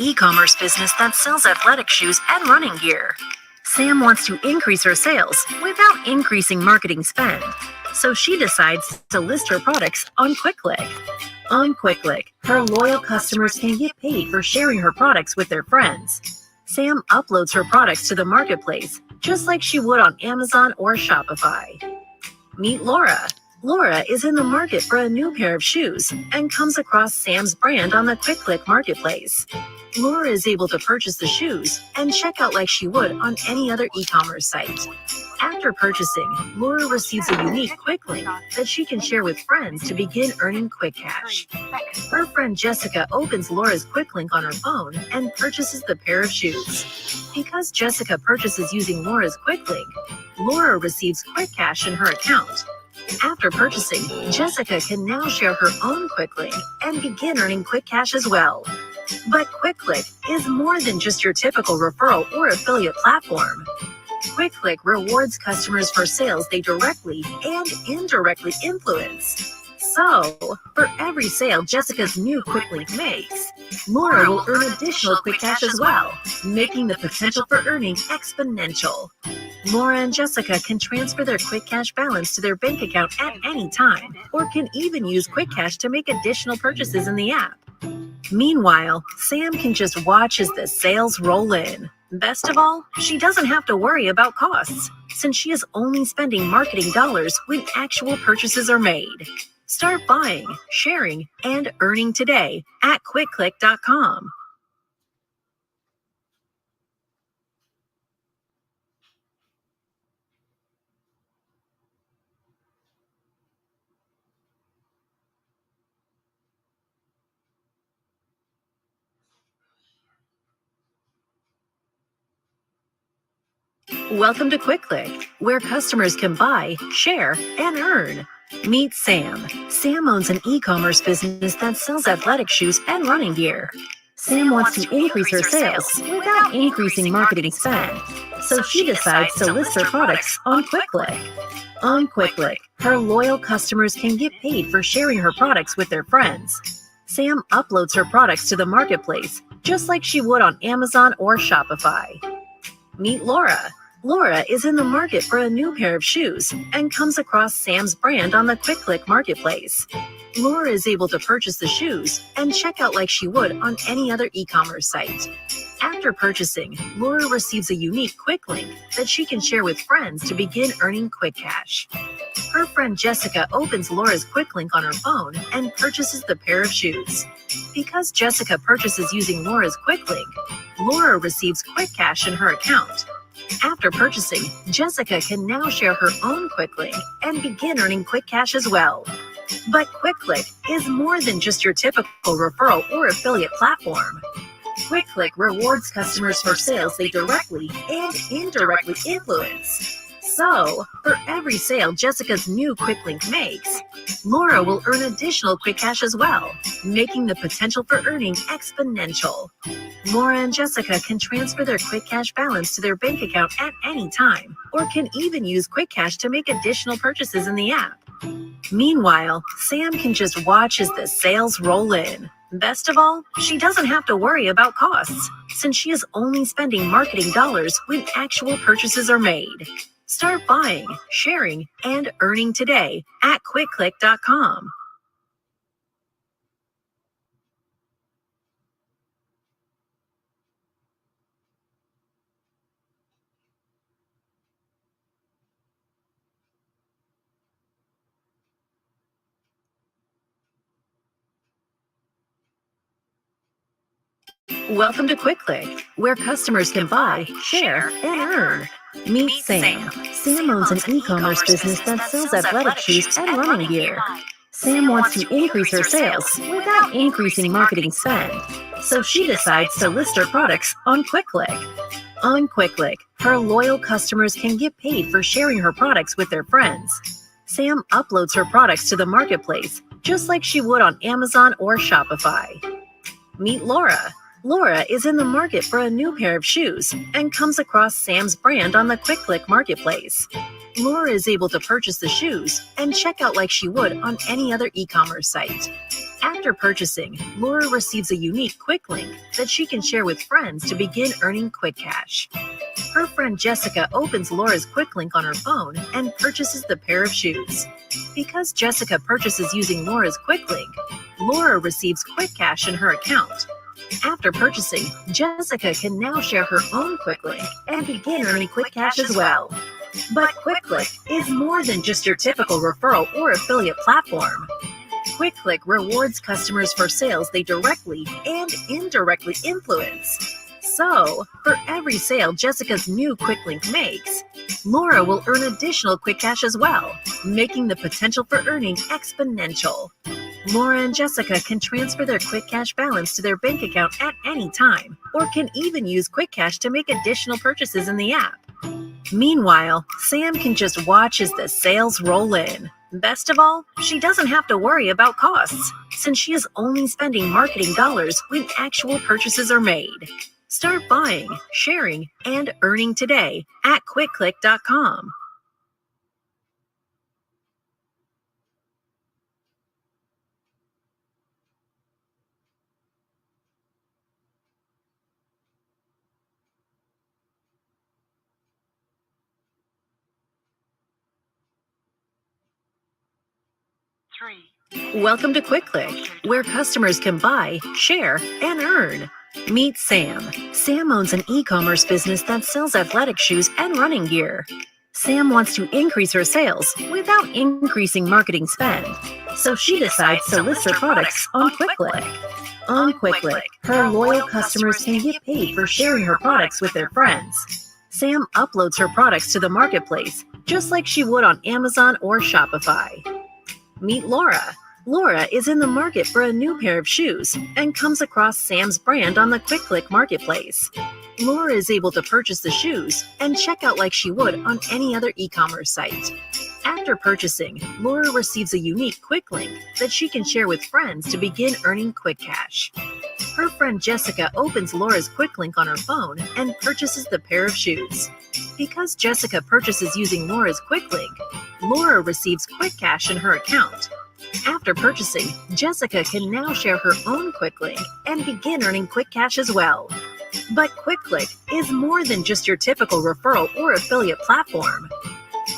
e-commerce business that sells athletic shoes and running gear. Sam wants to increase her sales without increasing marketing spend, so she decides to list her products on QuickClick. On QuickClick, her loyal customers can get paid for sharing her products with their friends. Sam uploads her products to the marketplace, just like she would on Amazon or Shopify. Meet Laura. Laura is in the market for a new pair of shoes and comes across Sam's brand on the QuickClick marketplace. Laura is able to purchase the shoes and check out like she would on any other e-commerce site. After purchasing, Laura receives a unique quick link that she can share with friends to begin earning quick cash. Her friend Jessica opens Laura's quick link on her phone and purchases the pair of shoes. Because Jessica purchases using Laura's quick link, Laura receives quick cash in her account. After purchasing, Jessica can now share her own quick link and begin earning quick cash as well. But QuickClick is more than just your typical referral or affiliate platform. QuickClick rewards customers for sales they directly and indirectly influence. So, for every sale Jessica's new quick link makes, Laura will earn additional quick cash as well, making the potential for earning exponential. Laura and Jessica can transfer their quick cash balance to their bank account at any time, or can even use quick cash to make additional purchases in the app. Meanwhile, Sam can just watch as the sales roll in. Best of all, she doesn't have to worry about costs, since she is only spending marketing dollars when actual purchases are made. Start buying, sharing, and earning today at quickclick.com. Welcome to QuickClick, where customers can buy, share, and earn. Meet Sam. Sam owns an e-commerce business that sells athletic shoes and running gear. Sam wants to increase her sales without increasing marketing spend, so she decides to list her products on QuickClick. On QuickClick, her loyal customers can get paid for sharing her products with their friends. Sam uploads her products to the marketplace, just like she would on Amazon or Shopify. Meet Laura. Laura is in the market for a new pair of shoes and comes across Sam's brand on the QuickClick marketplace. Laura is able to purchase the shoes and check out like she would on any other e-commerce site. After purchasing, Laura receives a unique quick link that she can share with friends to begin earning quick cash. Her friend Jessica opens Laura's quick link on her phone and purchases the pair of shoes. Because Jessica purchases using Laura's quick link, Laura receives quick cash in her account. After purchasing, Jessica can now share her own quick link and begin earning quick cash as well. But QuickClick is more than just your typical referral or affiliate platform. QuickClick rewards customers for sales they directly and indirectly influence. So, for every sale Jessica's new quick link makes, Laura will earn additional quick cash as well, making the potential for earning exponential. Laura and Jessica can transfer their quick cash balance to their bank account at any time, or can even use quick cash to make additional purchases in the app. Meanwhile, Sam can just watch as the sales roll in. Best of all, she doesn't have to worry about costs, since she is only spending marketing dollars when actual purchases are made. Start buying, sharing, and earning today at quickclick.com. Welcome to QuickClick, where customers can buy, share, and earn. Meet Sam. Sam owns an e-commerce business that sells athletic shoes and running gear. Sam wants to increase her sales without increasing marketing spend, so she decides to list her products on QuickClick. On QuickClick, her loyal customers can get paid for sharing her products with their friends. Sam uploads her products to the marketplace, just like she would on Amazon or Shopify. Meet Laura. Laura is in the market for a new pair of shoes and comes across Sam's brand on the QuickClick marketplace. Laura is able to purchase the shoes and check out like she would on any other e-commerce site. After purchasing, Laura receives a unique quick link that she can share with friends to begin earning quick cash. Her friend Jessica opens Laura's quick link on her phone and purchases the pair of shoes. Because Jessica purchases using Laura's quick link, Laura receives quick cash in her account. After purchasing, Jessica can now share her own quick link and begin earning quick cash as well. But QuickClick is more than just your typical referral or affiliate platform. QuickClick rewards customers for sales they directly and indirectly influence. So, for every sale Jessica's new quick link makes, Laura will earn additional quick cash as well, making the potential for earning exponential. Laura and Jessica can transfer their quick cash balance to their bank account at any time, or can even use quick cash to make additional purchases in the app. Meanwhile, Sam can just watch as the sales roll in. Best of all, she doesn't have to worry about costs, since she is only spending marketing dollars when actual purchases are made. Start buying, sharing, and earning today at quickclick.com. Welcome to QuickClick, where customers can buy, share, and earn. Meet Sam. Sam owns an e-commerce business that sells athletic shoes and running gear. Sam wants to increase her sales without increasing marketing spend, so she decides to list her products on QuickClick. On QuickClick, her loyal customers can get paid for sharing her products with their friends. Sam uploads her products to the marketplace, just like she would on Amazon or Shopify. Meet Laura. Laura is in the market for a new pair of shoes and comes across Sam's brand on the QuickClick marketplace. Laura is able to purchase the shoes and check out like she would on any other e-commerce site. After purchasing, Laura receives a unique quick link that she can share with friends to begin earning quick cash. Her friend Jessica opens Laura's quick link on her phone and purchases the pair of shoes. Because Jessica purchases using Laura's quick link, Laura receives quick cash in her account. After purchasing, Jessica can now share her own quick link and begin earning quick cash as well. But QuickClick is more than just your typical referral or affiliate platform.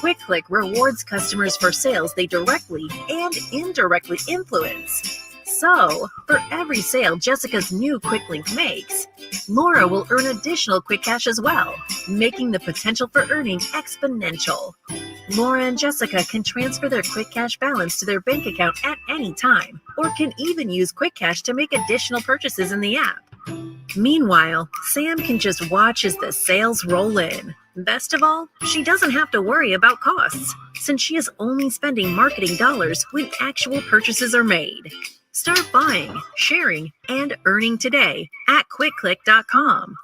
QuickClick rewards customers for sales they directly and indirectly influence. So, for every sale Jessica's new quick link makes, Laura will earn additional quick cash as well, making the potential for earning exponential. Laura and Jessica can transfer their quick cash balance to their bank account at any time, or can even use quick cash to make additional purchases in the app. Meanwhile, Sam can just watch as the sales roll in. Best of all, she doesn't have to worry about costs, since she is only spending marketing dollars when actual purchases are made. Start buying, sharing, and earning today at quickclick.com.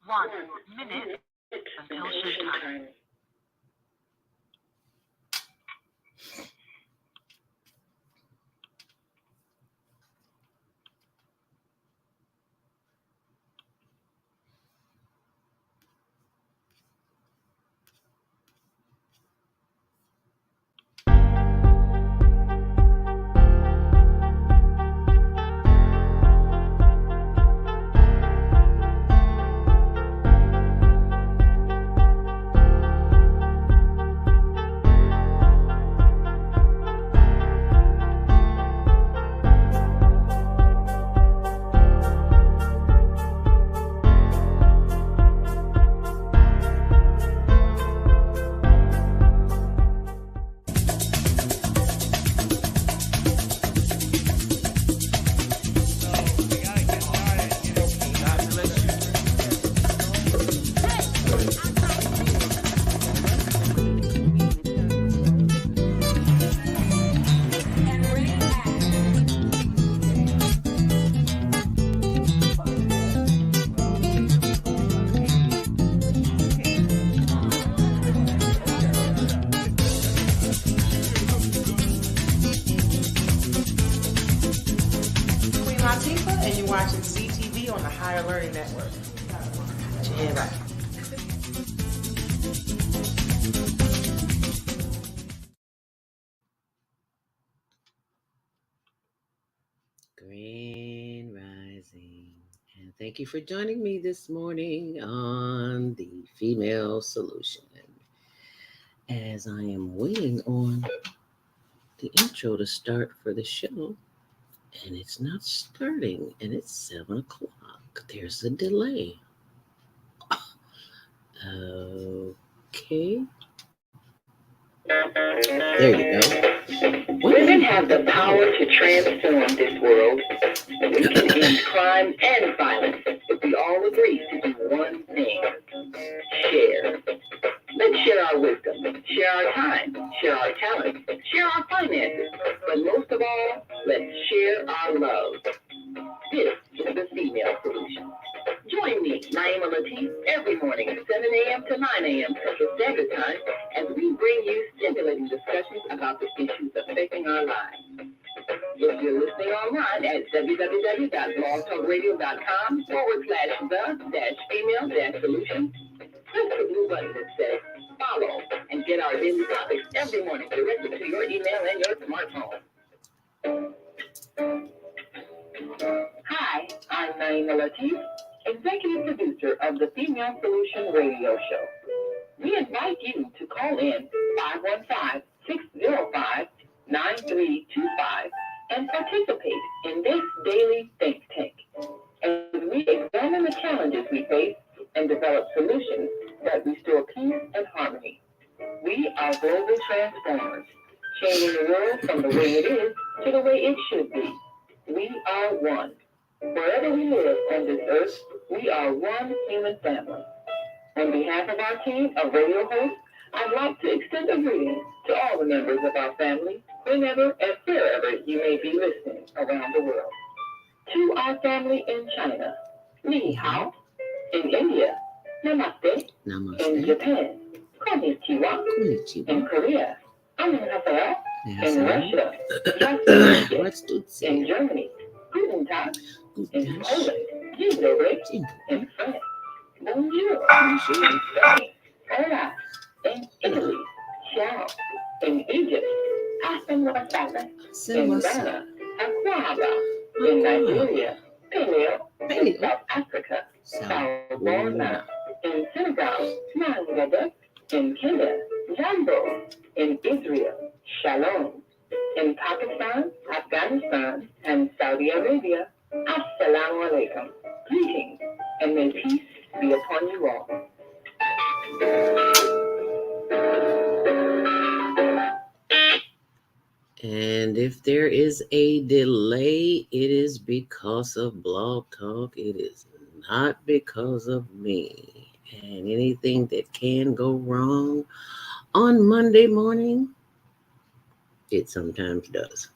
One minute until showtime. And you're watching CTV on the Higher Learning Network. Put your head right. Grand Rising. And thank you for joining me this morning on the Female Solution. As I am waiting on the intro to start for the show, and it's not starting, and it's 7 o'clock. There's a delay. Okay. There you go. Women have the power to transform this world. We can end crime and violence if we all agree to do one thing: share. Let's share our wisdom, share our time, share our talent, share our finances, but most of all, let's share our love. This is the Female Solution. Join me, Naima Latif, every morning at 7 a.m. to 9 a.m. Central Standard Time as we bring you stimulating discussions about the issues affecting our lives. If you're listening online at www.blogtalkradio.com/the-female-solution, press the blue button that says follow and get our daily topics every morning directly to your email and your smartphone. Hi, I'm Naima Latif, executive producer of the Female Solution radio show. We invite you to call in 515-605-9325 and participate in this daily think tank as we examine the challenges we face and develop solutions that restore peace and harmony. We are global transformers, changing the world from the way it is to the way it should be. We are one. Wherever we live on this earth, we are one human family. On behalf of our team of radio hosts, I'd like to extend a greeting to all the members of our family, whenever and wherever you may be listening around the world. To our family in China, Ni Hao. In India, Namaste. Namaste. In Japan, Konnichiwa. Konnichiwa. In Korea, Annyeonghaseyo. In Russia, What's in Germany, Guten Tag. In Poland, Dzień dobry. In France, Bonjour. In Spain, Hola. In Italy, Ciao. In Egypt, Assalamualaikum. In Ghana, Akwaba. In Nigeria, Paleo. In South Africa, Sawubona. In Senegal, Mangada. In Kenya, Jambo. In Israel, Shalom. In Pakistan, Afghanistan, and Saudi Arabia, Assalamu alaikum. Greetings, and may peace be upon you all. And if there is a delay, it is because of Blog Talk. It is not because of me. And anything that can go wrong on Monday morning, it sometimes does.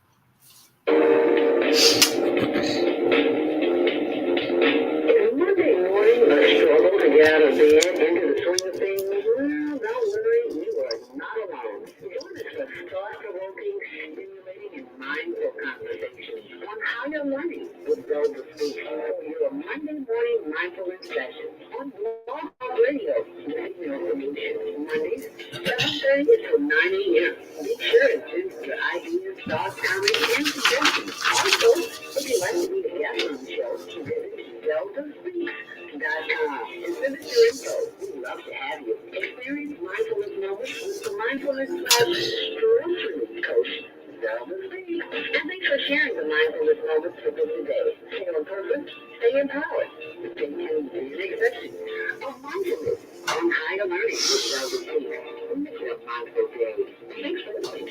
Monday morning, a struggle to get out of bed into the swing of things. Well, don't worry, you are not alone. Join us for thought-provoking, stimulating, and mindful conversations on how you're learning with ZeldaSpeaks for your Monday morning mindfulness session on Blog Talk Radio, Female Solution, Mondays, 7:30 to 9 a.m. Be sure to choose your ideas, thoughts, comments, and suggestions. Also, if you'd like to be a guest on the show, visit ZeldaSpeaks.com and send us your info. We'd love to have you. Experience mindfulness moments with the mindfulness/stress coach, Zelda Speaks. And thanks for sharing the mindfulness moments for good today. Stay on purpose, stay empowered. Stay tuned to the next section of mindfulness on higher learning with Zelda Speaks. Make it a mindful day. Thanks for listening.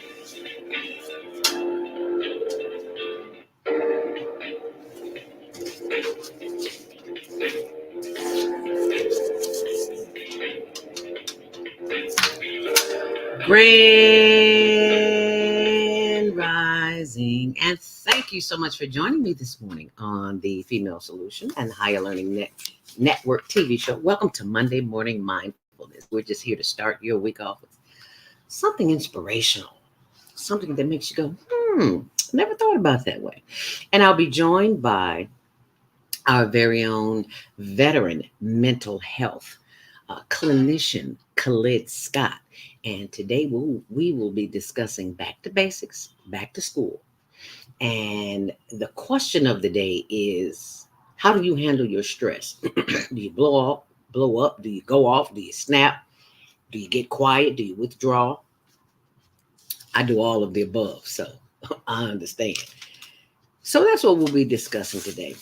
Grand Rising. And thank you so much for joining me this morning on the Female Solution and Higher Learning Network TV show. Welcome to Monday Morning Mindfulness. We're just here to start your week off with something inspirational, something that makes you go, never thought about it that way. And I'll be joined by our very own veteran mental health clinician, Khalid Scott. And today we will be discussing back to basics, back to school. And the question of the day is, how do you handle your stress? Do you blow up? Do you go off? Do you snap? Do you get quiet? Do you withdraw? I do all of the above, so I understand. So that's what we'll be discussing today,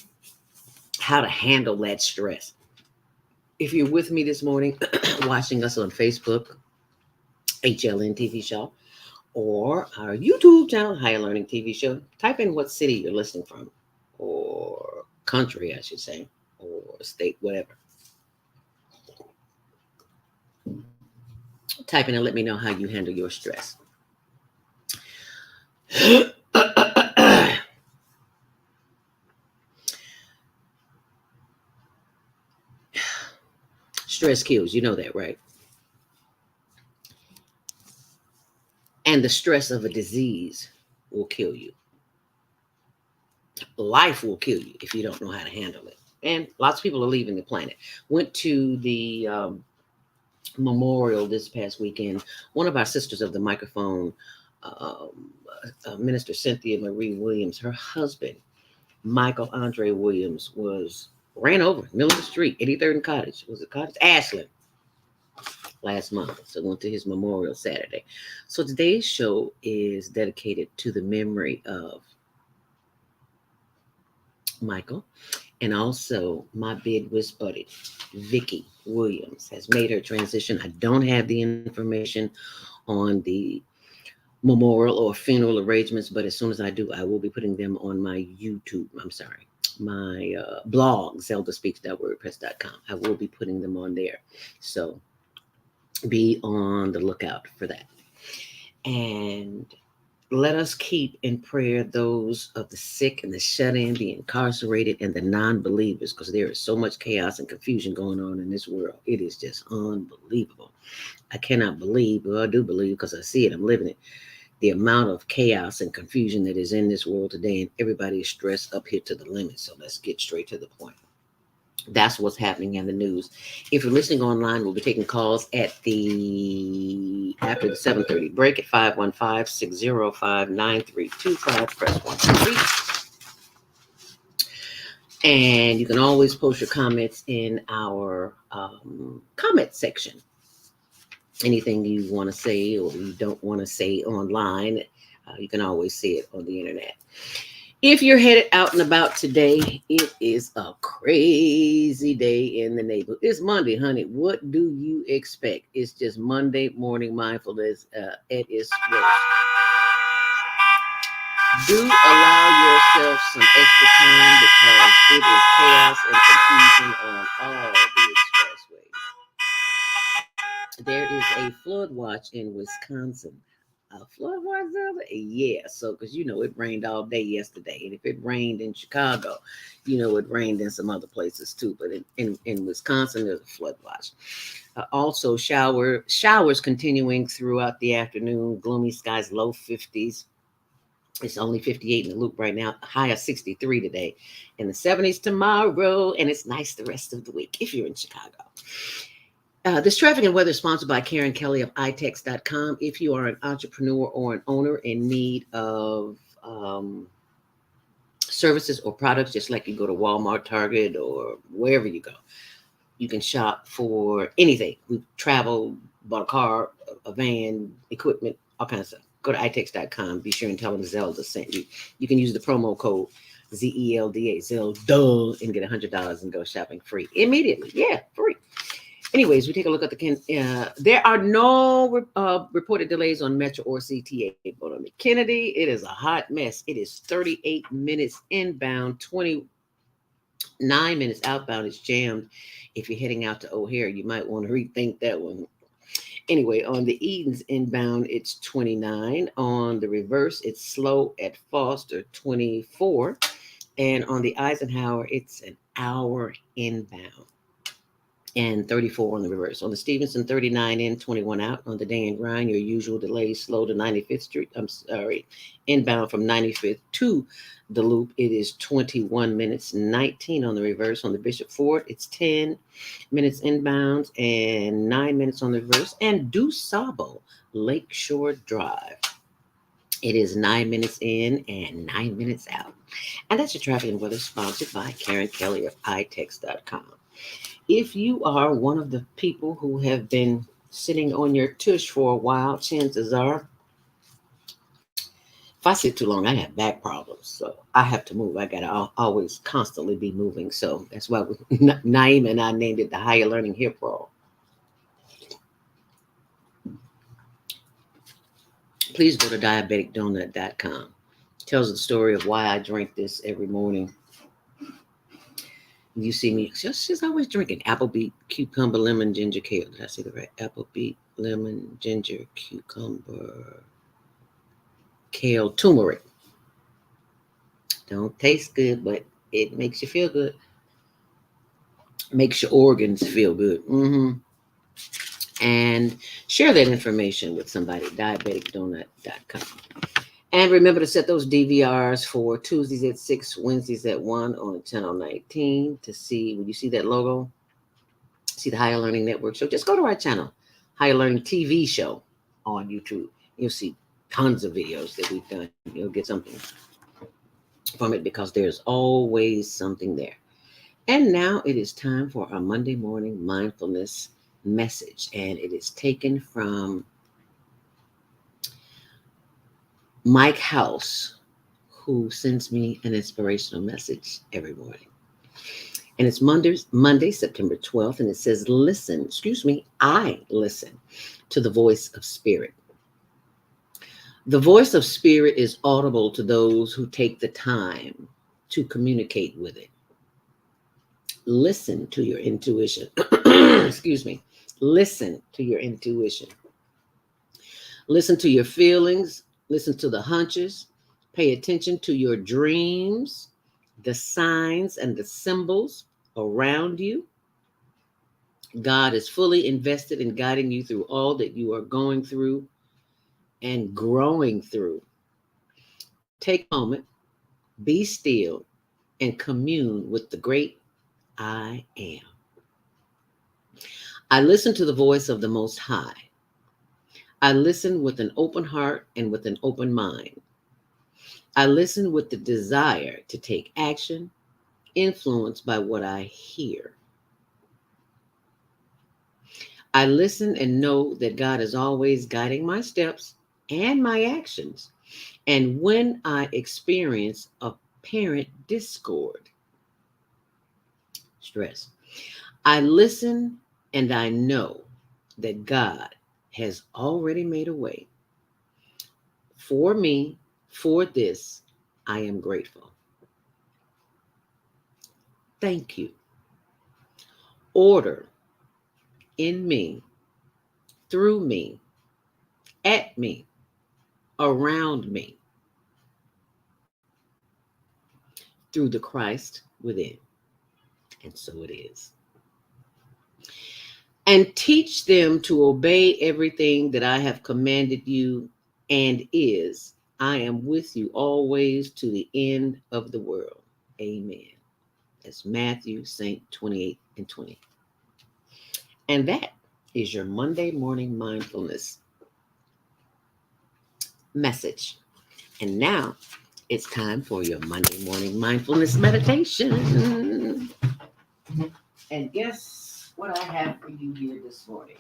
how to handle that stress. If you're with me this morning, watching us on Facebook, HLN TV show, or our YouTube channel, Higher Learning TV show, type in what city you're listening from, or country, I should say, or state, whatever. Type in and let me know how you handle your stress. Stress kills, you know that, right? And the stress of a disease will kill you. Life will kill you if you don't know how to handle it. And lots of people are leaving the planet. Went to the memorial this past weekend. One of our sisters of the microphone, Minister Cynthia Marie Williams, her husband, Michael Andre Williams, was ran over middle of the street, 83rd and Cottage. Was it Cottage? Ashland. Last month. So went to his memorial Saturday. So today's show is dedicated to the memory of Michael, and also my bid whist buddy, Vicky Williams, has made her transition. I don't have the information on the memorial or funeral arrangements, but as soon as I do, I will be putting them on my my blog, ZeldaSpeaks.wordpress.com. I will be putting them on there. So be on the lookout for that. And let us keep in prayer those of the sick and the shut-in, the incarcerated, and the non-believers, because there is so much chaos and confusion going on in this world. It is just unbelievable. I cannot believe, or I do believe because I see it, I'm living it, the amount of chaos and confusion that is in this world today, and everybody is stressed up here to the limit. So let's get straight to the point. That's what's happening in the news. If you're listening online, we'll be taking calls after the 7:30 break at 515-605-9325. Press 123. And you can always post your comments in our comment section. Anything you want to say or you don't want to say online, you can always see it on the internet. If you're headed out and about today, it is a crazy day in the neighborhood. It's Monday, honey. What do you expect? It's just Monday morning mindfulness at its worst. Do allow yourself some extra time because it is chaos and confusion on all the expressways. There is a flood watch in Wisconsin. Flood watch? Yeah, so because it rained all day yesterday, and if it rained in Chicago, it rained in some other places too. But in Wisconsin, there's a flood watch. Also, showers continuing throughout the afternoon. Gloomy skies, low 50s. It's only 58 in the Loop right now. High of 63 today, in the 70s tomorrow, and it's nice the rest of the week if you're in Chicago. This traffic and weather is sponsored by Karen Kelly of itex.com. If you are an entrepreneur or an owner in need of services or products, just like you go to Walmart, Target, or wherever you go, you can shop for anything. We've traveled, bought a car, a van, equipment, all kinds of stuff. Go to itex.com. Be sure and tell them Zelda sent you. You can use the promo code ZELDA, Zelda, and get $100 and go shopping free immediately. Yeah, free. Anyways, we take a look at there are no reported delays on Metro or CTA, but on the Kennedy, it is a hot mess. It is 38 minutes inbound, 29 minutes outbound. It's jammed. If you're heading out to O'Hare, you might want to rethink that one. Anyway, on the Edens inbound, it's 29. On the reverse, it's slow at Foster, 24. And on the Eisenhower, it's an hour inbound. And 34 on the reverse. On the Stevenson, 39 in, 21 out. On the Dan Grind, your usual delay slow to 95th Street. Inbound from 95th to the Loop, it is 21 minutes, 19 on the reverse. On the Bishop Ford, it's 10 minutes inbound and 9 minutes on the reverse. And DuSable, Lakeshore Drive, It is 9 minutes in and 9 minutes out. And that's your traffic and weather sponsored by Karen Kelly of iText.com. If you are one of the people who have been sitting on your tush for a while, chances are, if I sit too long, I have back problems. So I have to move. I got to always constantly be moving. So that's why Naima and I named it the Higher Learning Hip Roll. Please go to diabeticdonut.com. Tells the story of why I drink this every morning. You see me, she's always drinking apple beet, cucumber, lemon, ginger, kale. Did I say that right? Apple beet, lemon, ginger, cucumber, kale, turmeric. Don't taste good, but it makes you feel good. Makes your organs feel good. And share that information with somebody, diabeticdonut.com. And remember to set those DVRs for Tuesdays at 6, Wednesdays at 1 on channel 19 to see, when you see that logo, see the Higher Learning Network show. Just go to our channel, Higher Learning TV show on YouTube. You'll see tons of videos that we've done. You'll get something from it because there's always something there. And now it is time for our Monday morning mindfulness message. And it is taken from Mike House, who sends me an inspirational message every morning. And it's Monday, September 12th, and it says, I listen to the voice of spirit. The voice of spirit is audible to those who take the time to communicate with it. Listen to your intuition. Listen to your intuition. Listen to your feelings. Listen to the hunches. Pay attention to your dreams, the signs and the symbols around you. God is fully invested in guiding you through all that you are going through and growing through. Take a moment, be still, and commune with the great I am. I listen to the voice of the Most High. I listen with an open heart and with an open mind. I listen with the desire to take action, influenced by what I hear. I listen and know that God is always guiding my steps and my actions. And when I experience apparent discord, stress, I listen and I know that God has already made a way. For me, for this, I am grateful. Thank you. Order in me, through me, at me, around me, through the Christ within. And so it is. And teach them to obey everything that I have commanded you, and I am with you always to the end of the world. Amen. That's Matthew 28:20. And that is your Monday morning mindfulness message. And now it's time for your Monday morning mindfulness meditation. And guess what I have for you here this morning?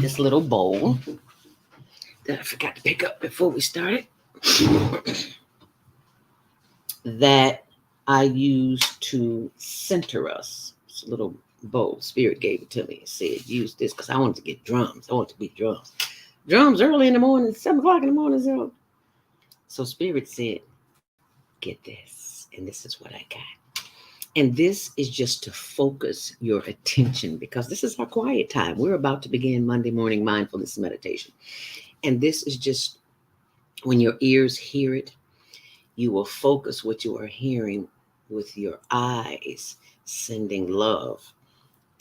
This little bowl that I forgot to pick up before we started that I use to center us. It's a little bowl. Spirit gave it to me and said, use this because I wanted to get drums. I want to beat drums. Drums early in the morning, 7 o'clock in the morning. So Spirit said, get this. And this is what I got. And this is just to focus your attention because this is our quiet time. We're about to begin Monday morning mindfulness meditation. And this is just when your ears hear it, you will focus what you are hearing with your eyes, sending love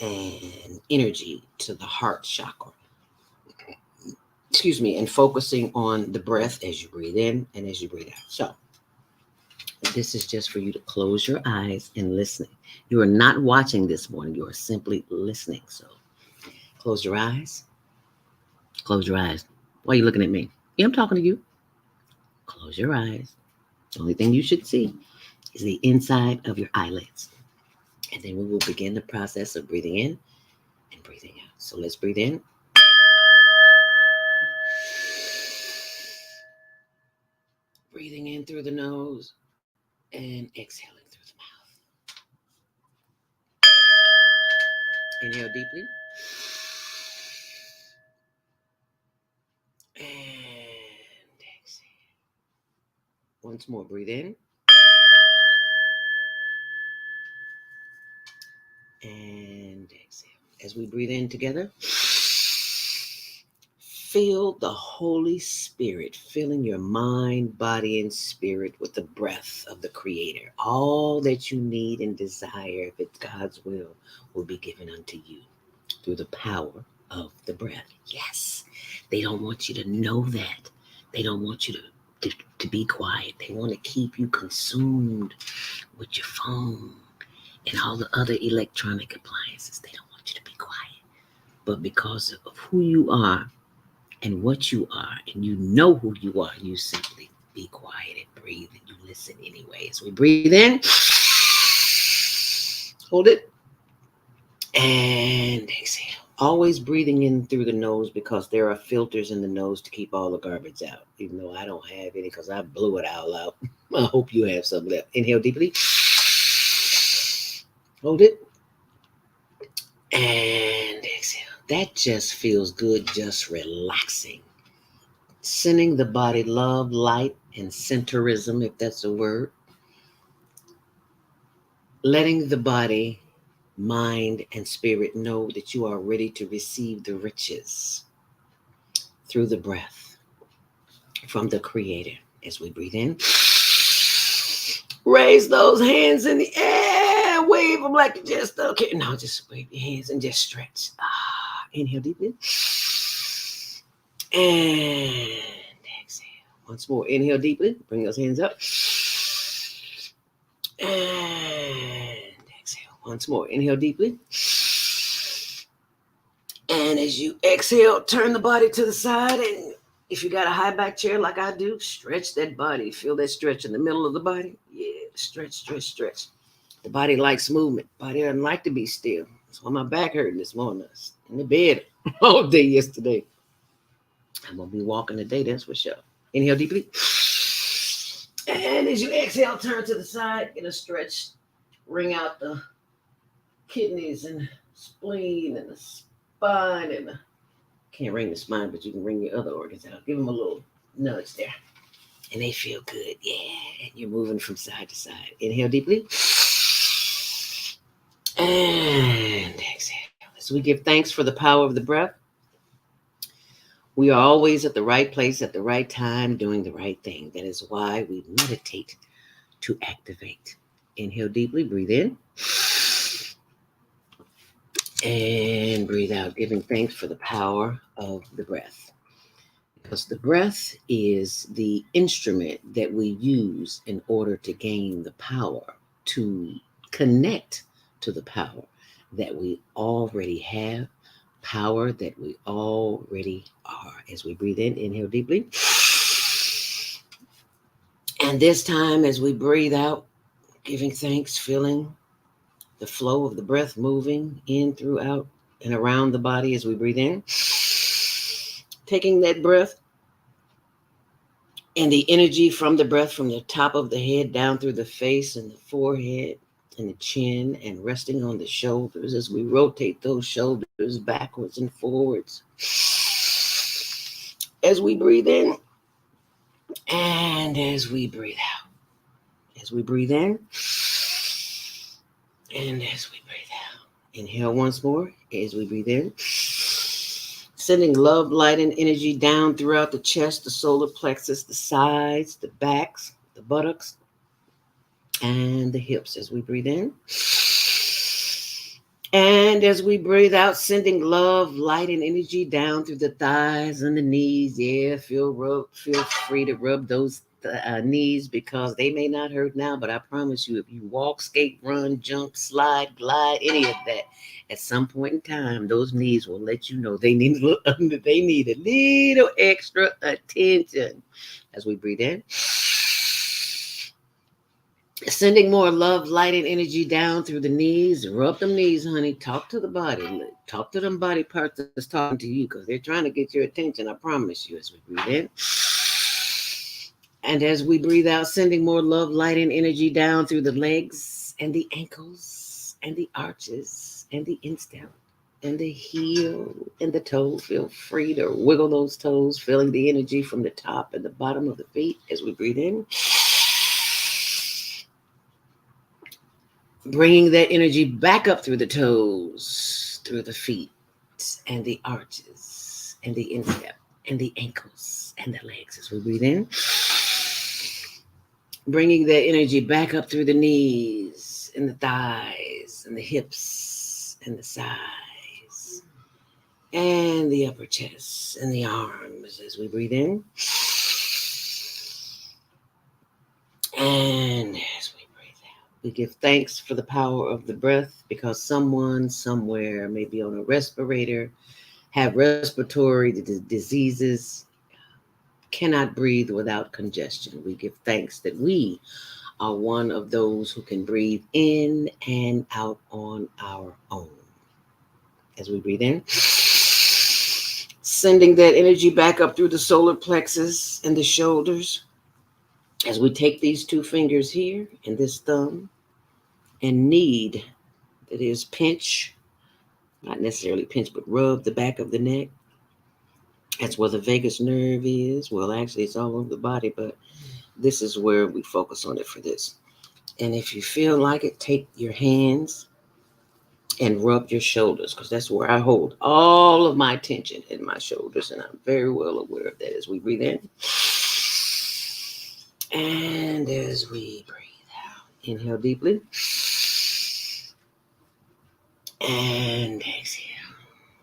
and energy to the heart chakra. And focusing on the breath as you breathe in and as you breathe out. So this is just for you to close your eyes and listening. You are not watching this morning. You are simply listening. So close your eyes. Close your eyes. Why are you looking at me? Yeah, I'm talking to you. Close your eyes. The only thing you should see is the inside of your eyelids. And then we will begin the process of breathing in and breathing out. So let's breathe in. Breathing in through the nose and exhaling through the mouth. Inhale deeply. And exhale. Once more, breathe in. And exhale. As we breathe in together, feel the Holy Spirit filling your mind, body, and spirit with the breath of the Creator. All that you need and desire, if it's God's will be given unto you through the power of the breath. Yes, they don't want you to know that. They don't want you to be quiet. They want to keep you consumed with your phone and all the other electronic appliances. They don't want you to be quiet. But because of who you are and what you are, and you know who you are, you simply be quiet and breathe, and you listen anyway. As we breathe in, hold it, and exhale. Always breathing in through the nose, because there are filters in the nose to keep all the garbage out, even though I don't have any because I blew it all out. I hope you have some left. Inhale deeply. Hold it. And exhale. That just feels good, just relaxing. Sending the body love, light, and centerism, if that's a word. Letting the body, mind, and spirit know that you are ready to receive the riches through the breath from the Creator. As we breathe in, raise those hands in the air, wave them like you just okay. No, just wave your hands and just stretch. Inhale deeply, and exhale. Once more, inhale deeply. Bring those hands up, and exhale. Once more, inhale deeply. And as you exhale, turn the body to the side. And if you got a high back chair like I do, stretch that body. Feel that stretch in the middle of the body. Yeah, stretch, stretch, stretch. The body likes movement. Body doesn't like to be still. That's why my back hurting this morning. I was in the bed all day yesterday. I'm going to be walking today, that's for sure. Inhale deeply. And as you exhale, turn to the side. Get a stretch. Wring out the kidneys and spleen and the spine, and can't wring the spine, but you can wring your other organs out. Give them a little nudge there, and they feel good. Yeah, you're moving from side to side. Inhale deeply, and exhale. As we give thanks for the power of the breath, we are always at the right place at the right time, doing the right thing. That is why we meditate to activate. Inhale deeply, breathe in. And breathe out, giving thanks for the power of the breath. Because the breath is the instrument that we use in order to gain the power, to connect to the power that we already have, power that we already are. As we breathe in, inhale deeply. And this time, as we breathe out, giving thanks, feeling the flow of the breath moving in, throughout, and around the body as we breathe in. Taking that breath and the energy from the breath from the top of the head down through the face and the forehead and the chin, and resting on the shoulders as we rotate those shoulders backwards and forwards. As we breathe in and as we breathe out. As we breathe in and as we breathe out. Inhale once more as we breathe in. Sending love, light, and energy down throughout the chest, the solar plexus, the sides, the backs, the buttocks, and the hips as we breathe in. And as we breathe out, sending love, light, and energy down through the thighs and the knees. Yeah, feel free to rub those knees, because they may not hurt now, but I promise you, if you walk, skate, run, jump, slide, glide, any of that, at some point in time, those knees will let you know they need a little extra attention. as we breathe in. Sending more love, light, and energy down through the knees. Rub them knees, honey. Talk to the body. Talk to them body parts that's talking to you because they're trying to get your attention. I promise you as we breathe in. And as we breathe out, sending more love, light, and energy down through the legs and the ankles and the arches and the instep and the heel and the toe. Feel free to wiggle those toes, feeling the energy from the top and the bottom of the feet as we breathe in. Bringing that energy back up through the toes, through the feet and the arches and the instep and the ankles and the legs as we breathe in. Bringing that energy back up through the knees and the thighs and the hips and the sides and the upper chest and the arms as we breathe in. And as we breathe out, we give thanks for the power of the breath because someone somewhere may be on a respirator, have respiratory diseases, cannot breathe without congestion. We give thanks that we are one of those who can breathe in and out on our own. As we breathe in, sending that energy back up through the solar plexus and the shoulders. As we take these two fingers here and this thumb and knead, that is pinch, not necessarily pinch, but rub the back of the neck. That's where the vagus nerve is. Well, actually, it's all over the body, but this is where we focus on it for this. And if you feel like it, take your hands and rub your shoulders, because that's where I hold all of my tension in my shoulders, and I'm very well aware of that as we breathe in. And as we breathe out, inhale deeply. And exhale.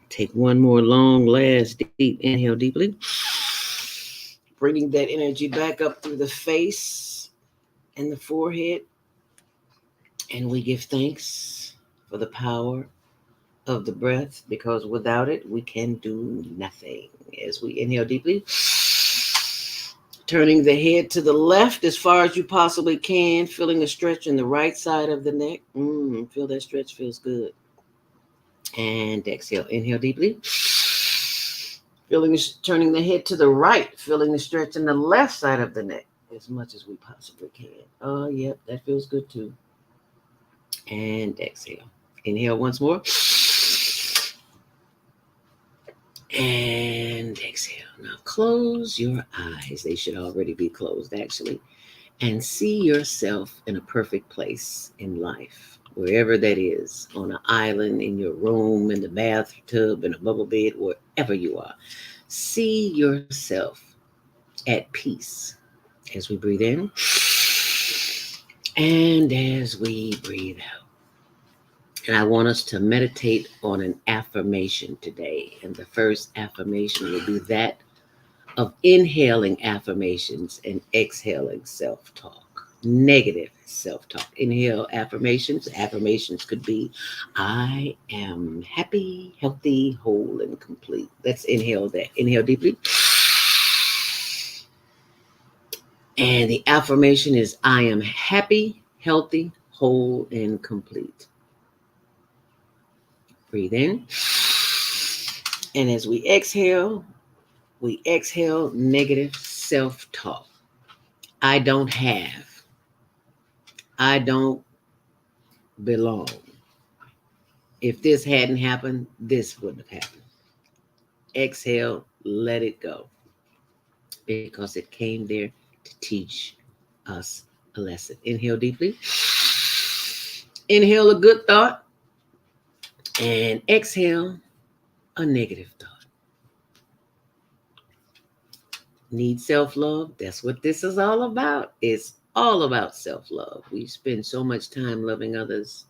Take one more long, last deep inhale deeply. Bringing that energy back up through the face and the forehead. And we give thanks for the power of the breath because without it, we can do nothing. As we inhale deeply. Turning the head to the left as far as you possibly can, feeling a stretch in the right side of the neck. Feel that stretch, feels good. And exhale, inhale deeply. Turning the head to the right, feeling the stretch in the left side of the neck as much as we possibly can. Oh, yep, that feels good too. And exhale. Inhale once more. And exhale. Now close your eyes. They should already be closed, actually. And see yourself in a perfect place in life, wherever that is, on an island, in your room, in the bathtub, in a bubble bed, wherever you are. See yourself at peace as we breathe in and as we breathe out. And I want us to meditate on an affirmation today. And the first affirmation will be that of inhaling affirmations and exhaling self-talk, negative self-talk. Inhale affirmations. Affirmations could be, I am happy, healthy, whole, and complete. Let's inhale that. Inhale deeply. And the affirmation is, I am happy, healthy, whole, and complete. Breathe in. And as we exhale negative self-talk. I don't have. I don't belong. If this hadn't happened, this wouldn't have happened. Exhale, let it go. Because it came there to teach us a lesson. Inhale deeply. Inhale a good thought. And exhale a negative thought. Need self-love? That's what this is all about. It's all about self-love. We spend so much time loving others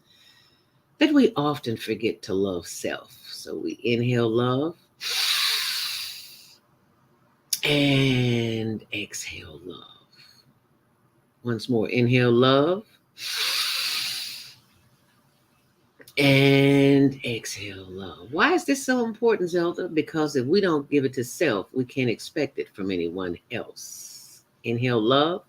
that we often forget to love self. So we inhale love and exhale love. Once more, inhale love and exhale love. Why is this so important, Zelda? Because if we don't give it to self, we can't expect it from anyone else. Inhale love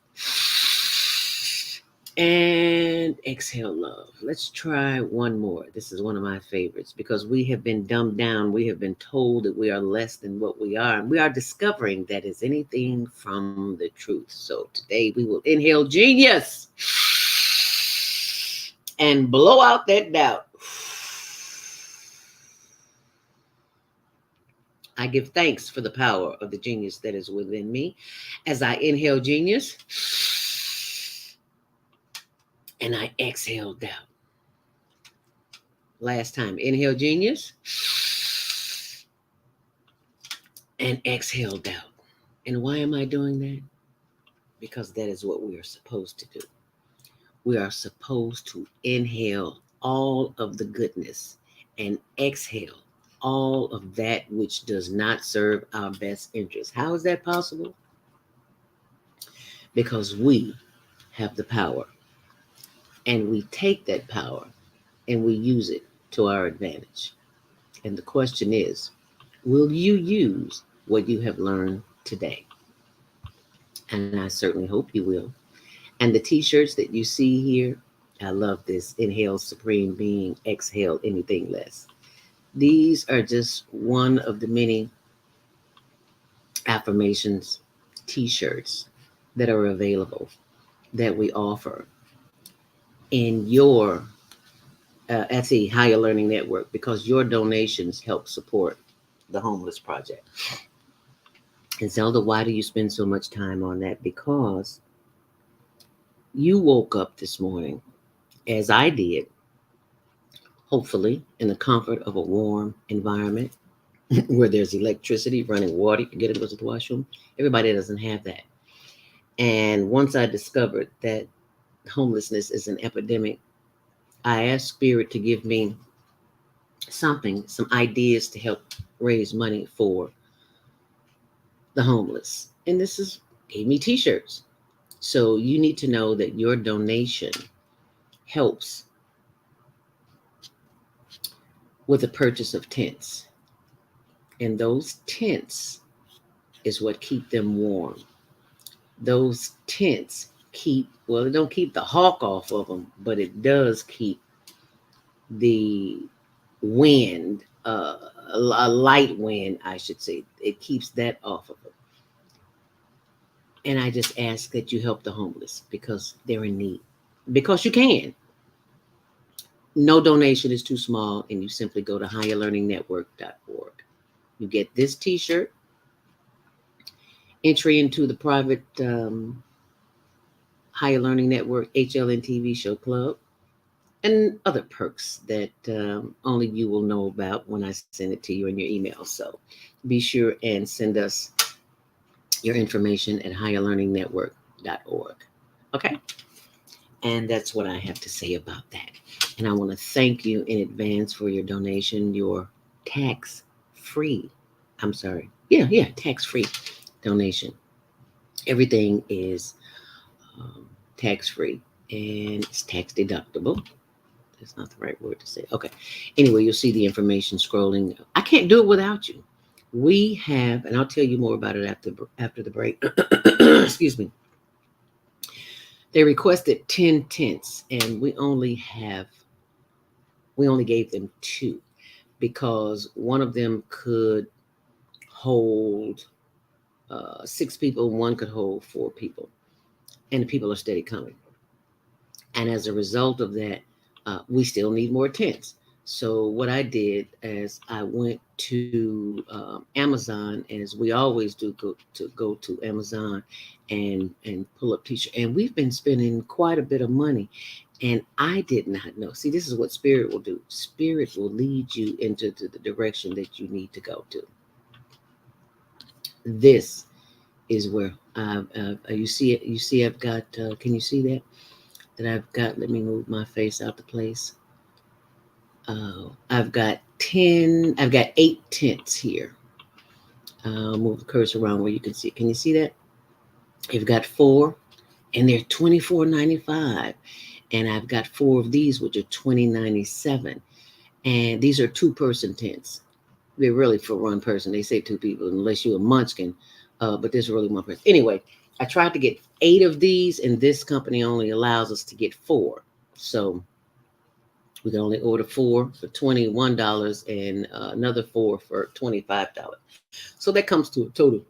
and exhale love. Let's try one more. This is one of my favorites because we have been dumbed down. We have been told that we are less than what we are. And we are discovering that is anything from the truth. So today we will inhale genius and blow out that doubt. I give thanks for the power of the genius that is within me as I inhale genius and I exhale doubt. Last time, inhale genius and exhale doubt. And why am I doing that? Because that is what we are supposed to do. We are supposed to inhale all of the goodness and exhale all of that which does not serve our best interest. How is that possible? Because we have the power and we take that power and we use it to our advantage. And the question is, will you use what you have learned today? And I certainly hope you will. And the t-shirts that you see here, I love this. Inhale supreme being, exhale anything less. These are just one of the many affirmations t-shirts that are available that we offer in your at the Higher Learning Network, because your donations help support the Homeless Project. And Zelda, why do you spend so much time on that? Because you woke up this morning, as I did, hopefully in the comfort of a warm environment where there's electricity, running water, you can get it to the washroom. Everybody doesn't have that. And once I discovered that homelessness is an epidemic, I asked Spirit to give me some ideas to help raise money for the homeless. And gave me t-shirts. So you need to know that your donation helps with the purchase of tents. And those tents is what keep them warm. Those tents it don't keep the hawk off of them, but it does keep the wind, a light wind, I should say. It keeps that off of them. And I just ask that you help the homeless because they're in need. Because you can. No donation is too small, and you simply go to higherlearningnetwork.org. You get this t-shirt, entry into the private Higher Learning Network HLN TV show club, and other perks that only you will know about when I send it to you in your email. So be sure and send us your information at higherlearningnetwork.org. Okay? And that's what I have to say about that. And I want to thank you in advance for your donation, your tax-free donation. Everything is tax-free and it's tax deductible. That's not the right word to say. Okay. Anyway, you'll see the information scrolling. I can't do it without you. We have, and I'll tell you more about it after the break. Excuse me. They requested 10 tents, and we only gave them 2 because one of them could hold 6 people, and one could hold 4 people, and the people are steady coming. And as a result of that, we still need more tents. So what I did is I went to Amazon, as we always do, go to Amazon and pull up t-shirts. And we've been spending quite a bit of money. And I did not know. See, this is what Spirit will do. Spirit will lead you into the direction that you need to go to. This is where you see it. You see, I've got. Can you see that? That I've got. Let me move my face out the place. I've got 8 tents here. I'll move the cursor around where you can see. Can you see that? I've got 4, and they're $24.95. And I've got 4 of these, which are $20.97. And these are 2-person tents. They're really for one person. They say 2 people, unless you're a munchkin. But there's really one person. Anyway, I tried to get 8 of these, and this company only allows us to get 4. So we can only order 4 for $21 and another 4 for $25. So that comes to a total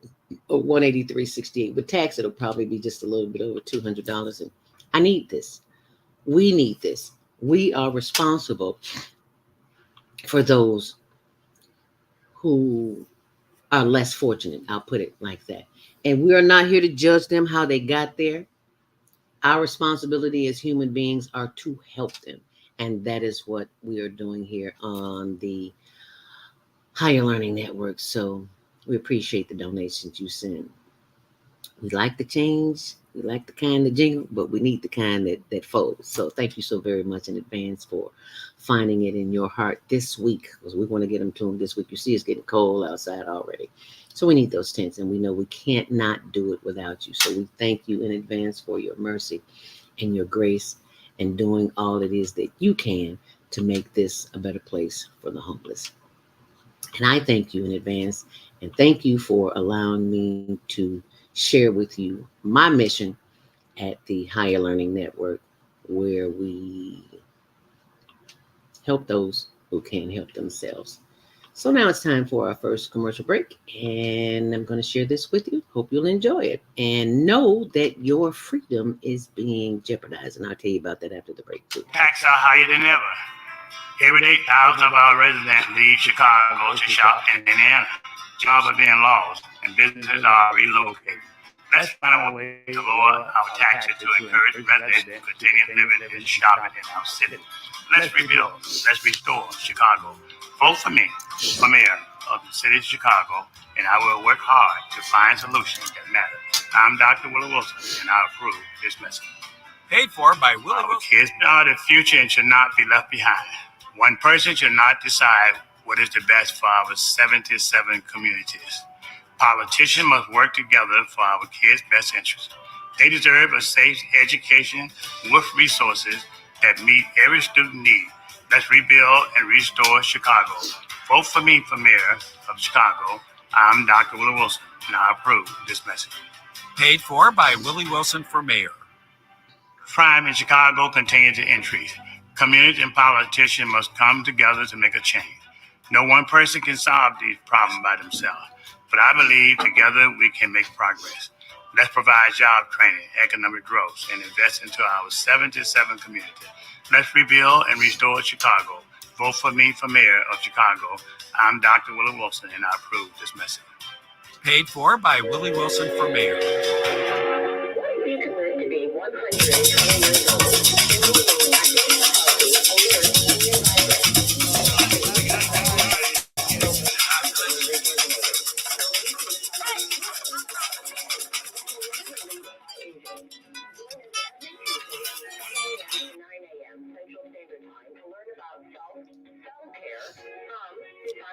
of $183.68. With tax, it'll probably be just a little bit over $200. And I need this. We need this. We are responsible for those who are less fortunate. I'll put it like that. And we are not here to judge them how they got there. Our responsibility as human beings are to help them. And that is what we are doing here on the Higher Learning Network. So we appreciate the donations you send. We like the change. We like the kind that jingle, but we need the kind that folds. So thank you so very much in advance for finding it in your heart this week, because we want to get them to them this week. You see, it's getting cold outside already. So we need those tents, and we know we can't not do it without you. So we thank you in advance for your mercy and your grace and doing all it is that you can to make this a better place for the homeless. And I thank you in advance, and thank you for allowing me to share with you my mission at the Higher Learning Network, where we help those who can't help themselves. So now it's time for our first commercial break, and I'm going to share this with you. Hope you'll enjoy it, and know that your freedom is being jeopardized. And I'll tell you about that after the break too. Taxes are higher than ever. Every day, thousands of our residents leave Chicago to shop in Indiana. Jobs are being lost, and businesses are relocated. Let's find a way to lower our taxes to encourage residents to continue living and shopping in our city. Let's rebuild. Let's restore Chicago. Vote for me for mayor of the city of Chicago, and I will work hard to find solutions that matter. I'm Dr. Willie Wilson, and I approve this message. Paid for by Willie Our Wilson. kids are the future and should not be left behind. One person should not decide what is the best for our 77 communities. Politicians must work together for our kids' best interests. They deserve a safe education with resources that meet every student need. Let's rebuild and restore Chicago. Vote for me for mayor of Chicago. I'm Dr. Willie Wilson, and I approve this message. Paid for by Willie Wilson for mayor. Crime in Chicago continues to increase. Communities and politicians must come together to make a change. No one person can solve these problems by themselves, but I believe together we can make progress. Let's provide job training, economic growth, and invest into our 77 communities. Let's rebuild and restore Chicago. Vote for me for mayor of Chicago. I'm Dr. Willie Wilson, and I approve this message. Paid for by Willie Wilson for mayor. What is it to be 120 years old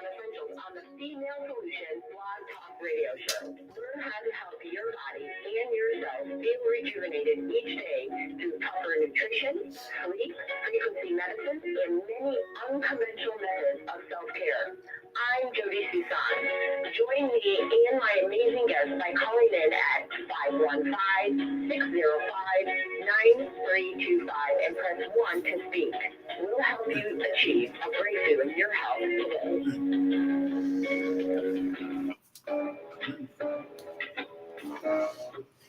and living on the Female Solution Blog Talk Radio Show. Learn how to help your body and yourself feel rejuvenated each day through tougher nutrition, sleep, frequency medicine, and many unconventional methods of self-care. I'm Jody Susan. Join me and my amazing guests by calling in at 515-605-9325 and press 1 to speak. We'll help you achieve a breakthrough in your health today.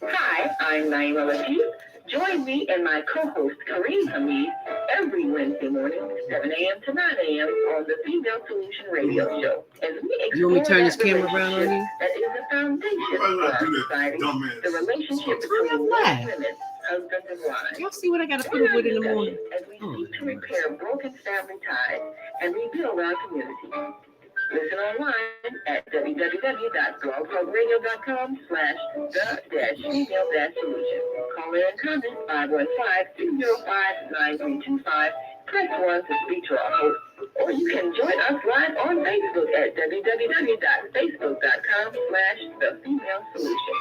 Hi, I'm Naima Latif. Join me and my co-host Khalid Hamid every Wednesday morning, 7 a.m. to 9 a.m. on the Female Solution Radio Show. As we explore You want me to turn this that camera around on you? that is the foundation of our society, the relationship between men and women, husbands and wives. Y'all see what I got to put up with in the morning? As we seek to repair broken family ties and rebuild our community. Listen online at www.blogtalkradio.com/the-female-solution. Call in and comment 515-205-9325. Press 1 to speak to our host. Or you can join us live on Facebook at www.facebook.com/the-female-solution.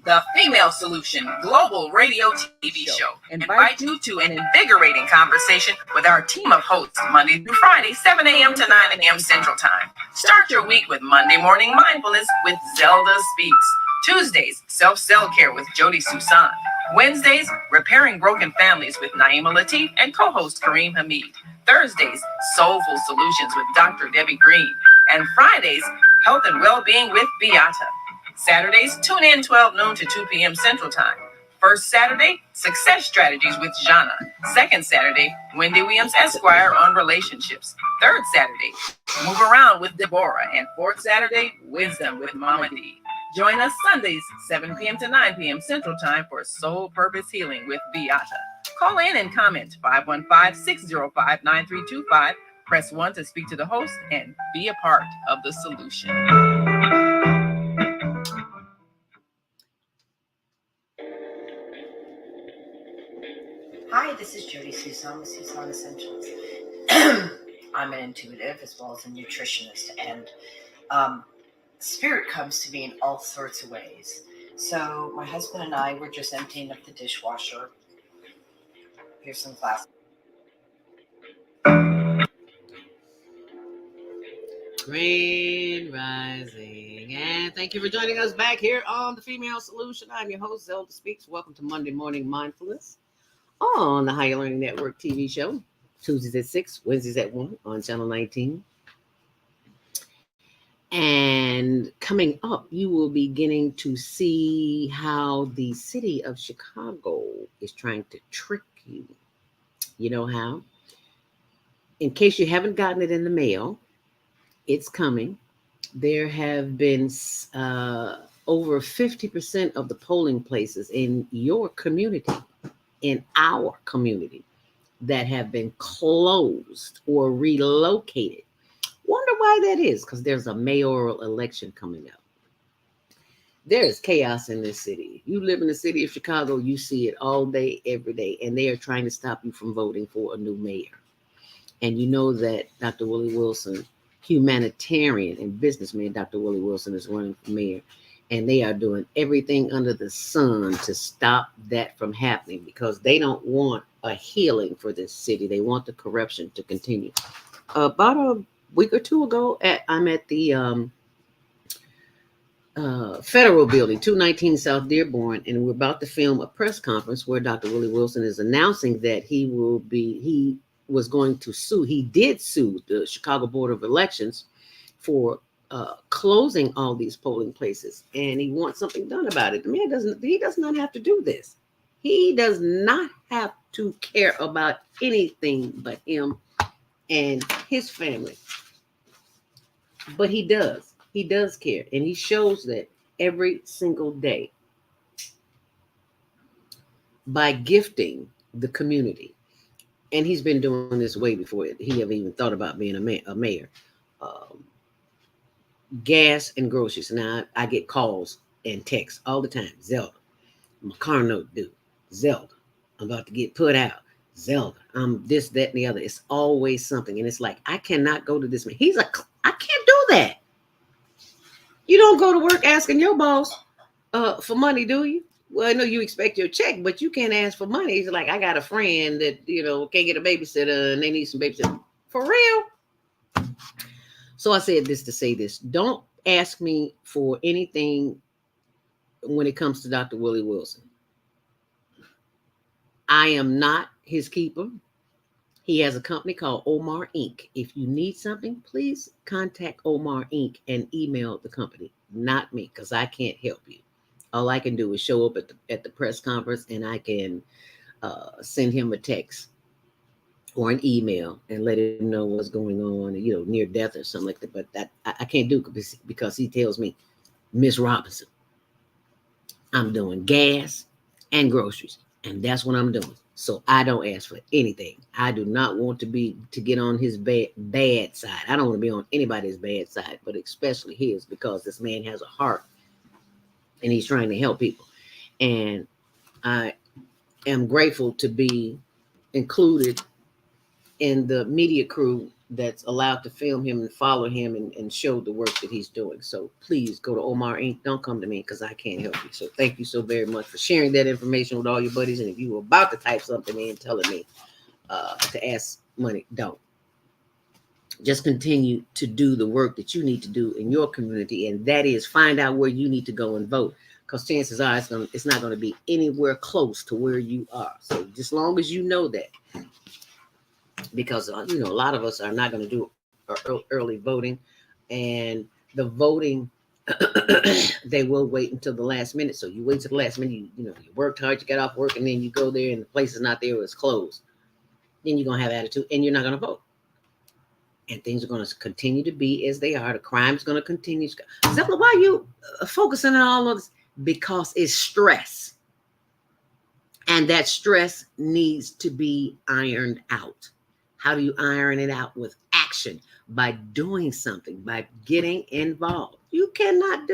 The Female Solution Global Radio TV Show invite you to an invigorating conversation with our team of hosts Monday through Friday, 7 a.m. to 9 a.m. Central Time. Start your week with Monday Morning Mindfulness with ZeldaSpeaks. Tuesdays, self-care with Jody Susan. Wednesdays, repairing broken families with Naima Latif and co-host Kareem Hamid. Thursdays, soulful solutions with Dr. Debbie Green. And Fridays, health and well-being with Beata. Saturdays, tune in 12 noon to 2 p.m. Central Time. First Saturday, Success Strategies with Jana. Second Saturday, Wendy Williams Esquire on relationships. Third Saturday, Move Around with Deborah. And fourth Saturday, Wisdom with Mama D. Join us Sundays, 7 p.m. to 9 p.m. Central Time for Soul Purpose Healing with Beata. Call in and comment 515-605-9325. Press 1 to speak to the host and be a part of the solution. Hi, this is Jody Susan with Susan Essentials. I'm an intuitive as well as a nutritionist, and spirit comes to me in all sorts of ways. So my husband and I were just emptying up the dishwasher. Here's some glass. Grand Rising, and thank you for joining us back here on The Female Solution. I'm your host, ZeldaSpeaks. Welcome to Monday Morning Mindfulness on the Higher Learning Network TV show. Tuesdays at 6, Wednesdays at 1 on Channel 19. And coming up, you will be getting to see how the city of Chicago is trying to trick you. You know how? In case you haven't gotten it in the mail, it's coming. There have been over 50% of the polling places in your community, in our community, that have been closed or relocated. Wonder why that is, because there's a mayoral election coming up. There is chaos in this city. You live in the city of Chicago, you see it all day, every day, and they are trying to stop you from voting for a new mayor. And you know that Dr. Willie Wilson, humanitarian and businessman Dr. Willie Wilson, is running for mayor, and they are doing everything under the sun to stop that from happening because they don't want a healing for this city. They want the corruption to continue. About a week or two ago, I'm at the Federal Building, 219 South Dearborn, and we're about to film a press conference where Dr. Willie Wilson is announcing that he was going to sue. He did sue the Chicago Board of Elections for closing all these polling places, and he wants something done about it. The man does not have to do this. He does not have to care about anything but him and his family. But he does. He does care, and he shows that every single day by gifting the community. And he's been doing this way before he ever even thought about being a mayor. Gas and groceries. Now, I get calls and texts all the time. Zelda, my car note due. Zelda, I'm about to get put out. Zelda, I'm this, that, and the other. It's always something. And it's like, I cannot go to this man. I can't do that. You don't go to work asking your boss for money, do you? Well, I know you expect your check, but you can't ask for money. It's like, I got a friend that, can't get a babysitter and they need some babysitter. For real? So I said this to say this. Don't ask me for anything when it comes to Dr. Willie Wilson. I am not his keeper. He has a company called Omar Inc. If you need something, please contact Omar Inc. and email the company, not me, because I can't help you. All I can do is show up at the press conference, and I can send him a text or an email and let him know what's going on, near death or something like that. But that I can't do because he tells me, Miss Robinson, I'm doing gas and groceries, and that's what I'm doing. So I don't ask for anything. I do not want to get on his bad side. I don't want to be on anybody's bad side, but especially his, because this man has a heart and he's trying to help people. And I am grateful to be included in the media crew that's allowed to film him and follow him and show the work that he's doing. So please go to Omar Inc. Don't come to me because I can't help you. So thank you so very much for sharing that information with all your buddies. And if you were about to type something in telling me to ask money, don't. just continue to do the work that you need to do in your community, and that is find out where you need to go and vote. Because chances are it's not going to be anywhere close to where you are. So just long as you know that, because a lot of us are not going to do early voting, and the voting they will wait until the last minute. So you wait till the last minute. You worked hard, you get off work, and then you go there and the place is not there or it's closed. Then you're going to have attitude and you're not going to vote. And things are going to continue to be as they are. The crime is going to continue. Zephyr, why are you focusing on all of this? Because it's stress. And that stress needs to be ironed out. How do you iron it out? With action, by doing something, by getting involved. He can't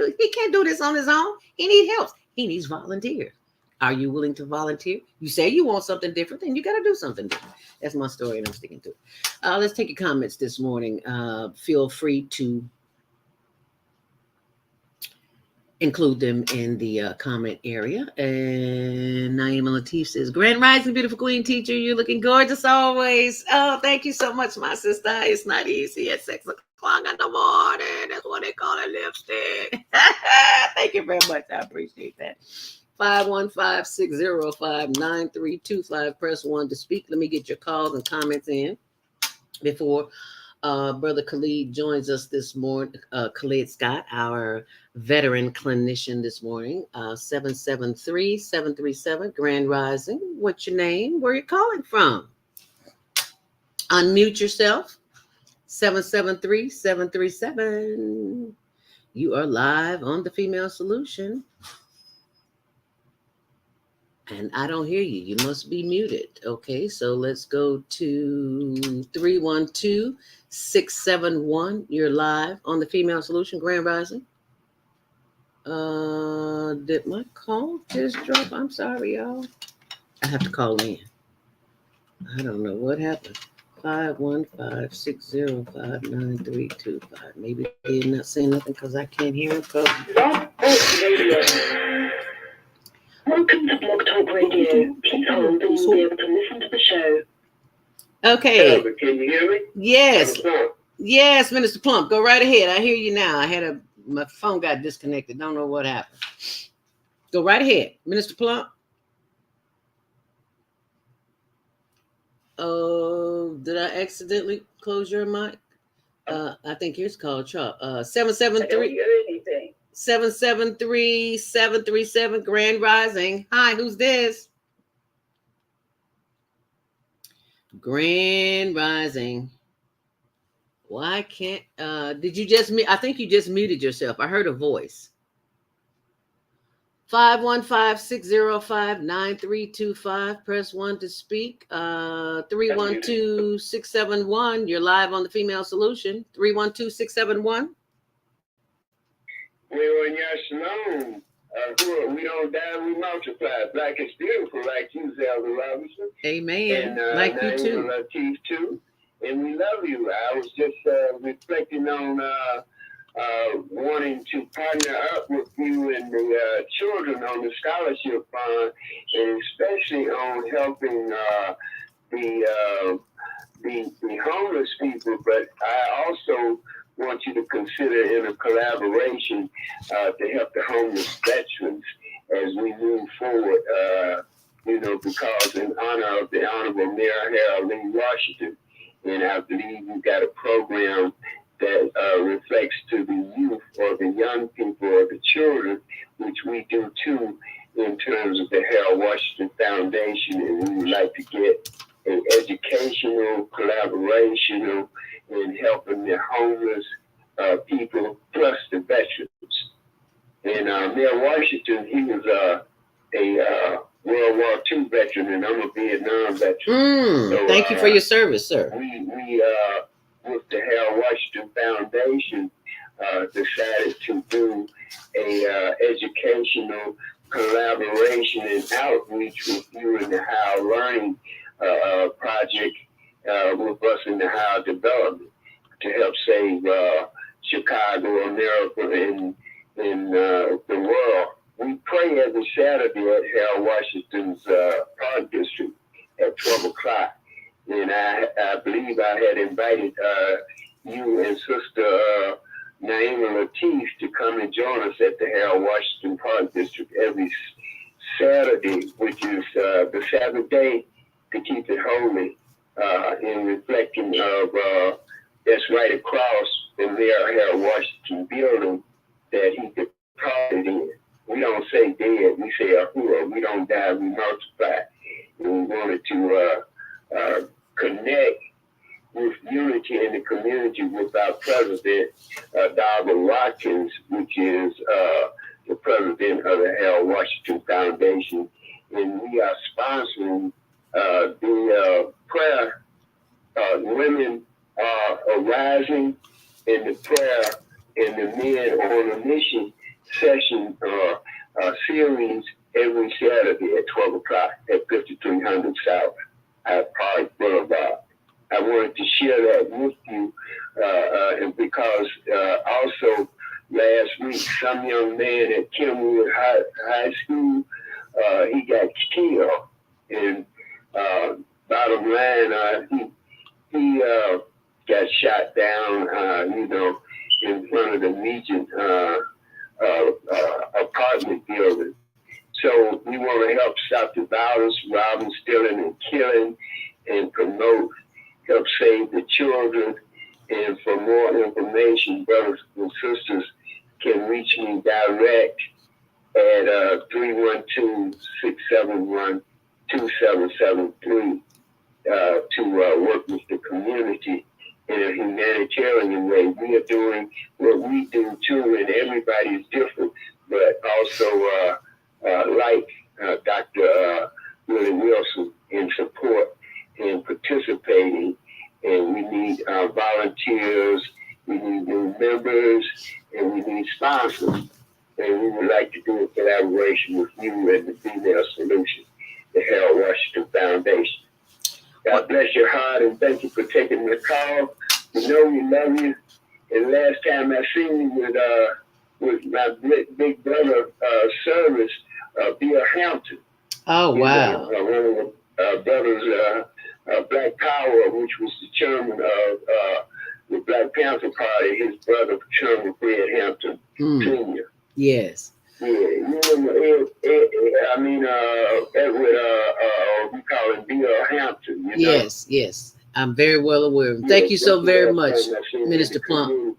do this on his own. He needs help. He needs volunteers. Are you willing to volunteer? You say you want something different, then you got to do something different. That's my story, and I'm sticking to it. Let's take your comments this morning. Feel free to include them in the comment area. And Naima Latif says, Grand Rising, beautiful queen teacher. You're looking gorgeous always. Oh, thank you so much, my sister. It's not easy at 6 o'clock in the morning. That's what they call it, lipstick. Thank you very much. I appreciate that. 515-605-9325. Press 1 to speak. Let me get your calls and comments in before Brother Khalid joins us this morning. Khalid Scott, our veteran clinician this morning. 773-737 Grand Rising. What's your name? Where are you calling from? Unmute yourself. 773-737. You are live on the Female Solution. And I don't hear you. You must be muted. Okay, so let's go to 312-671. You're live on the Female Solution. Grand Rising. Did my call just drop? I'm sorry, y'all. I have to call in. I don't know what happened. 515-605-9325. Maybe they're not saying nothing because I can't hear them. Welcome to Blog Talk Radio. Please hold and you'll be able to listen to the show. Okay. Can you hear me? Yes. Yes, Minister Plump. Go right ahead. I hear you now. My phone got disconnected. Don't know what happened. Go right ahead. Minister Plump. Oh, did I accidentally close your mic? I think yours called Chuck. 773. 773-737 Grand Rising. Hi, who's this? Grand Rising. Why can't did you just I think you just muted yourself. I heard a voice. 515-605-9325. Press 1 to speak. 312-671. You're live on the Female Solution. 312-671. We're in your shalom. We don't die, we multiply. Black is beautiful, like you, Zelda Robinson. Amen. And like you too. Latif too. And we love you. I was just reflecting on wanting to partner up with you and the children on the scholarship fund, and especially on helping the homeless people. But I also want you to consider in a collaboration to help the homeless veterans as we move forward, because in honor of the Honorable Mayor Harold Lee Washington. And I believe you've got a program that reflects to the youth or the young people or the children, which we do too in terms of the Harold Washington Foundation. And we would like to get an educational collaboration in helping the homeless people plus the veterans. And Mayor Washington, he was a World War II veteran, and I'm a Vietnam veteran. So, thank you for your service, sir. We with the Harold Washington Foundation, decided to do a educational collaboration and outreach with you in the How Learning project with us in the How Development to help save Chicago, America, and the world. We pray every Saturday at Harold Washington's Park District at 12 o'clock. And I believe I had invited you and Sister Naima Latif to come and join us at the Harold Washington Park District every Saturday, which is the Sabbath day, to keep it holy, in reflecting of that's right across from their Harold Washington building that he departed in. We don't say dead, we say ahura. We don't die, we multiply. And we wanted to connect with unity in the community with our president, Darby Watkins, which is the president of the Harold Washington Foundation. And we are sponsoring the prayer. Women are arising in the prayer in the Men on a Mission session series every Saturday at 12 o'clock at 5300 South Park Boulevard. I wanted to share that with you, and because also last week some young man at Kenwood High School, he got killed, and bottom line, he got shot down, in front of the Legion apartment building. So we want to help stop the violence, robbing, stealing, and killing, and help save the children. And for more information, brothers and sisters can reach me direct at 312-671-2773 to work with the community in a humanitarian way. We are doing what we do too, and everybody is different, but also like Dr. Willie Wilson in support and participating. And we need volunteers, we need new members, and we need sponsors. And we would like to do a collaboration with you and the Female Solution, the Harold Washington Foundation. God bless your heart, and thank you for taking the call. We know we love you. And last time I seen you with my big brother service, Bill Hampton. Oh, wow. One of the brothers, Black Power, which was the chairman of the Black Panther Party, his brother, Chairman Fred Hampton Sr. Yes. Yeah, Edward, we call him Bill Hampton. Yes, yes. I'm very well aware. Thank you so very much, Minister Plump.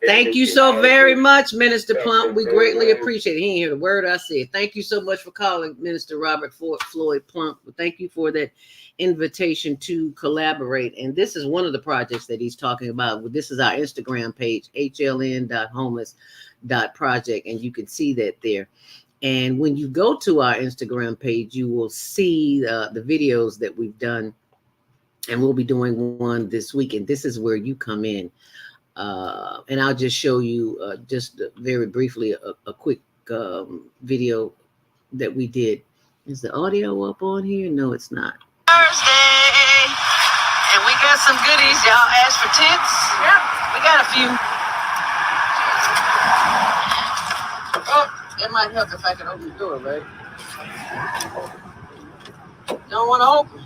Thank you so very much, Minister Plump. We greatly appreciate it. He ain't hear the word I said. Thank you so much for calling, Minister Robert Floyd Plump. Thank you for that invitation to collaborate. And this is one of the projects that he's talking about. This is our Instagram page, hln.homeless.project, and you can see that there. And when you go to our Instagram page, you will see the videos that we've done. And we'll be doing one this week. And this is where you come in. And I'll just show you just very briefly a quick video that we did. Is the audio up on here? No, it's not. Thursday. And we got some goodies. Y'all asked for tents? Yep. We got a few. Oh, it might help if I can open the door, right? Don't want to open.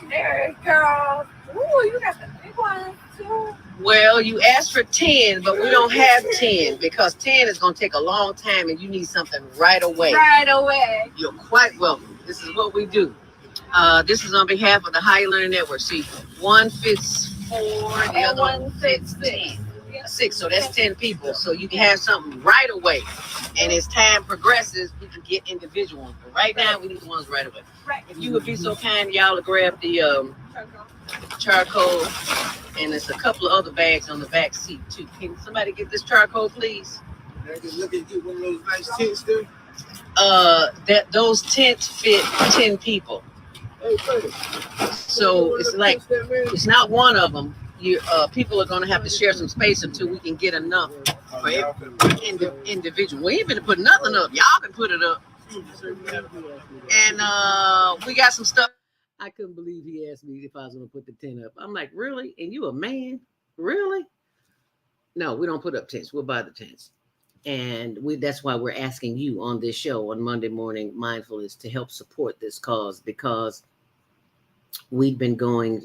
There it goes. Ooh, you got the big ones too. Well, you asked for 10, but we don't have 10 because 10 is going to take a long time and you need something right away. Right away. You're quite welcome. This is what we do. This is on behalf of the Higher Learning Network. See, one fits 4, the other one fits 10. 6, so that's 10 people. So you can have something right away. And as time progresses, we can get individual ones. But right now, we need the ones right away. Right. If you would be so kind, y'all to grab the charcoal. And there's a couple of other bags on the back seat, too. Can somebody get this charcoal, please? I can look and get one of those nice tents there. Those tents fit 10 people. Hey, buddy. So it's like, it's not one of them. People are going to have to share some space until we can get enough for individual. We ain't gonna put nothing up. Y'all can put it up. And we got some stuff. I couldn't believe he asked me if I was going to put the tent up. I'm like, really? And you a man? Really? No, we don't put up tents. We'll buy the tents. And that's why we're asking you on this show on Monday Morning Mindfulness to help support this cause, because we've been going.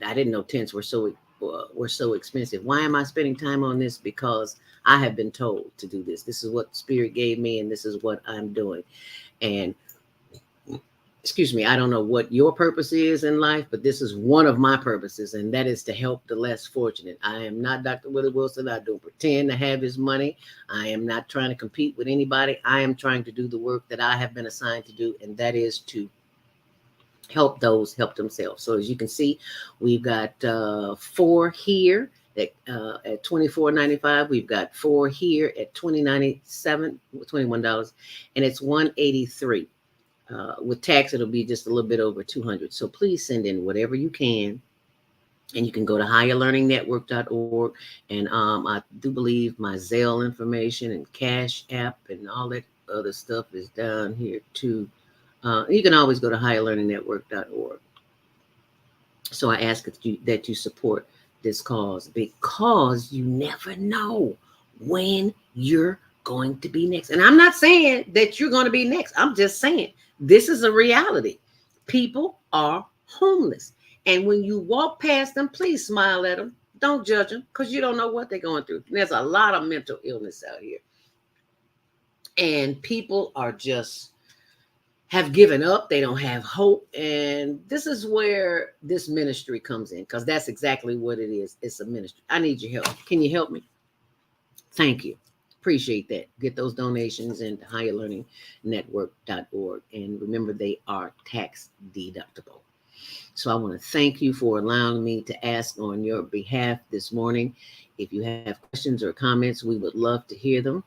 I didn't know tents were so expensive. Why am I spending time on this? Because I have been told to do this. This is what Spirit gave me, and this is what I'm doing. And excuse me, I don't know what your purpose is in life, but this is one of my purposes, and that is to help the less fortunate. I am not Dr. Willie Wilson. I don't pretend to have his money. I am not trying to compete with anybody. I am trying to do the work that I have been assigned to do, and that is to help those help themselves. So as you can see, we've got 4 here at $24.95. We've got 4 here at $20.97, $21, and it's $183. With tax, it'll be just a little bit over $200. So please send in whatever you can. And you can go to higherlearningnetwork.org. And I do believe my Zelle information and Cash App and all that other stuff is down here too. You can always go to higherlearningnetwork.org. So I ask that you support this cause, because you never know when you're going to be next. And I'm not saying that you're going to be next. I'm just saying this is a reality. People are homeless. And when you walk past them, please smile at them. Don't judge them, because you don't know what they're going through. There's a lot of mental illness out here. And people are just have given up. They don't have hope. And this is where this ministry comes in, because that's exactly what it is. It's a ministry. I need your help. Can you help me? Thank you. Appreciate that. Get those donations into higherlearningnetwork.org. And remember, they are tax deductible. So I want to thank you for allowing me to ask on your behalf this morning. If you have questions or comments, we would love to hear them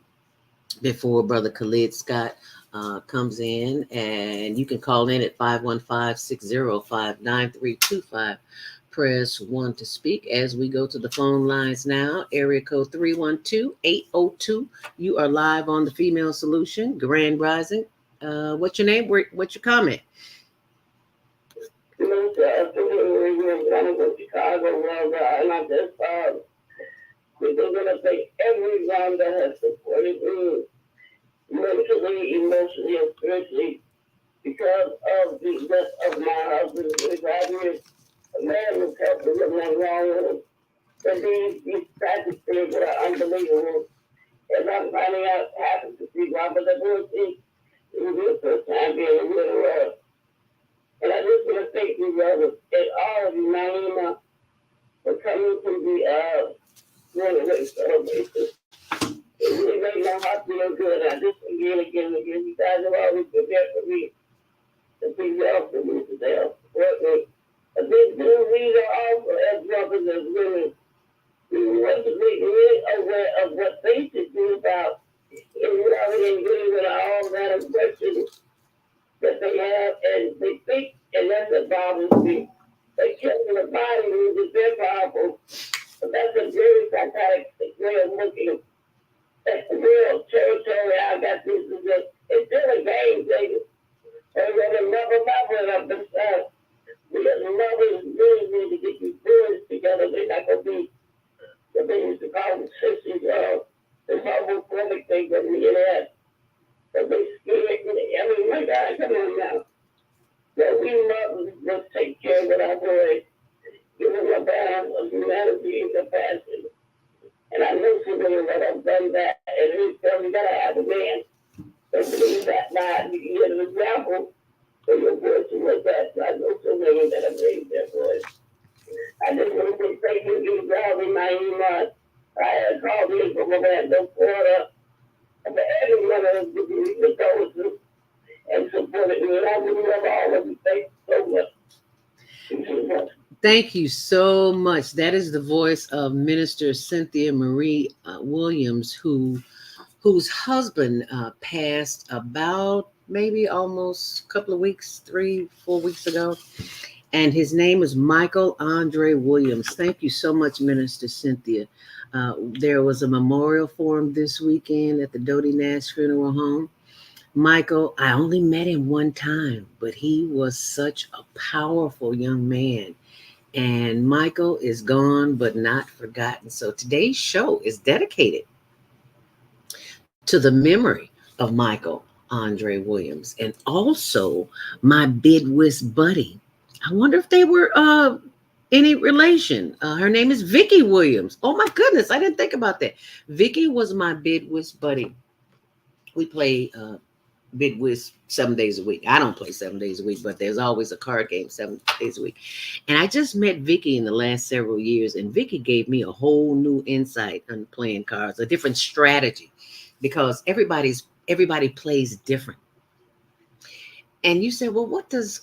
before Brother Khalid Scott comes in. And you can call in at 515-605-9325. Press 1 to speak as we go to the phone lines now. Area code 312-802. You are live on the Female Solution, Grand Rising. What's your name? What's your comment? I'm from Chicago, and I just we're going to thank everyone that has supported me mentally, emotionally, and spiritually, because of the death of my husband. A man was helping him and wrong with him. And these tragic things that are unbelievable. As I'm finding out happens to people, but the whole thing, it was the first time being in the world. And I just want to thank you, brother, and all of you, Naima, for coming to the runaway celebration. It really made my heart feel good. I just again. You guys have always been there for me. And please help for me today. Support me. But this new reader also, as brothers and women, we want to be really aware of what they should do about loving and getting rid of all that oppression that they have, and they think, and that's what bothers me. They kill the body moves, they're powerful, but that's a very psychotic way of looking at the real territory. I got this, it's still a game, baby. And when the mother of the son, because mothers really need to get these boys together. They're not going to be what they used to call them sisters, the homophobic thing that we had. But they scared me. I mean, my God, come on now. That we mothers must take care of our boys, give them a balance of humanity and compassion. And I know some women that have done that, and we tell you gotta have a man that believes that lie. You can get an example for your boys to look at. So I know some women that have raised their boys. I just want to say thank you, you guys, in my email. I had called in from Orlando, Florida. And everyone has given me the doses and supported me. And I really love all of you. Thank you so much. Thank you so much. That is the voice of Minister Cynthia Marie Williams, whose husband passed about maybe almost a couple of weeks, 3-4 weeks ago. And his name is Michael Andre Williams. Thank you so much, Minister Cynthia. There was a memorial for him this weekend at the Dodie Nash Funeral Home. Michael, I only met him one time, but he was such a powerful young man. And Michael is gone, but not forgotten. So today's show is dedicated to the memory of Michael Andre Williams, and also my bid whist buddy, I wonder if they were any relation. Her name is Vicky Williams. Oh my goodness, I didn't think about that. Vicky was my bid whist buddy. We play bid whist 7 days a week. I don't play 7 days a week, but there's always a card game 7 days a week. And I just met Vicky in the last several years, and Vicky gave me a whole new insight on playing cards, a different strategy, because everybody plays different. And you said, well, what does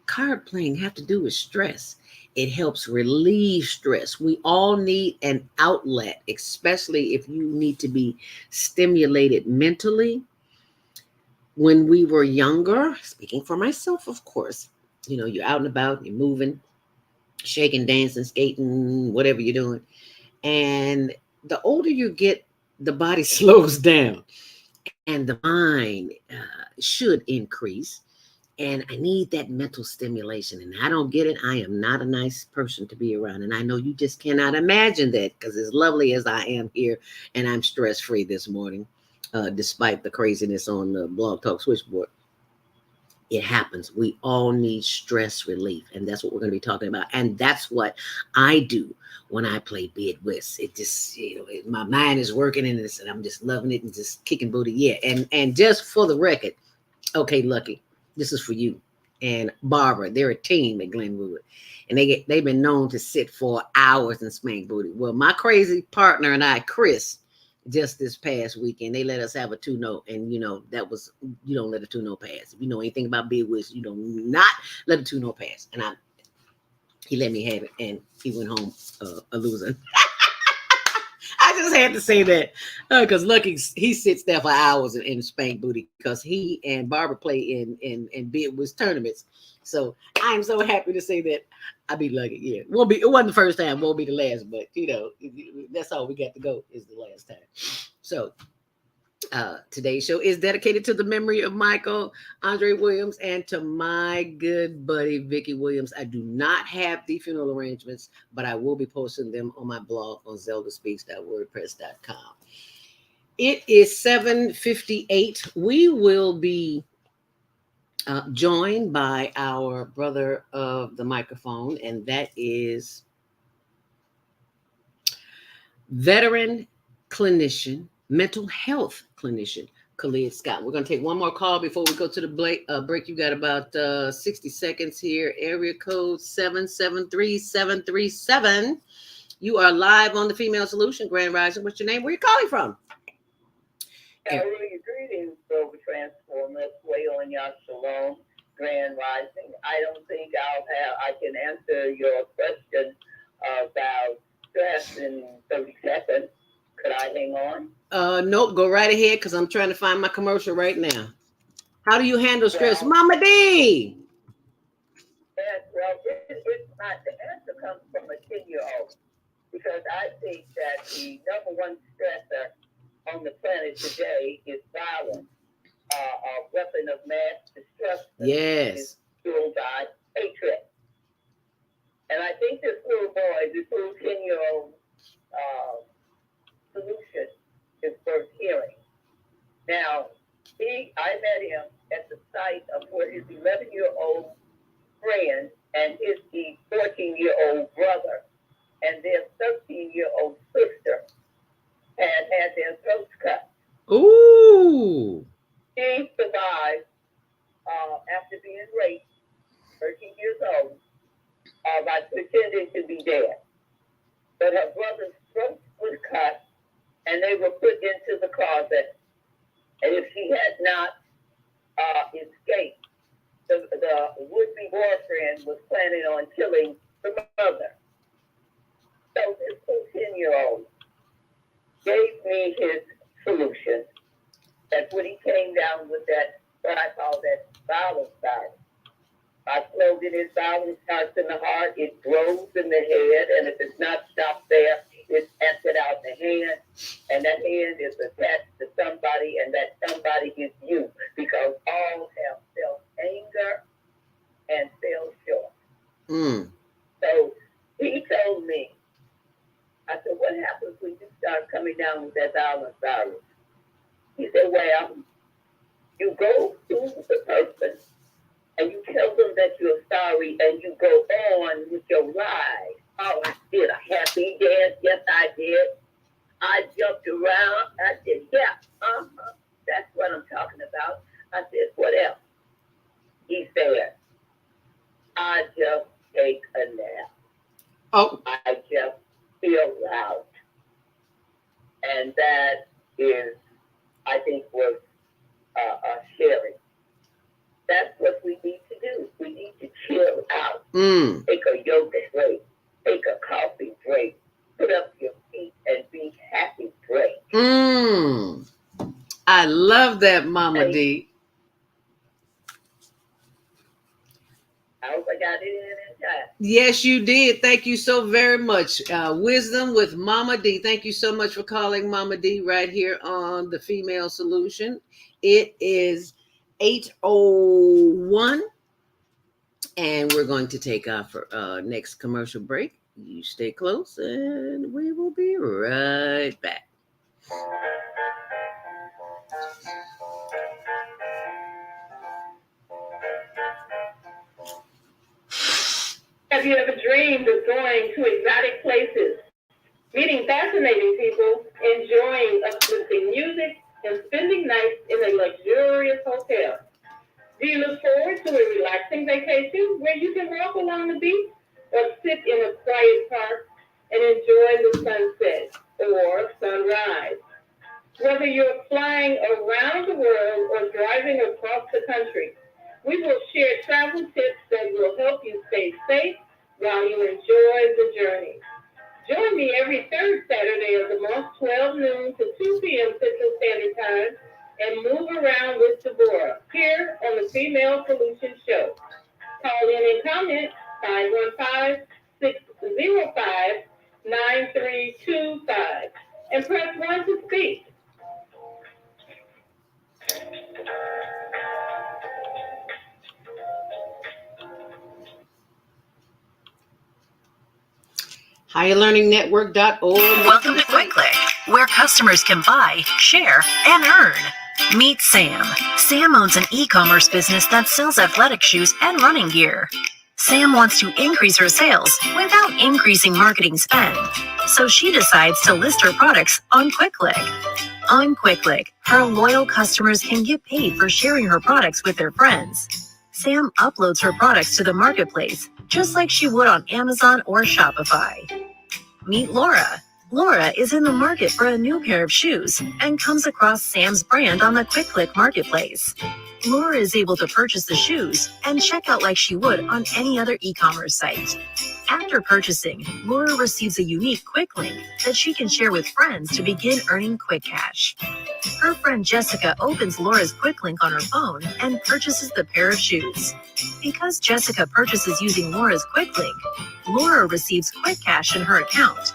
card playing have to do with stress? It helps relieve stress. We all need an outlet, especially if you need to be stimulated mentally. When we were younger, speaking for myself, of course, you're out and about, you're moving, shaking, dancing, skating, whatever you're doing. And the older you get, the body slows down and the mind should increase. And I need that mental stimulation. And I don't get it. I am not a nice person to be around. And I know you just cannot imagine that, because as lovely as I am here, and I'm stress-free this morning, despite the craziness on the Blog Talk switchboard, it happens. We all need stress relief. And that's what we're going to be talking about. And that's what I do when I play bid whist. It just, my mind is working in this, and I'm just loving it and just kicking booty. Yeah. And just for the record, okay, Lucky, this is for you and Barbara. They're a team at Glenwood, and they've been known to sit for hours and spank booty. Well, my crazy partner and I, Chris, just this past weekend, they let us have a 2-0, and that was, you don't let a 2-0 pass. If you know anything about bid whist, you do not let a 2-0 pass. And he let me have it, and he went home a loser. I just had to say that because Lucky, he sits there for hours in spank booty, because he and Barbara play in bid whist tournaments. So I'm so happy to say that I be Lucky. Yeah, it wasn't the first time, won't be the last, but that's all we got to go is the last time. So today's show is dedicated to the memory of Michael Andre Williams and to my good buddy Vicky Williams. I do not have the funeral arrangements, but I will be posting them on my blog on ZeldaSpeaks.wordpress.com. It is 7:58. We will be joined by our brother of the microphone, and that is veteran clinician, mental health clinician, Khalid Scott. We're going to take one more call before we go to the break. You got about 60 seconds here. Area code 773-737. You are live on the Female Solution. Grand Rising. What's your name? Where are you calling from? Greetings, Global Transformers, Wayo and Yashalom, Grand Rising. I don't think I can answer your question about stress in 30 seconds. Could I hang on? Nope, go right ahead, because I'm trying to find my commercial right now. How do you handle stress? Mama D! Yes, it's not, the answer comes from a 10-year-old, because I think that the number one stressor on the planet today is violence, a weapon of mass destruction. Yes. Is fueled by hatred. And I think this little 10-year-old solution is worth hearing. Now, I met him at the site of where his 11-year-old friend and his 14-year-old brother and their 13-year-old sister had their throats cut. Ooh. She survived after being raped, 13 years old, by pretending to be dead. But her brother's throat was cut, and they were put into the closet. And if she had not escaped, the would-be boyfriend was planning on killing the mother. So this 10-year-old gave me his solution. That's when he came down with that, what I call that violence virus. I plugged in his violence starts in the heart, it grows in the head, and if it's not stopped there, it's emptied out the hand, and that hand is attached to somebody, and that somebody is you, because all have self-anger and self-short. So he told me, I said, what happens when you start coming down with that violence virus? He said, well, you go to the person and you tell them that you're sorry, and you go on with your ride. Oh, I did a happy dance. Yes, I did. I jumped around. I said, yeah, that's what I'm talking about. I said, what else? He said, I just take a nap. Oh. I just feel out. And that is, I think, was sharing. That's what we need to do. We need to chill out. Take a yoga break. Take a coffee break. Put up your feet and be happy break. I love that, Mama D. I hope I got it in time. Yes, you did. Thank you so very much. Wisdom with Mama D. Thank you so much for calling Mama D right here on The Female Solution. It is 8:01, and we're going to take our next commercial break. You stay close, and we will be right back. Have you ever dreamed of going to exotic places, meeting fascinating people, enjoying uplifting music, and spending nights in a luxurious hotel? Do you look forward to a relaxing vacation where you can walk along the beach or sit in a quiet park and enjoy the sunset or sunrise? Whether you're flying around the world or driving across the country, we will share travel tips that will help you stay safe while you enjoy the journey. Join me every third Saturday of the month, 12 noon to 2 p.m. Central Standard Time, and move around with Deborah here on the Female Solution Show. Call in and comment 515-605-9325 and press 1 to speak. HigherLearningNetwork.org. Welcome to Quick Click, where customers can buy, share, and earn. Meet Sam. Sam owns an e-commerce business that sells athletic shoes and running gear. Sam wants to increase her sales without increasing marketing spend, so she decides to list her products on Quick Click. On Quick Click, her loyal customers can get paid for sharing her products with their friends. Sam uploads her products to the marketplace, just like she would on Amazon or Shopify. Meet Laura. Laura is in the market for a new pair of shoes and comes across Sam's brand on the Quick Click marketplace. Laura is able to purchase the shoes and check out like she would on any other e-commerce site. After purchasing, Laura receives a unique Quick Link that she can share with friends to begin earning quick cash. Her friend Jessica opens Laura's Quick Link on her phone and purchases the pair of shoes. Because Jessica purchases using Laura's Quick Link, Laura receives quick cash in her account.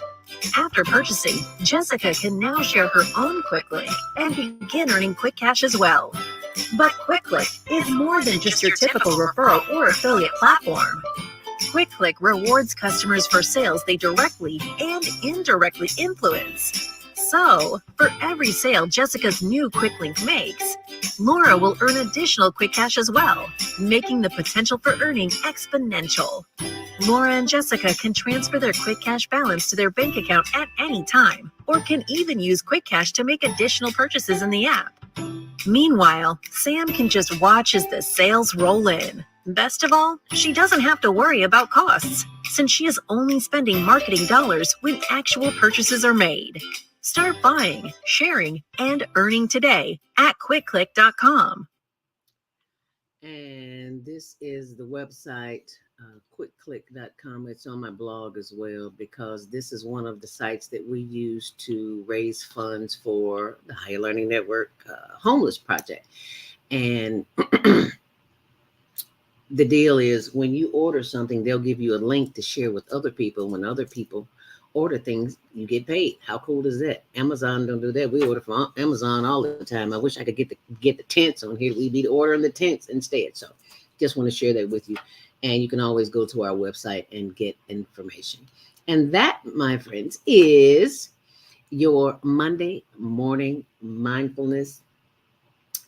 After purchasing, Jessica can now share her own Quick Link and begin earning quick cash as well. But Quick Click is more than just your typical referral or affiliate platform. Quick Click rewards customers for sales they directly and indirectly influence. So, for every sale Jessica's new Quick Link makes, Laura will earn additional quick cash as well, making the potential for earning exponential. Laura and Jessica can transfer their quick cash balance to their bank account at any time, or can even use quick cash to make additional purchases in the app. Meanwhile, Sam can just watch as the sales roll in. Best of all, she doesn't have to worry about costs, since she is only spending marketing dollars when actual purchases are made. Start buying, sharing, and earning today at quickclick.com. And this is the website, quickclick.com. It's on my blog as well, because this is one of the sites that we use to raise funds for the Higher Learning Network Homeless Project. And the deal is, when you order something, they'll give you a link to share with other people. When other people order things, you get paid. How cool is that? Amazon don't do that. We order from Amazon all the time. I wish I could get the tents on here. We'd be ordering the tents instead. So just want to share that with you. And you can always go to our website and get information. And that, my friends, is your Monday Morning Mindfulness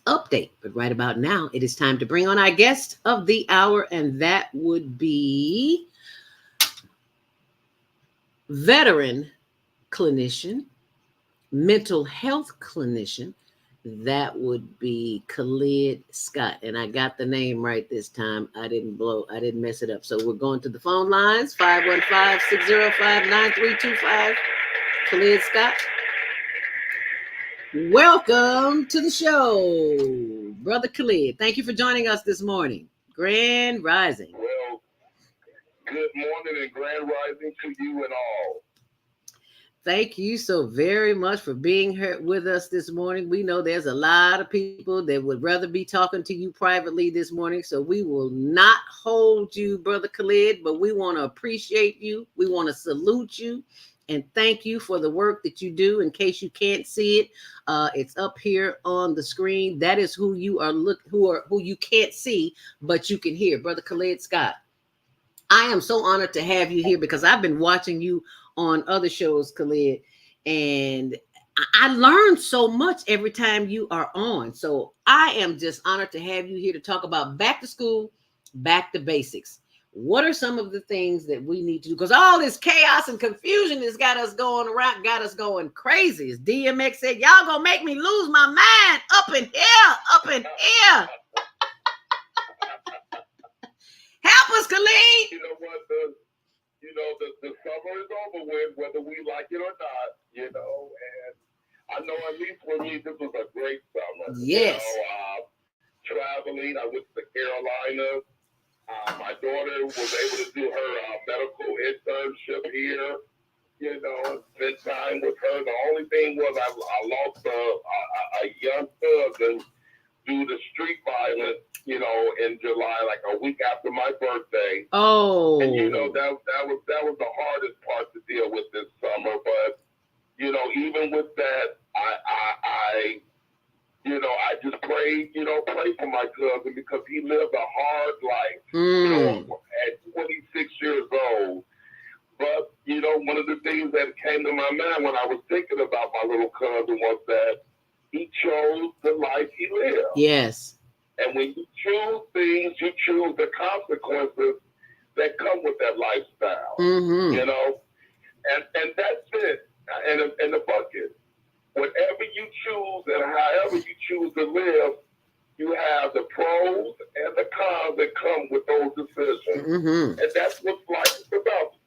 update. But right about now, it is time to bring on our guest of the hour, and that would be veteran clinician, mental health clinician. That would be Khalid Scott. And I got the name right this time. I didn't mess it up. So we're going to the phone lines, 515-605-9325. Khalid Scott. Welcome to the show, Brother Khalid. Thank you for joining us this morning. Grand Rising. Well, good morning and grand rising to you and all. Thank you so very much for being here with us this morning. We know there's a lot of people that would rather be talking to you privately this morning, so we will not hold you, Brother Khalid, but we want to appreciate you. We want to salute you and thank you for the work that you do. In case you can't see it, it's up here on the screen. That is who you are who you can't see, but you can hear. Brother Khalid Scott, I am so honored to have you here because I've been watching you on other shows, Khalid, and I learn so much every time you are on. So I am just honored to have you here to talk about back to school, back to basics. What are some of the things that we need to do? Because all this chaos and confusion has got us going around, got us going crazy. As DMX said, y'all gonna make me lose my mind up in here, up in here. Help us, Khalid. You know what? The summer is over with, whether we like it or not, and I know at least for me, this was a great summer. Yes. Traveling, I went to the Carolinas. My daughter was able to do her medical internship here, spend time with her. The only thing was I lost a young cousin due to street violence, in July, like a week after my birthday. Oh. And that was the hardest part to deal with this summer. But even with that, I just pray for my cousin because he lived a hard life. At 26 years old. But one of the things that came to my mind when I was thinking about my little cousin was that he chose the life he lived. Yes. And when you choose things, you choose the consequences that come with that lifestyle. Mm-hmm. And that's it. And the bucket. Whatever you choose and however you choose to live, you have the pros and the cons that come with those decisions. Mm-hmm. And that's what life is about.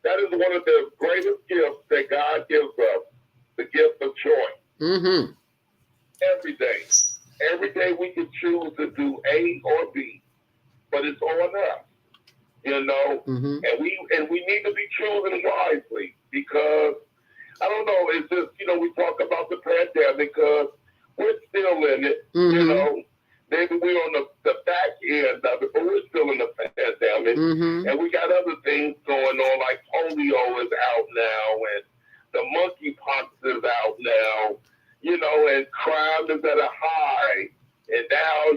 That is one of the greatest gifts that God gives us, the gift of choice. Mm-hmm. Every day we can choose to do A or B, but it's on us, Mm-hmm. and we need to be choosing wisely because I don't know, it's just, we talk about the pandemic because we're still in it, Mm-hmm. Maybe we're on the back end of it, but we're still in the pandemic, Mm-hmm. and we got other things going on, like polio is out now, and the monkeypox is out now, and crime is at a high, and now,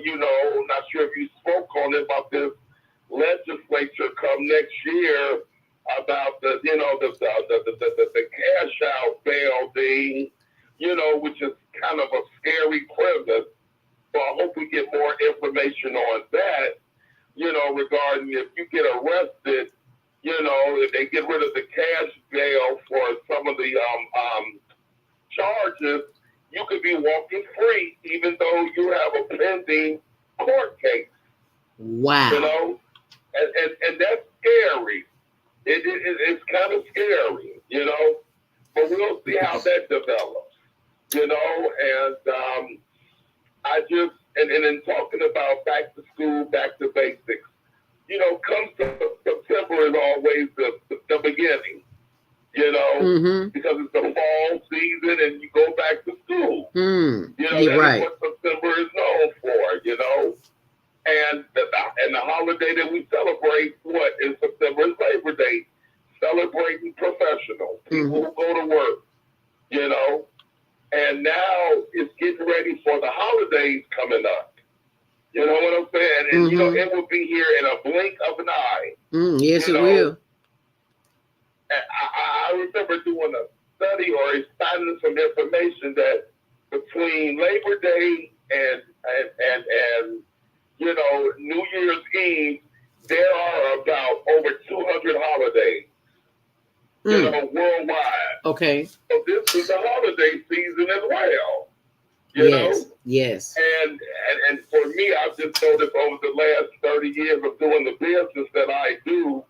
not sure if you spoke on it about this legislature come next year about the cash out bail thing, which is kind of a scary premise. So I hope we get more information on that, regarding if you get arrested, if they get rid of the cash bail for some of the charges, you could be walking free even though you have a pending court case. Wow. And that's scary. It's kind of scary, but we'll see how that develops, and I just, and then talking about back to school, back to basics, come September is always the beginning, Mm-hmm. because it's the fall season and you go back to school. You're right. That's what September is known for, and the holiday that we celebrate, in September is Labor Day, celebrating professionals, people who go to work, and now it's getting ready for the holidays coming up. You know what I'm saying? And, it will be here in a blink of an eye. Yes, it will. And I remember doing a study or finding some information that between Labor Day and Okay. So this is the holiday season as well. You Yes. know? Yes. And for me, I've just noticed over the last 30 years of doing the business that I do,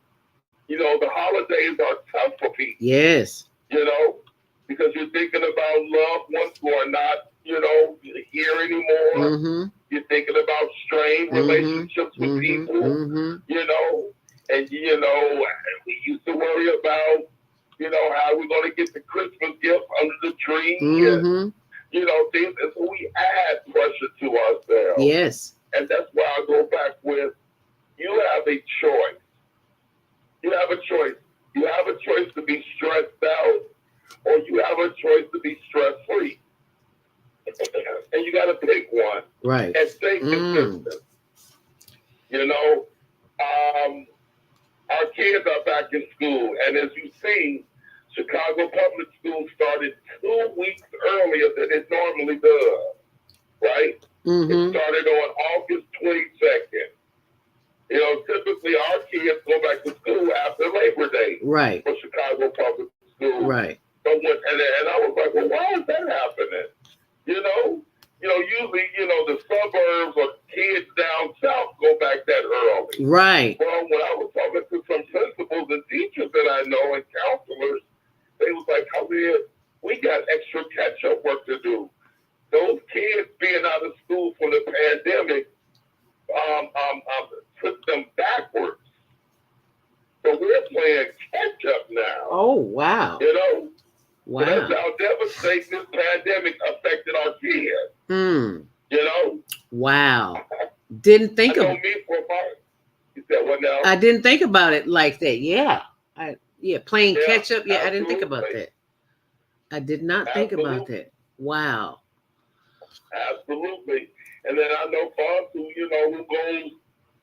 you know, the holidays are tough for people. Yes. You know, because you're thinking about loved ones who are not, you know, here anymore. Mm-hmm. You're thinking about strained relationships with people, you know, and, you know, we used to worry about, you know, how we're going to get the Christmas gift under the tree and, you know, things. And so we add pressure to ourselves. Yes. And that's why I go back with, you have a choice. You have a choice. You have a choice to be stressed out, or you have a choice to be stress-free. And you got to pick one. Right. And stay consistent. You know, our kids are back in school. And as you see, Chicago Public Schools started 2 weeks earlier than it normally does. Right? It started on August 22nd. You know, typically our kids go back to school after Labor Day. Right. For Chicago Public Schools. Right. But and I was like, well, why is that happening? You know, usually, you know, the suburbs or kids down south go back that early. Right. Well, when I was talking to some principals and teachers that I know and counselors, they was like, Khalid, we got extra catch-up work to do. Those kids being out of school for the pandemic took them backwards. So we're playing catch-up now. Oh, wow. You know? Wow. So that's how devastating this pandemic affected our kids. You know? Wow. Didn't think of it. You said what now? I didn't think about it like that. Yeah. Playing catch up. Yeah, absolutely. I didn't think about that. I did not think about that. Wow. Absolutely. And then I know folks who, you know,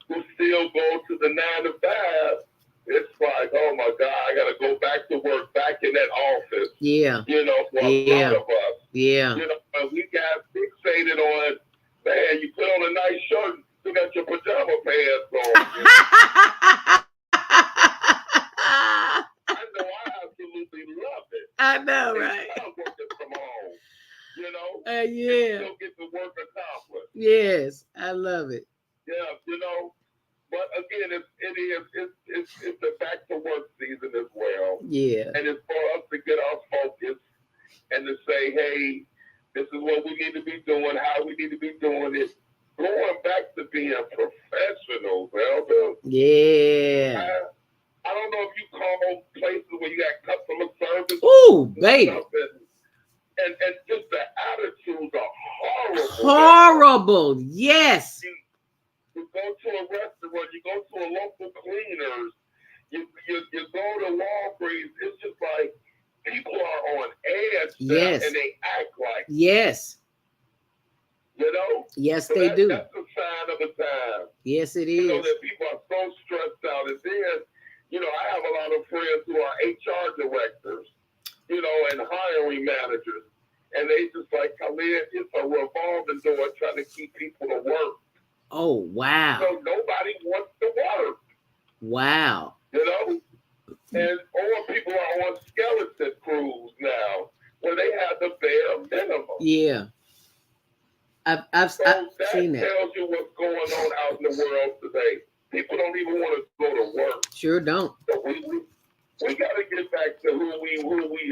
who still go to the 9 to 5. It's like, oh my God, I got to go back to work, back in that office. Yeah. You know, for a lot of us. Yeah. You know, and we got fixated on, man, you put on a nice shirt, you got your pajama pants on. You know? I know, I absolutely love it. I know, right? I love working from home. You know? Yeah. You still get the work accomplished. Yes, I love it. Yeah, you know. But again, it's the back to work season as well. Yeah. And it's for us to get our focus and to say, hey, this is what we need to be doing, how we need to be doing it. Going back to being professionals, Elder. Yeah. I don't know if you call places where you got customer service. Ooh, baby. And just the attitudes are horrible. Horrible. Yes. You go to a restaurant, you go to a local cleaners, you go to Walgreens, it's just like people are on edge now, and they act like yes. You know? Yes, so they do. That's a sign of the time. Yes, it is. You know, that people are so stressed out. And then, you know, I have a lot of friends who are HR directors, you know, and hiring managers. And they just like, Khalid, it's a revolving door trying to keep people to work. Oh, wow. So nobody wants to work. Wow. You know? And or people are on skeleton crews now where they have the bare minimum. Yeah. I've seen that. Tells you what's going on out in the world today. People don't even want to go to work. Sure don't. So we got to get back to who we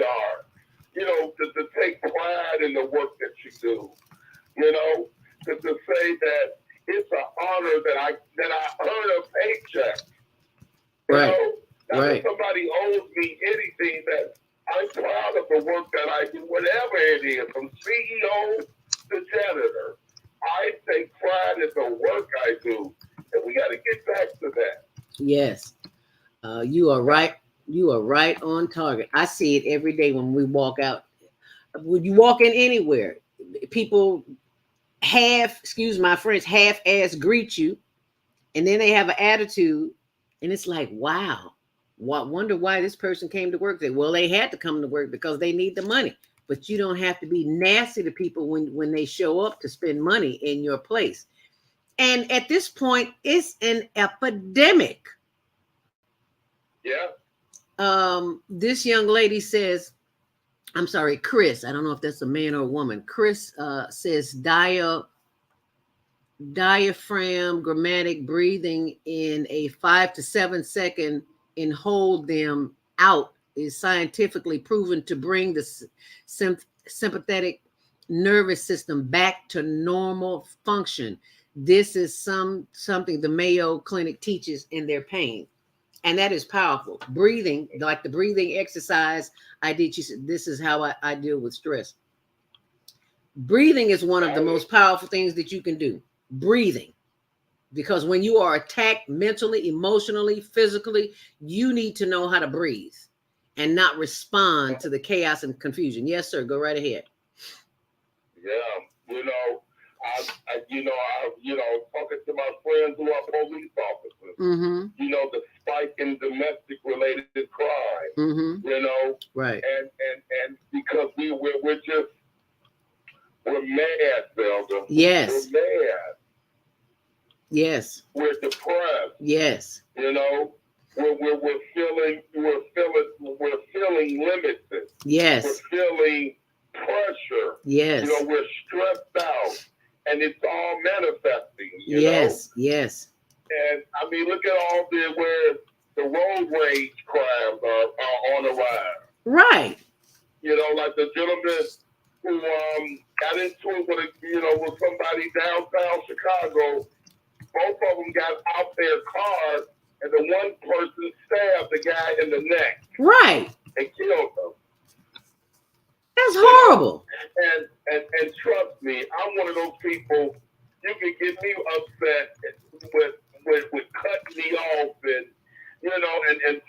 are. You know, to take pride in the work that you do. You know, to say that it's an honor that I earn a paycheck. You right. know? Now, right. If somebody owes me anything, that I'm proud of the work that I do, whatever it is, from CEO to janitor. I take pride in the work I do, and we got to get back to that. Yes, you are right. You are right on target. I see it every day when we walk out. When you walk in anywhere, people excuse my French, half-ass greet you, and then they have an attitude, and it's like, wow. Wonder why this person came to work. Well, they had to come to work because they need the money. But you don't have to be nasty to people when they show up to spend money in your place. And at this point, it's an epidemic. Yeah. This young lady says, I'm sorry, Chris. I don't know if that's a man or a woman. Chris says diaphragmatic breathing in a 5 to 7 second and hold them out is scientifically proven to bring the sympathetic nervous system back to normal function. This is something the Mayo Clinic teaches in their pain. And that is powerful. Breathing, like the breathing exercise I did. She said, this is how I deal with stress. Breathing is one of the most powerful things that you can do. Breathing. Because when you are attacked mentally, emotionally, physically, you need to know how to breathe and not respond to the chaos and confusion. Yes, sir. Go right ahead. Yeah. Talking to my friends who are police officers, the spike in domestic related crime, right. And because we're mad, Zelda. Yes. We're mad. Yes. We're depressed. Yes. We're feeling limited. Yes. We're feeling pressure. Yes. We're stressed out. And it's all manifesting, Yes. know? Yes. And I mean, look at all where the road rage crimes are on the rise. Right. Like the gentleman who got into it with somebody downtown Chicago. Both of them got out their car, and the one person stabbed the guy in the neck. Right. And killed him. That's horrible. And trust me, I'm one of those people. You can get me upset with cutting me off and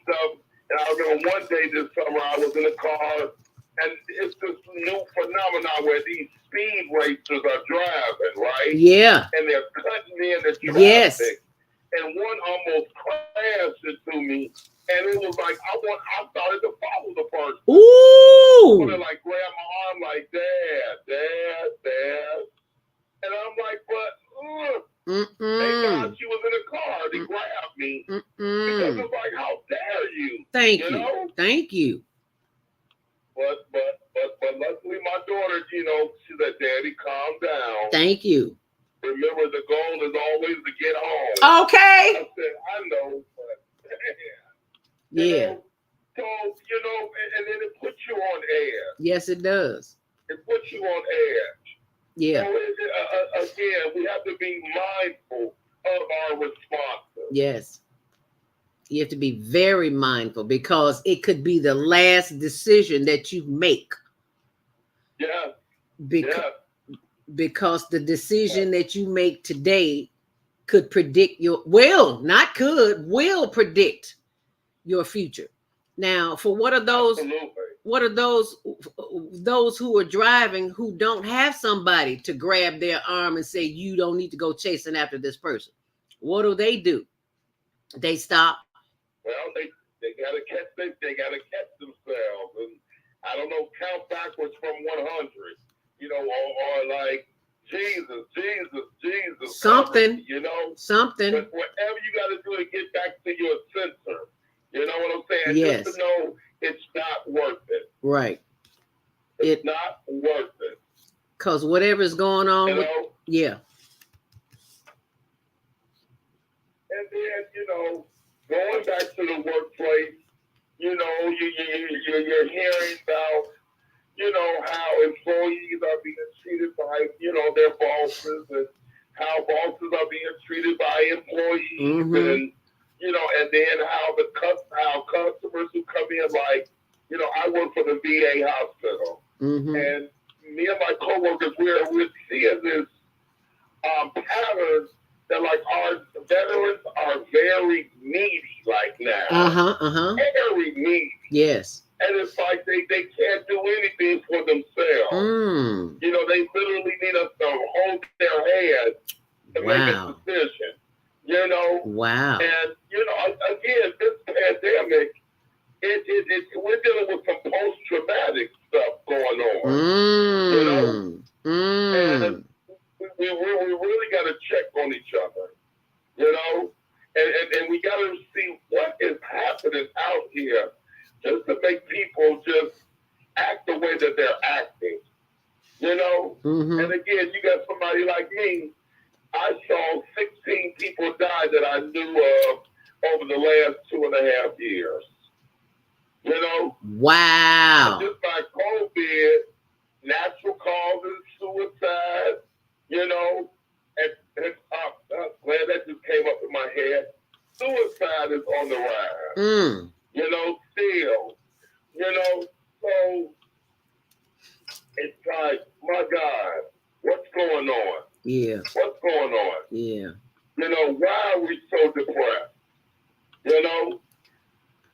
stuff. And I remember one day this summer I was in a car, and it's this new phenomenon where these speed racers are driving, right? Yeah. And they're cutting in the traffic. Yes. And one almost crashed into me. And it was like I started to follow the person. Ooh. So they grab my arm like, Dad. And I'm like, but they thought she was in a car. They grabbed me. Because it's like, how dare you? Thank you. Thank you. But luckily my daughter, she said, Daddy, calm down. Thank you. Remember, the goal is always to get home. Okay. I said, I know, but yeah. So, and then it puts you on air. Yes, it does. It puts you on edge. Yeah. So, again, we have to be mindful of our responses. Yes. You have to be very mindful because it could be the last decision that you make. Yeah. Because the decision that you make today could predict will predict your future. Now, for what are those who are driving who don't have somebody to grab their arm and say, you don't need to go chasing after this person? What do? They stop. Well, they gotta catch themselves, and I don't know, count backwards from 100, or like Jesus, something, something. But whatever you got to do to get back to your center, you know what I'm saying? Yes. Just to know it's not worth it. Right. It's not worth it. Because whatever's going on, yeah. And then, going back to the workplace, you're hearing about, how employees are being treated by, their bosses, and how bosses are being treated by employees, and, and then how customers who come in, like, I work for the VA hospital, and me and my coworkers, we're seeing this pattern that, like, our veterans are very needy, like, now. Very needy. Yes. And it's like they can't do anything for themselves. They literally need us to hold their hand to make a decision. Wow. And, again, this pandemic, we're dealing with some post-traumatic stuff going on. And we really got to check on each other, and we got to see what is happening out here just to make people just act the way that You know? Mm-hmm. And again, you got somebody like me. I saw 16 people die that I knew of over the last 2.5 years. You know? Wow. Just like COVID, natural causes, suicide, you know, and glad that just came up in my head. Suicide is on the rise. You know, still. You know, so it's like, my God, what's going on? Yeah. What's going on? Yeah. You know, why are we so depressed? You know?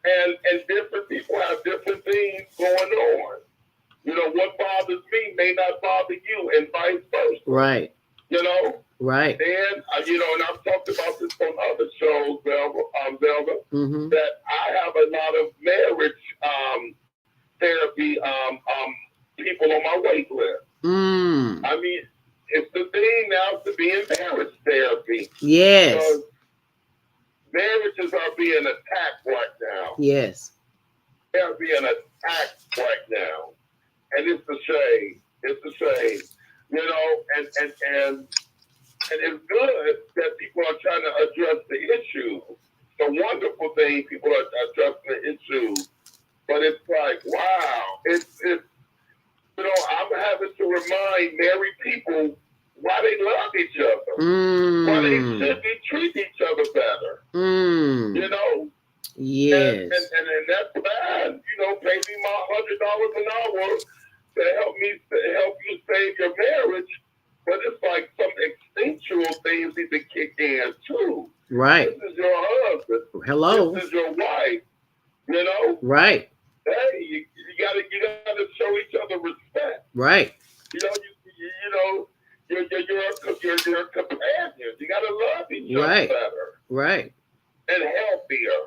And different people have different things going on. You know, what bothers me may not bother you, and vice versa. Right. You know? Right. And, you know, and I've talked about this on other shows, Zelda, that I have a lot of marriage therapy people on my wait list. I mean, it's the thing now to be in marriage therapy. Yes. Because marriages are being attacked right now. Yes. They are being attacked right now. And it's a shame. It's a shame. You know, and it's good that people are trying to address the issues. It's a wonderful thing, people are addressing the issues. But it's like, wow, it's you know, I'm having to remind married people why they love each other. Why they should be treating each other better. You know? Yes. And that's bad. You know, pay me my $100 an hour to help you save your marriage. But it's like some instinctual things need to kick in too. Right. This is your husband. Hello. This is your wife. You know? Right. Hey, you gotta show each other respect. Right. You know, you know, you're a companion. You gotta love each other better. Right. And healthier.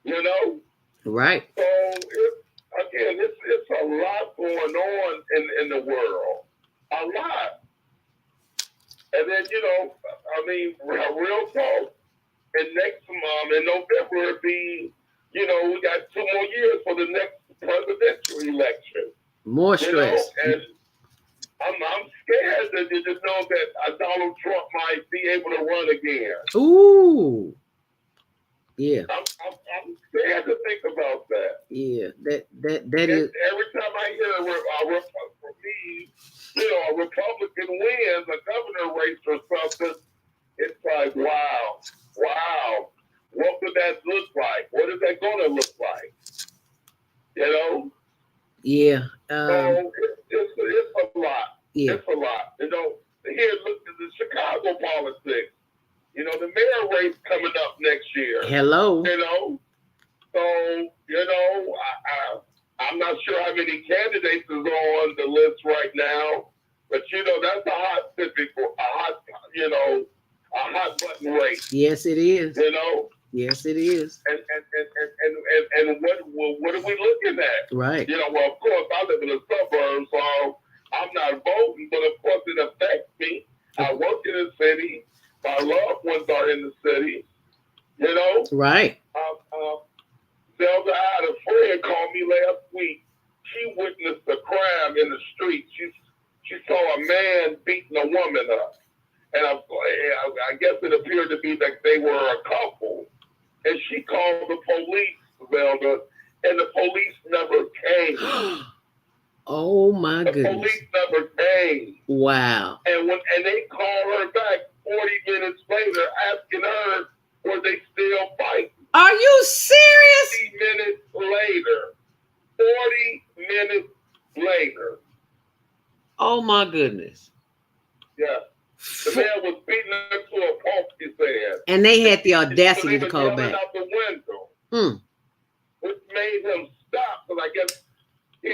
You know? Right. So it's a lot going on in the world. A lot. And then, you know, I mean, real talk. And next month, in November, it'll be, you know, we got 2 more years for the next presidential election. More stress. You know? And I'm scared that you just know that Donald Trump might be able to run again. Ooh. Yeah. I'm scared to think about that. Yeah. That is. Every time I hear a Republican wins a governor race or something, it's like, wow. What would that look like? What is that going to look like? You know? Yeah. So it's a lot. Yeah. It's a lot. You know, here, look at the Chicago politics. You know, the mayor race coming up next year. Hello. You know? So, you know, I'm not sure how many candidates is on the list right now, but, you know, that's a hot button race. Yes, it is. You know? Yes, it is. And what are we looking at? Right. You know, well, of course, I live in the suburbs, so I'm not voting, but of course it affects me. I work in the city. My loved ones are in the city. You know? Right. Zelda, I had a friend call me last week. She witnessed a crime in the street. She saw a man beating a woman up. And I guess it appeared to be that they were a couple. And she called the police, Zelda, and the police never came. Oh my goodness. The police never came. Wow. And they called her back 40 minutes later asking her, were they still fighting? Are you serious? 40 minutes later. 40 minutes later. Oh my goodness. Yeah. The man was beating her to a pulp, he said. And they had the audacity to call back. Out the window. Which made him stop, because I guess he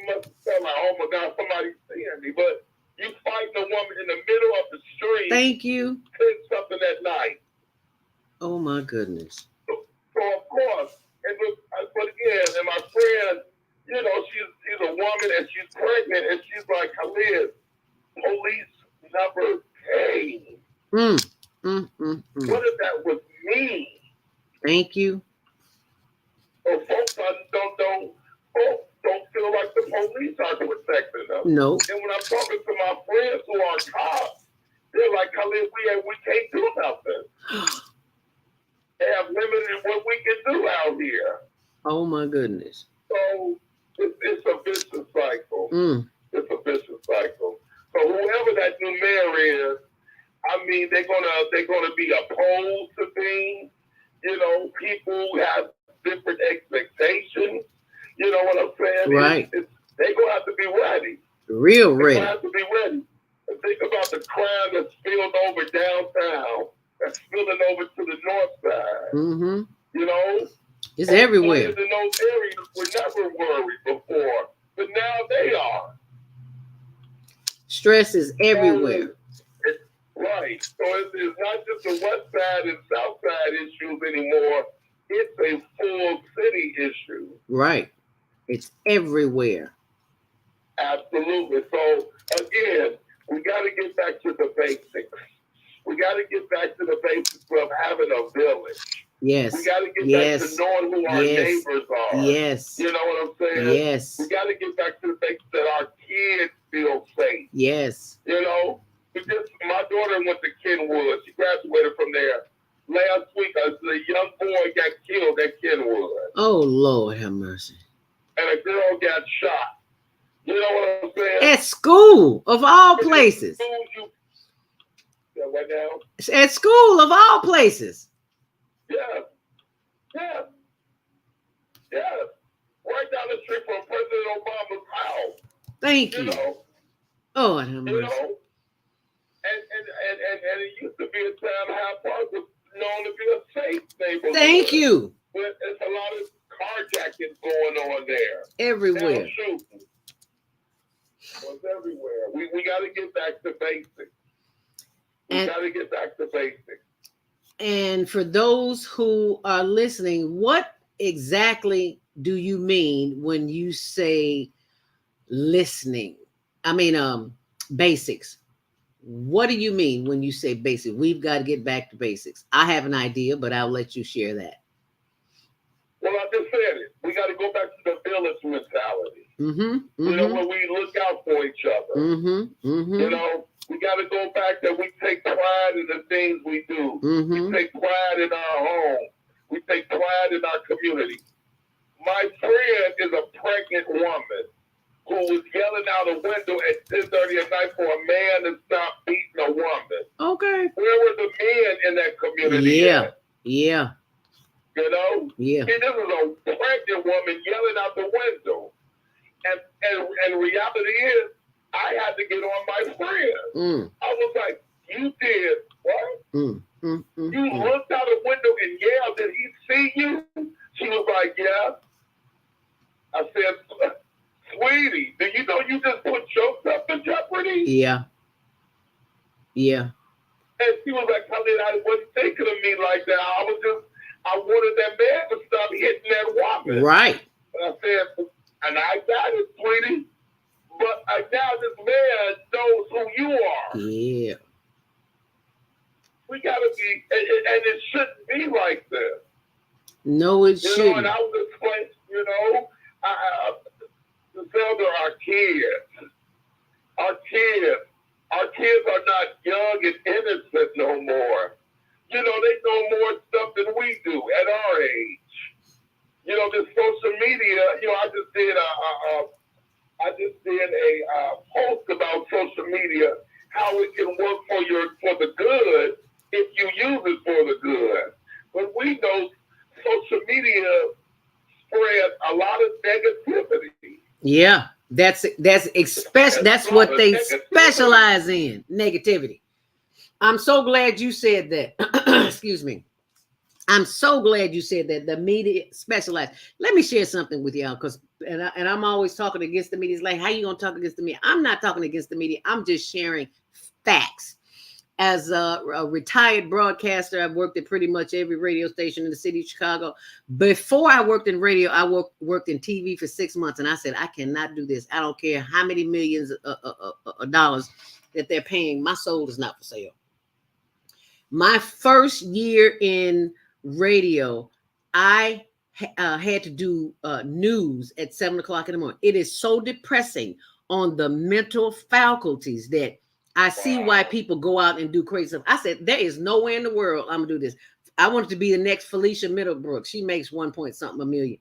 must have felt like, oh my God, somebody's seeing me. But you fighting a woman in the middle of the street. Thank you. 10 something at night. Oh my goodness. So of course, but again, and my friend, you know, she's a woman and she's pregnant, and she's like, Khalid, police never came. What if that was me? Thank you. So folks don't feel like the police are protecting them. No. And when I'm talking to my friends who are cops, they're like, Khalid, we can't do nothing. They have limited what we can do out here. Oh my goodness. So it's a vicious cycle. Mm. It's a vicious cycle. So whoever that new mayor is, I mean, they're gonna be opposed to things. You know, people have different expectations. You know what I'm saying? Right. They're gonna have to be ready. Real ready. They're gonna have to be ready. And think about the crime that's spilled over downtown, that's spilling over to the north side. Mm-hmm. You know, it's everywhere. In those areas were never worried before, but now they are. Stress is everywhere. Right. So it's not just the west side and south side issues anymore. It's a full city issue. Right. It's everywhere. Absolutely. So again, we got to get back to the basics. We got to get back to the basics of having a village. Yes. We got to get back to knowing who our neighbors are. Yes. You know what I'm saying? Yes. We got to get back to the basics that our kids feel safe. Yes. You know, my daughter went to Kenwood. She graduated from there. Last week, a young boy got killed at Kenwood. Oh, Lord have mercy. And a girl got shot. You know what I'm saying? At school, of all places. What now? At school, of all places. Yeah. Yeah. Yeah. Right down the street from President Obama's house. Thank you. Know? Oh, have mercy. You know? And it used to be a time Hyde Park was known to be a safe neighborhood. Thank you. But there's a lot of carjacking going on there. Everywhere. It's everywhere. We got to get back to basics. We got to get back to basics. And for those who are listening, what exactly do you mean when you say listening? I mean, basics. What do you mean when you say basic? We've got to get back to basics. I have an idea, but I'll let you share that. Well, I just said it. We got to go back to the village mentality. Mm-hmm. You know, where we look out for each other. Mm-hmm. Mm-hmm. You know, we got to go back that we take pride in the things we do. Mm-hmm. We take pride in our home. We take pride in our community. My friend is a pregnant woman who was yelling out a window at 10:30 at night for a man to stop beating a woman. Okay. Where were the men in that community? Yeah. At? Yeah. You know? Yeah. See, this is a pregnant woman yelling out the window. And reality is, I had to get on my friend. I was like, you did what? You looked out the window and yelled, did he see you? She was like, yeah. I said, sweetie, do you know you just put yourself in jeopardy? Yeah. Yeah. And she was like, Khalid, I wasn't thinking of me like that. I wanted that man to stop hitting that woman. Right. And I said, and I got it, sweetie. But now this man knows who you are. Yeah. We got to be, and it shouldn't be like this. No, it shouldn't. You know, and I was explaining, you know, Zelda, our kids are not young and innocent no more. You know, they know more stuff than we do at our age. You know, this social media, you know, I just did a post about social media, how it can work for the good if you use it for the good. But we know social media spreads a lot of negativity. Yeah, that's what they specialize in, negativity. I'm so glad you said that. Excuse me. I'm so glad you said that the media specialize. Let me share something with y'all, because and I'm always talking against the media. It's like, how you gonna talk against the media? I'm not talking against the media. I'm just sharing facts. As a retired broadcaster, I've worked at pretty much every radio station in the city of Chicago. Before I worked in radio, I worked in TV for 6 months, and I said, I cannot do this. I don't care how many millions of dollars that they're paying. My soul is not for sale. My first year in radio, I had to do news at 7 o'clock in the morning. It is so depressing on the mental faculties that I see why people go out and do crazy stuff. I said, there is nowhere in the world I'm gonna do this. I want it to be the next Felicia Middlebrook. She makes 1 point something a million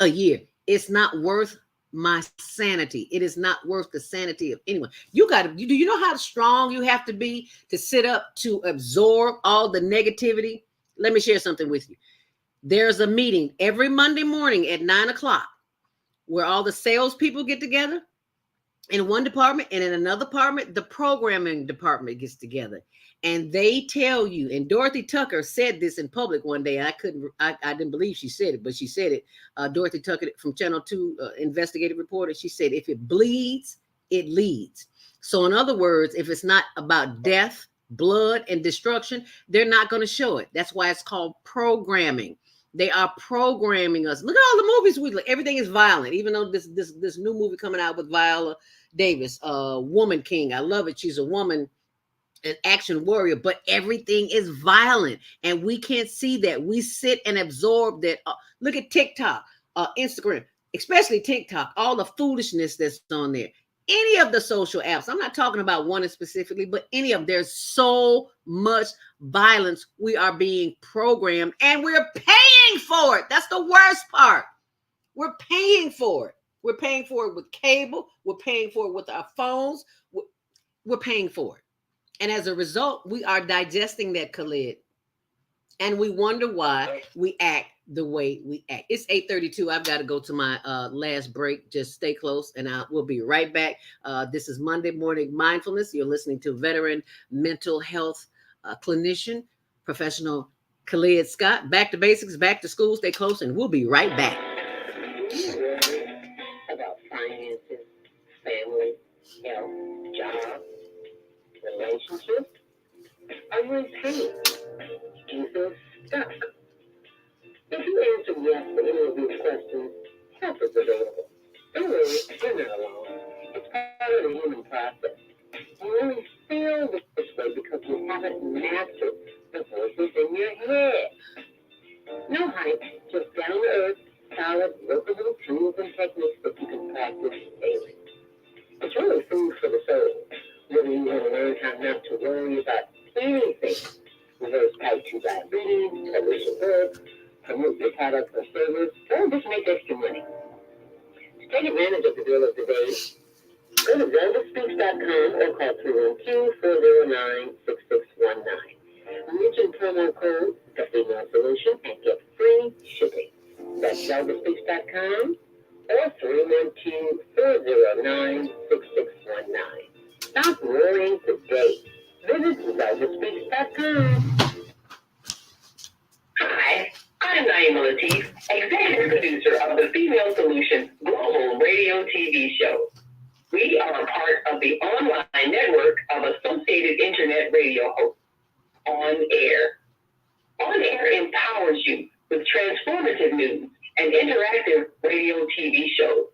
a year. It's not worth my sanity. It is not worth the sanity of anyone. You got to, do you know how strong you have to be to sit up to absorb all the negativity? Let me share something with you. There's a meeting every Monday morning at 9:00 where all the salespeople get together in one department, and in another department, the programming department gets together. And they tell you, and Dorothy Tucker said this in public one day. I didn't believe she said it, but she said it. Dorothy Tucker from Channel 2, investigative reporter, she said, if it bleeds, it leads. So in other words, if it's not about death, blood, and destruction, they're not going to show it. That's why it's called programming. They are programming us. Look at all the movies we look. Everything is violent. Even though this new movie coming out with Viola Davis, Woman King. I love it. She's a woman, an action warrior, but everything is violent, and we can't see that. We sit and absorb that. Look at TikTok, Instagram, especially TikTok. All the foolishness that's on there. Any of the social apps. I'm not talking about one specifically, but any of. There's so much violence. We are being programmed, and we're paying for it. That's the worst part. We're paying for it. We're paying for it with cable. We're paying for it with our phones. We're paying for it. And as a result, we are digesting that, Khalid. And we wonder why we act the way we act. It's 8:32. I've got to go to my last break. Just stay close, and we'll be right back. This is Monday Morning Mindfulness. You're listening to veteran mental health clinician, professional Khalid Scott. Back to basics, back to school. Stay close, and we'll be right back. About finances, family, health, job, relationships? Are you in pain? Do you feel stuck? If you answer yes to any of these questions, help is available. Don't worry, you're not alone. It's part of the human process. You only feel this way because you haven't mastered the voices in your head. No hype, just down to earth, solid, workable tools and techniques that you can practice daily. It's really food for the soul. Whether you want to learn how not to worry about anything, reverse type 2 diabetes, publish a book, promote your products or service, or just make extra money. To take advantage of the deal of the day, go to ZeldaSpeaks.com or call 312-409-6619. Mention promo code The Female Solution and get free shipping. That's ZeldaSpeaks.com or 312-409-6619. Stop worrying today. Visit ZeldaSpeaks.com. Hi, I'm Naima Latif, executive producer of the Female Solution Global Radio TV show. We are a part of the online network of Associated Internet Radio hosts, On Air. On Air empowers you with transformative news and interactive radio TV shows.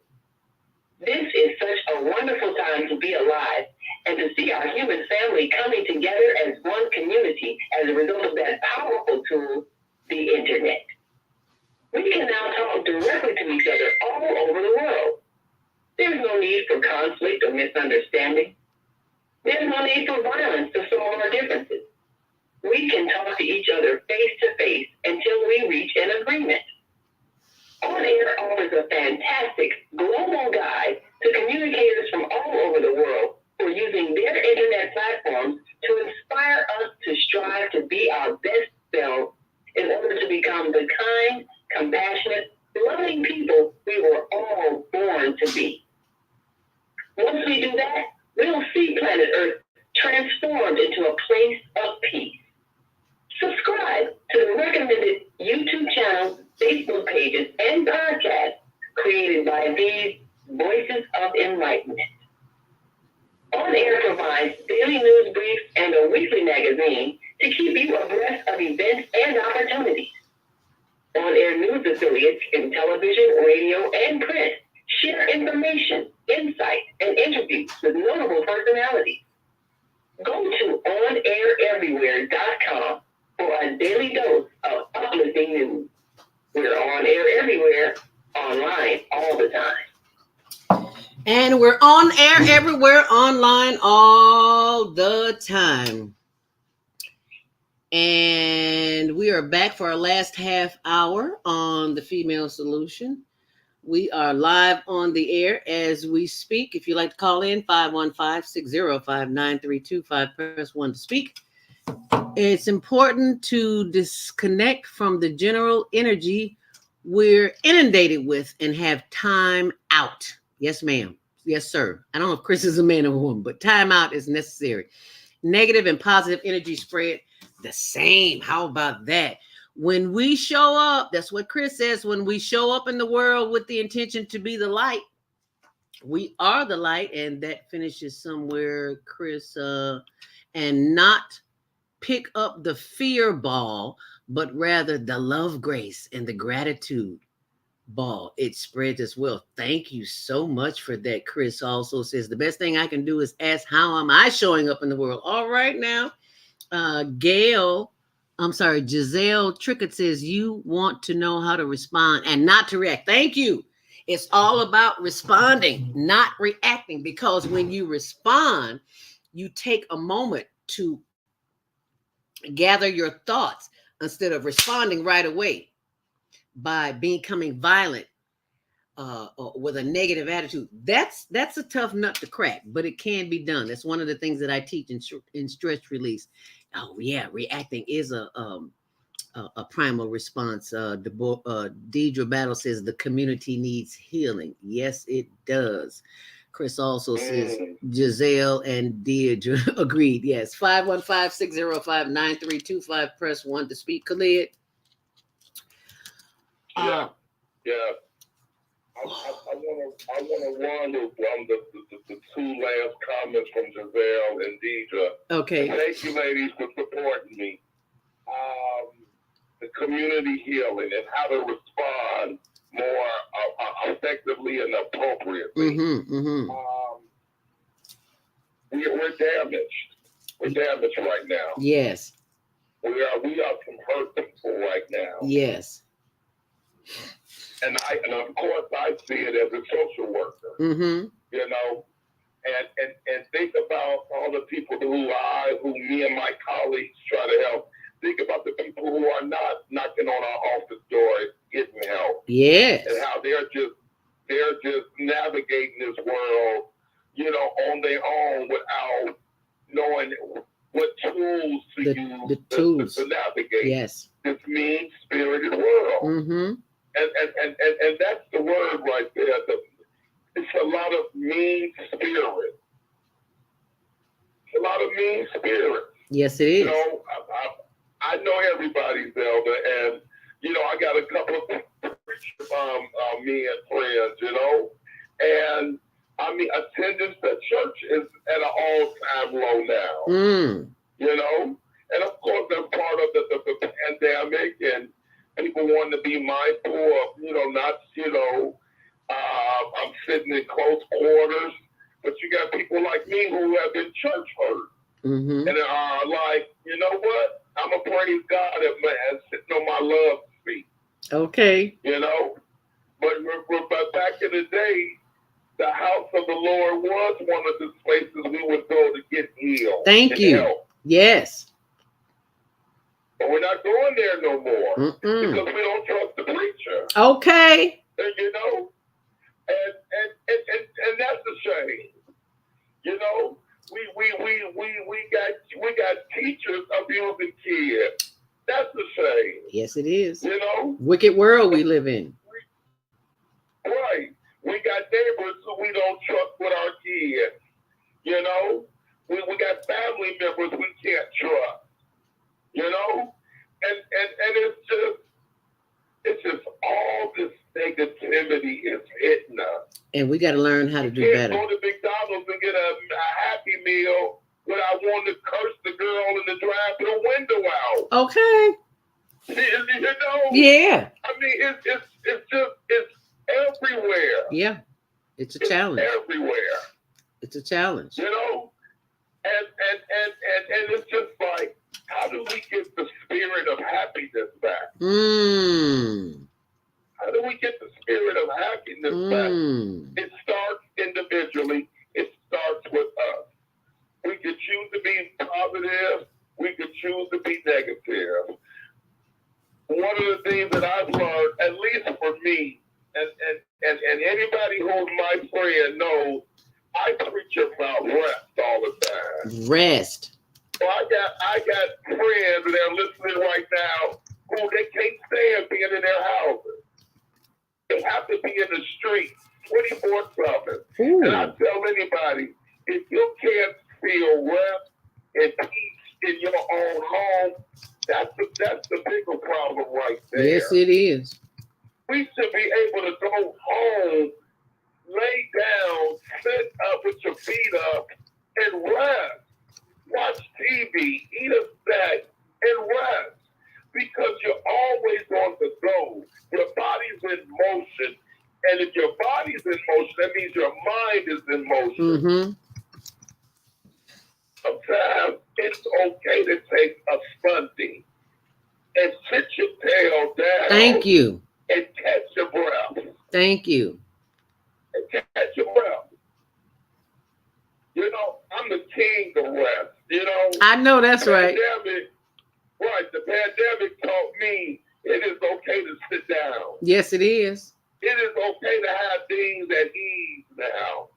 This is such a wonderful time to be alive and to see our human family coming together as one community as a result of that powerful tool, the internet. We can now talk directly to each other all over the world. There's no need for conflict or misunderstanding. There's no need for violence to solve our differences. We can talk to each other face to face until we reach an agreement. On Air offers a fantastic global guide to communicators from all over the world who are using their internet platforms to inspire us to strive to be our best selves in order to become the kind, compassionate, loving people we were all born to be. Once we do that, we'll see planet Earth transformed into a place of peace. Subscribe to the recommended YouTube channels, Facebook pages, and podcasts created by these Voices of Enlightenment. On Air provides daily news briefs and a weekly magazine to keep you abreast of events and opportunities. On Air news affiliates in television, radio, and print share information, insight, and interviews with notable personalities. Go to OnAirEverywhere.com for a daily dose of uplifting news. We're on air everywhere, online all the time. And we're on air everywhere, online all the time. And we are back for our last half hour on the Female Solution. We are live on the air as we speak. If you'd like to call in, 515-605-9325, press 1 to speak. It's important to disconnect from the general energy we're inundated with and have time out. Yes, ma'am. Yes, sir. I don't know if Chris is a man or a woman, but time out is necessary. Negative and positive energy spread the same. How about that? When we show up, that's what Chris says, when we show up in the world with the intention to be the light, we are the light. And that finishes somewhere, Chris, and not pick up the fear ball, but rather the love, grace, and the gratitude ball. It spreads as well. Thank you so much for that. Chris also says the best thing I can do is ask, how am I showing up in the world? All right now. Giselle Trickett says, you want to know how to respond and not to react. Thank you. It's all about responding, not reacting, because when you respond, you take a moment to gather your thoughts instead of responding right away by becoming violent or with a negative attitude. That's a tough nut to crack, but it can be done. That's one of the things that I teach in stress release. Oh yeah, reacting is a primal response. Deidre Battle says the community needs healing. Yes, it does. Chris also says Giselle and Deirdre agreed. Yes, 515-605-9325. Press 1 to speak. Khalid. Yeah. I want to warn you from the two last comments from Giselle and Deidre. Okay. And thank you, ladies, for supporting me. The community healing and how to respond more effectively and appropriately. We're damaged. We're damaged right now. Yes. We are some hurt people right now. Yes. And of course I see it as a social worker. You know, and think about all the people who me and my colleagues try to help. Think about the people who are not knocking on our office doors getting help. Yes. And how they're just navigating this world, you know, on their own without knowing what tools to use the tools to navigate this mean-spirited world. And that's the word right there. It's a lot of mean spirit. It's a lot of mean spirit. Yes, it is. You know, I know everybody, Zelda, and you know, I got a couple of men friends, you know, and I mean, attendance at church is at an all-time low now. You know, and of course that's part of the pandemic and people wanting to be mindful of, you know, not, you know, I'm sitting in close quarters, but you got people like me who have been church hurt and are like, you know what? I'm a praise God and sitting on my love seat. Okay. You know, but back in the day, the house of the Lord was one of the places we would go to get healed. Thank you. Help. Yes. But we're not going there no more because we don't trust the preacher. Okay. And, you know, and that's a shame. You know, we got teachers abusing kids. That's a shame. Yes, it is. You know, wicked world we live in. Right. We got neighbors who we don't trust with our kids. You know, we got family members we can't trust. You know, and it's just all this negativity is hitting us. And we got to learn how to do better. Go to McDonald's and get a Happy Meal without wanting to curse the girl in the drive-through window out. Okay. You know. Yeah. I mean, it's everywhere. Yeah. It's a challenge. Everywhere. It's a challenge. You know, and it's just like, how do we get the spirit of happiness back? How do we get the spirit of happiness back? It starts individually. choose to be negative. One of the things that I've learned, at least for me, and anybody who's my friend knows, I preach about rest all the time. Rest. So I got friends that are listening right now who they can't stand being in their houses. They have to be in the street 24/7. And I tell anybody, if you can't feel rest and peace in your own home, that's the bigger problem right there. Yes, it is. We should be able to go home, lay down, sit up with your feet up, and rest. Watch TV, eat a snack, and rest. Because you're always on the go. Your body's in motion. And if your body's in motion, that means your mind is in motion. Mm-hmm. Sometimes it's okay to take a Sunday and sit your tail down. Thank you. And catch your breath. Thank you. And catch your breath. You know, I'm the king of rest. You know, I know that's right. Right, the pandemic taught me it is okay to sit down. Yes, it is. It is okay to have things at ease now.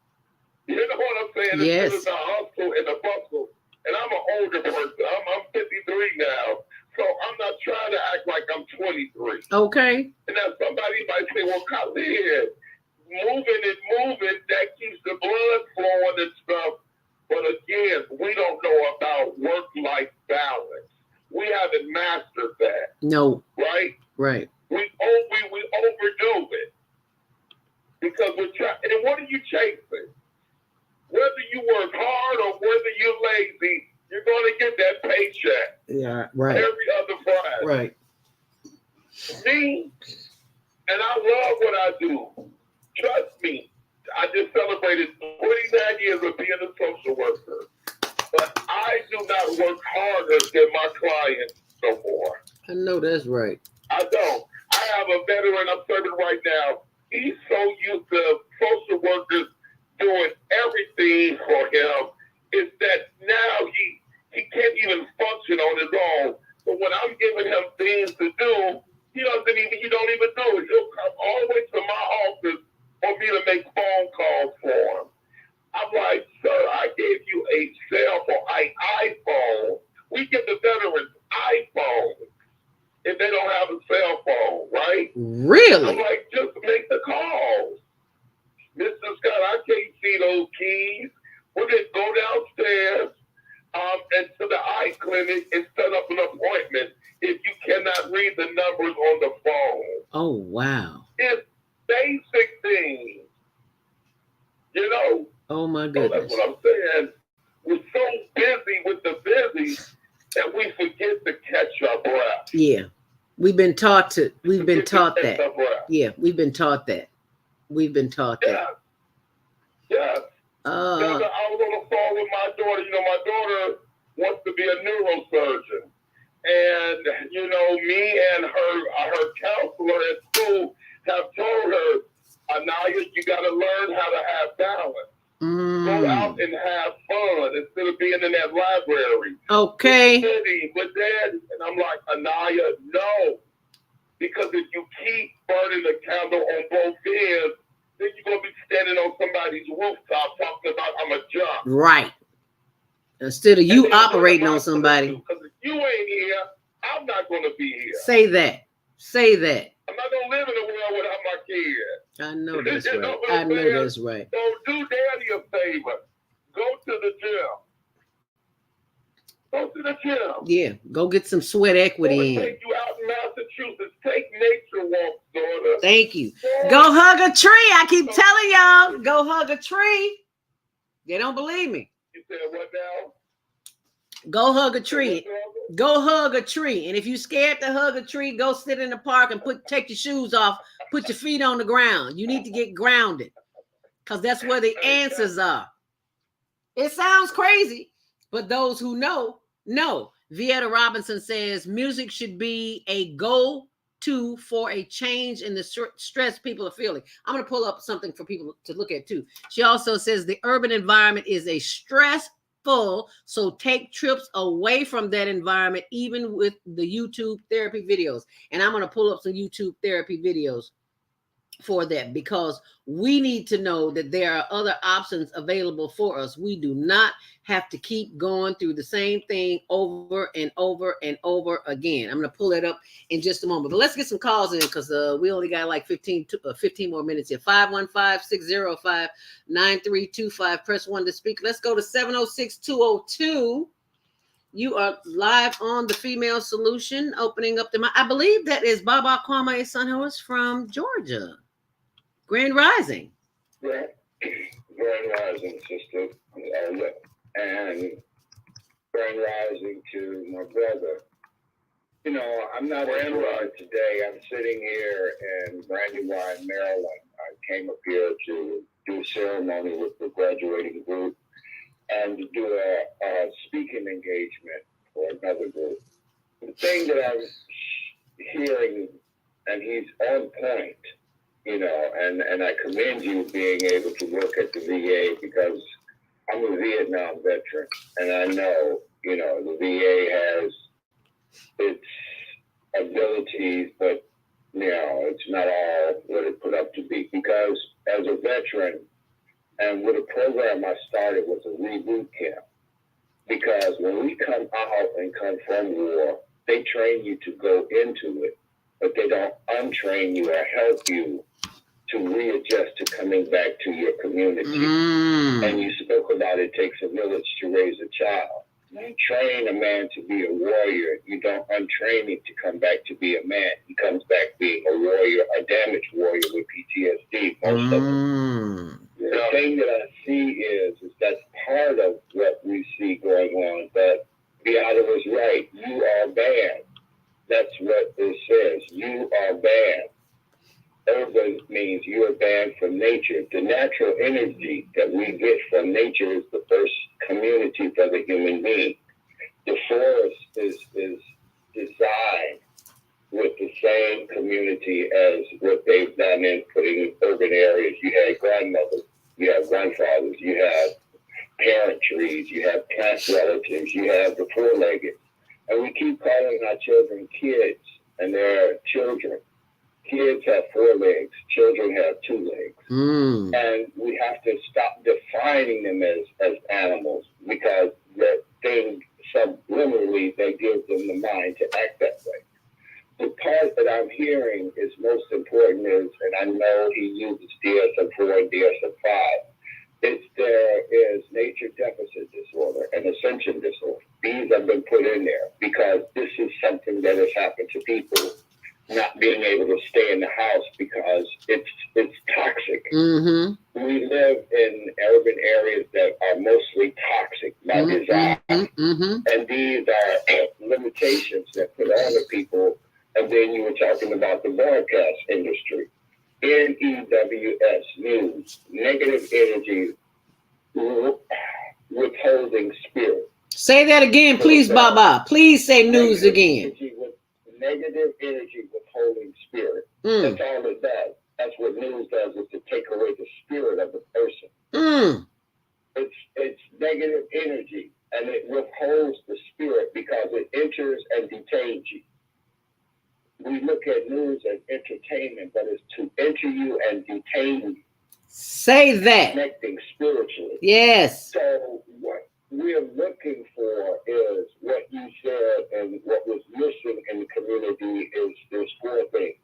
You know what I'm saying? Yes. Instead of the hustle and the bustle. And I'm an older person. I'm 53 now. So I'm not trying to act like I'm 23. Okay. And now somebody might say, well, Khalid, moving, that keeps the blood flowing and stuff. But again, we don't know about work-life balance. We haven't mastered that. No. Right? Right. We overdo it. Because we're trying. And what are you chasing? Whether you work hard or whether you're lazy, you're going to get that paycheck. Yeah, right. Every other Friday. Right. Me, and I love what I do. Trust me, I just celebrated 29 years of being a social worker. But I do not work harder than my clients no more. I know that's right. I don't. I have a veteran I'm serving right now. He's so used to social workers doing everything for him. Is that now he can't even function on his own. So when I'm giving him things to do, he don't even do it. He'll come all the way to my office for me to make phone calls for him. I'm like, sir, I gave you a cell phone, iPhone. We give the veterans iPhones if they don't have a cell phone, right? Really? I'm like, just make the calls. Mr. Scott, I can't see those keys. We're going to go downstairs and to the eye clinic and set up an appointment if you cannot read the numbers on the phone. Oh, wow. It's basic things, you know? Oh, my So goodness. that's what I'm saying. We're so busy with the busy that we forget to catch our breath. Yeah. We've been taught that. Yeah, we've been taught that. Yeah. We've been taught that. Yeah. I was on the phone with my daughter. You know, my daughter wants to be a neurosurgeon. And, you know, me and her counselor at school have told her, Anaya, you got to learn how to have balance. Go out and have fun instead of being in that library. Okay. With Dad. And I'm like, Anaya, no. Because if you keep burning the candle on both ends, then you're going to be standing on somebody's rooftop talking about I'm a jump. Right. Instead of you operating on somebody. Because if you ain't here, I'm not going to be here. Say that. I'm not going to live in a world without my kids. I know that's You know right. what I'm saying? That's right. So do Daddy a favor. Go to the gym. Go to the gym. Yeah. Go get some sweat equity in. Take you out in Massachusetts. Take nature walks, daughter. Thank you. Go hug a tree. I keep telling y'all. Go hug a tree. They don't believe me. You said what now? Go hug a tree. Go hug a tree. And if you're scared to hug a tree, go sit in the park and take your shoes off. Put your feet on the ground. You need to get grounded because that's where the answers are. It sounds crazy, but those who know. Vieta Robinson says music should be a go-to for a change in the stress people are feeling. I'm going to pull up something for people to look at too. She also says the urban environment is a stress full. So take trips away from that environment, even with the YouTube therapy videos. And I'm going to pull up some YouTube therapy videos for that, because we need to know that there are other options available for us. We do not have to keep going through the same thing over and over and over again. I'm going to pull it up in just a moment, but let's get some calls in, because we only got like 15 more minutes here. 515-605-9325. Press 1 to speak. Let's go to 706-202. You are live on the Female Solution, opening up the. I believe that is Baba Kwame Sunhorse from Georgia. Grand Rising. Grand Rising, sister. And Grand Rising to my brother. You know, I'm not in Florida today. I'm sitting here in Brandywine, Maryland. I came up here to do a ceremony with the graduating group and to do a speaking engagement for another group. The thing that I'm hearing, and he's on point, you know, and I commend you being able to work at the VA, because I'm a Vietnam veteran, and I know, you know, the VA has its abilities, but, you know, it's not all what it put up to be. Because as a veteran, and with a program I started was a reboot camp, because when we come out and come from war, they train you to go into it, but they don't untrain you or help you to readjust to coming back to your community. And you spoke about it takes a village to raise a child. You train a man to be a warrior. You don't untrain him to come back to be a man. He comes back being a warrior, a damaged warrior with PTSD. Most of them. The thing that I see is that's part of what we see going on. But Beata was right. You are bad. That's what it says. You are bad. Urban means you are banned from nature. The natural energy that we get from nature is the first community for the human being. The forest is designed with the same community as what they've done in putting in urban areas. You have grandmothers, you have grandfathers, you have parent trees, you have plant relatives, you have the four-legged. And we keep calling our children kids, and they're children. Kids have 4 legs. Children have 2 legs. And we have to stop defining them as animals, because the thing subliminally they give them the mind to act that way. The part that I'm hearing is most important is, and I know he uses DSM-4 and DSM-5, there is nature deficit disorder and ascension disorder. These have been put in there because this is something that has happened to people not being able to stay in the house because it's toxic. We live in urban areas that are mostly toxic by design. And these are limitations that put on the people. And then you were talking about the broadcast industry. NEWS, news, negative energy, withholding spirit. Say that again, please, Baba. Please say news again. Negative energy withholding spirit. That's all it does. That's what news does, is to take away the spirit of the person. It's negative energy, and it withholds the spirit because it enters and detains you. We look at news as entertainment, but it's to enter you and detain you. Say that. Connecting spiritually. Yes. So what we're looking for is what you said, and what was missing in the community is there's 4 things.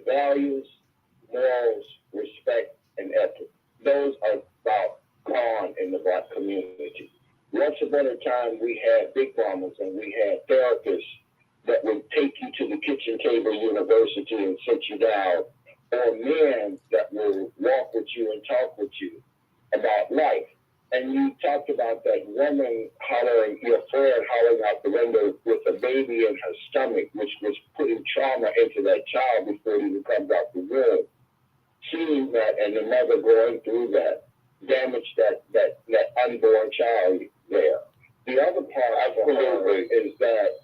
Values, morals, respect, and ethics. Those are about gone in the Black community. Once upon a time, we had big mamas and we had therapists that would take you to the kitchen table university and sit you down, or men that will walk with you and talk with you about life. And you talked about that woman hollering, your friend hollering out the window with a baby in her stomach, which was putting trauma into that child before it even comes out the womb. Seeing that and the mother going through that damaged that unborn child there. The other part of her is that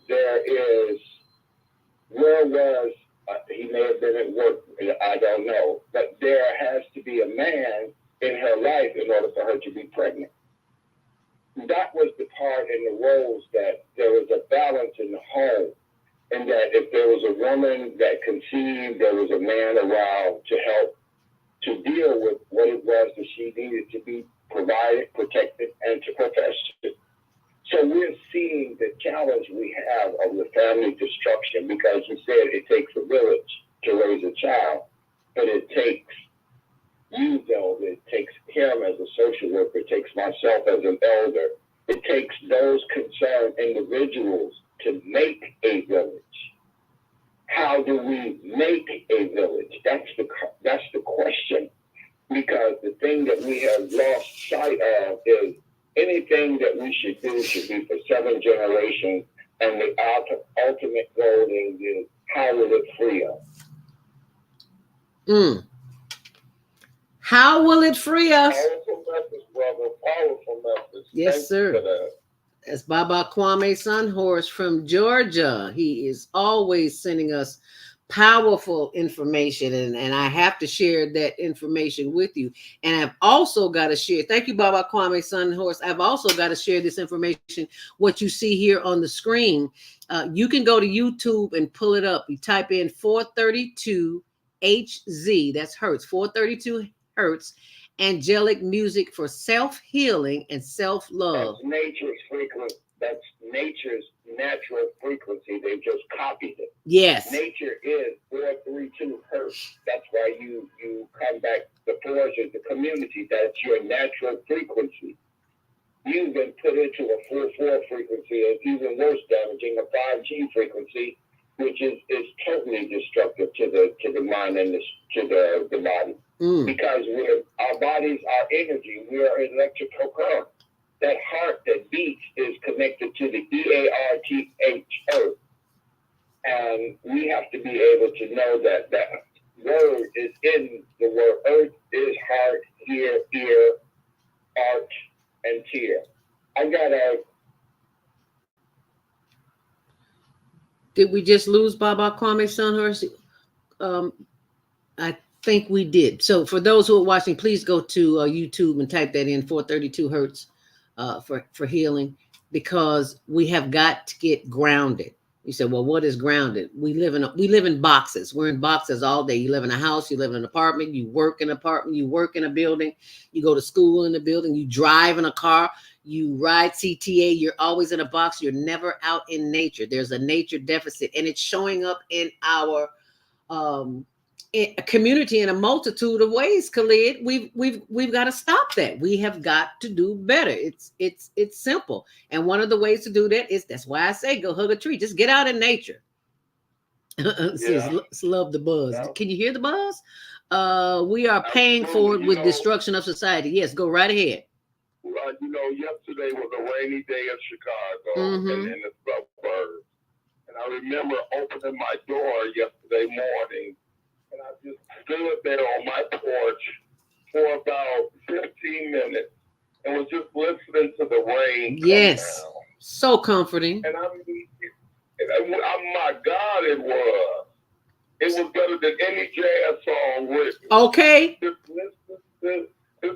he may have been at work, I don't know, but there has to be a man in her life in order order for her to be pregnant. That was the part in the roles, that there was a balance in the home, and that if there was a woman that conceived, there was a man around to help to deal with what it was that she needed to be provided, protected, and to protect. So we're seeing the challenge we have of the family destruction, because you said it takes a village to raise a child, but it takes you, Zelda, it takes him as a social worker, it takes myself as an elder, it takes those concerned individuals to make a village. How do we make a village? That's the question, because the thing that we have lost sight of is anything that we should do should be for 7 generations, and the ultimate goal is how will it free us? How will it free us? Powerful message, brother. Powerful message. Yes, Thanks sir. for that. That's Baba Kwame Sunhorse from Georgia. He is always sending us powerful information, and I have to share that information with you. And I've also got to share, thank you, Baba Kwame Sunhorse. I've also got to share this information, what you see here on the screen. You can go to YouTube and pull it up. You type in 432 HZ, that's Hertz, 432 Hertz, angelic music for self-healing and self-love. That's nature's frequency. That's nature's natural frequency. They just copied it. Yes. Nature is 432 Hertz. That's why you come back. The force is the community. That's your natural frequency. You've been put into a 4/4 frequency, and even worse, damaging a 5G frequency, which is totally destructive to the mind and to the body. Because our bodies are energy. We are electrical current. That heart that beats is connected to the EARTH, earth. And we have to be able to know that that word is in the word. Earth is heart, ear, art, and tear. Did we just lose Baba Kwame Sunhorse? I think we did. So for those who are watching, please go to YouTube and type that in, 432 Hertz for healing, because we have got to get grounded. You said, well, what is grounded? We live in boxes. We're in boxes all day. You live in a house, you live in an apartment, you work in an apartment, you work in a building, you go to school in a building, you drive in a car, you ride CTA, you're always in a box. You're never out in nature. There's a nature deficit, and it's showing up in our community in a multitude of ways. Khalid, we've got to stop that. We have got to do better. It's simple, and one of the ways to do that is, that's why I say go hug a tree. Just get out in nature. Let's love the buzz. Yeah. Can you hear the buzz? We are paying for it with destruction of society. Yes, go right ahead. Yesterday was a rainy day in Chicago and in the suburbs, and I remember opening my door yesterday morning. And I just stood there on my porch for about 15 minutes and was just listening to the rain. Yes, so comforting. And my God, it was. It was better than any jazz song written. Okay. Just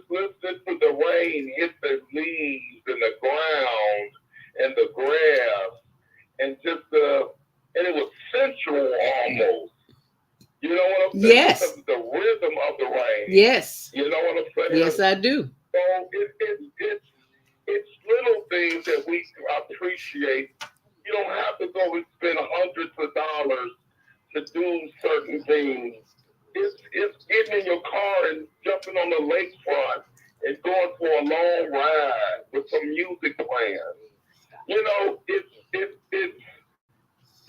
listen to the rain hit the leaves and the ground and the grass, and and it was sensual almost. You know what I'm saying? Yes. Because of the rhythm of the rain. Yes. You know what I'm saying? Yes, I do. So it's little things that we appreciate. You don't have to go and spend hundreds of dollars to do certain things. It's getting in your car and jumping on the lakefront and going for a long ride with some music playing.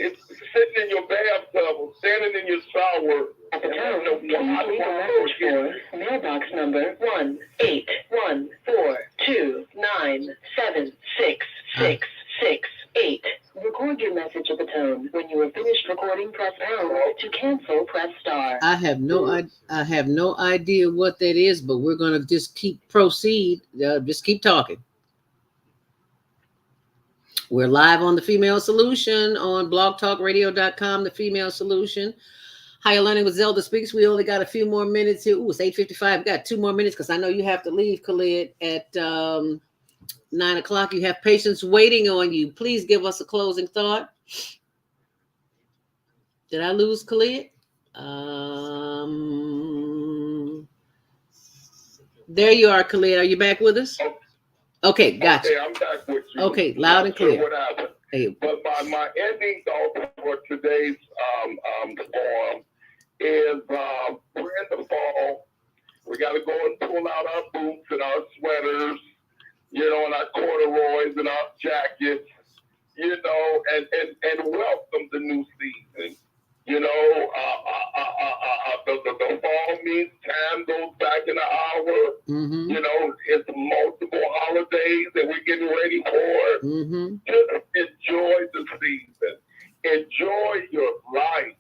It's sitting in your bathtub or standing in your shower. At the tone, please leave a message for mailbox number 18142976668. Record your message at the tone. When you are finished recording, press pound. To cancel, press star. I have no idea what that is, but we're gonna just proceed. Just keep talking. We're live on The Female Solution on blogtalkradio.com, The Female Solution. Higher Learning with ZeldaSpeaks. We only got a few more minutes here. Ooh, it's 8:55. We got 2 more minutes because I know you have to leave, Khalid, at 9 o'clock. You have patients waiting on you. Please give us a closing thought. Did I lose Khalid? There you are, Khalid. Are you back with us? Okay, gotcha. Okay, I'm back with you. Okay, loud and clear. What happened? Hey. But my ending thought for today's forum is we're in the fall. We got to go and pull out our boots and our sweaters, and our corduroys and our jackets, and welcome the new season. The fall means time goes back in an hour. Mm-hmm. It's multiple holidays that we're getting ready for. Mm-hmm. Just enjoy the season. Enjoy your life.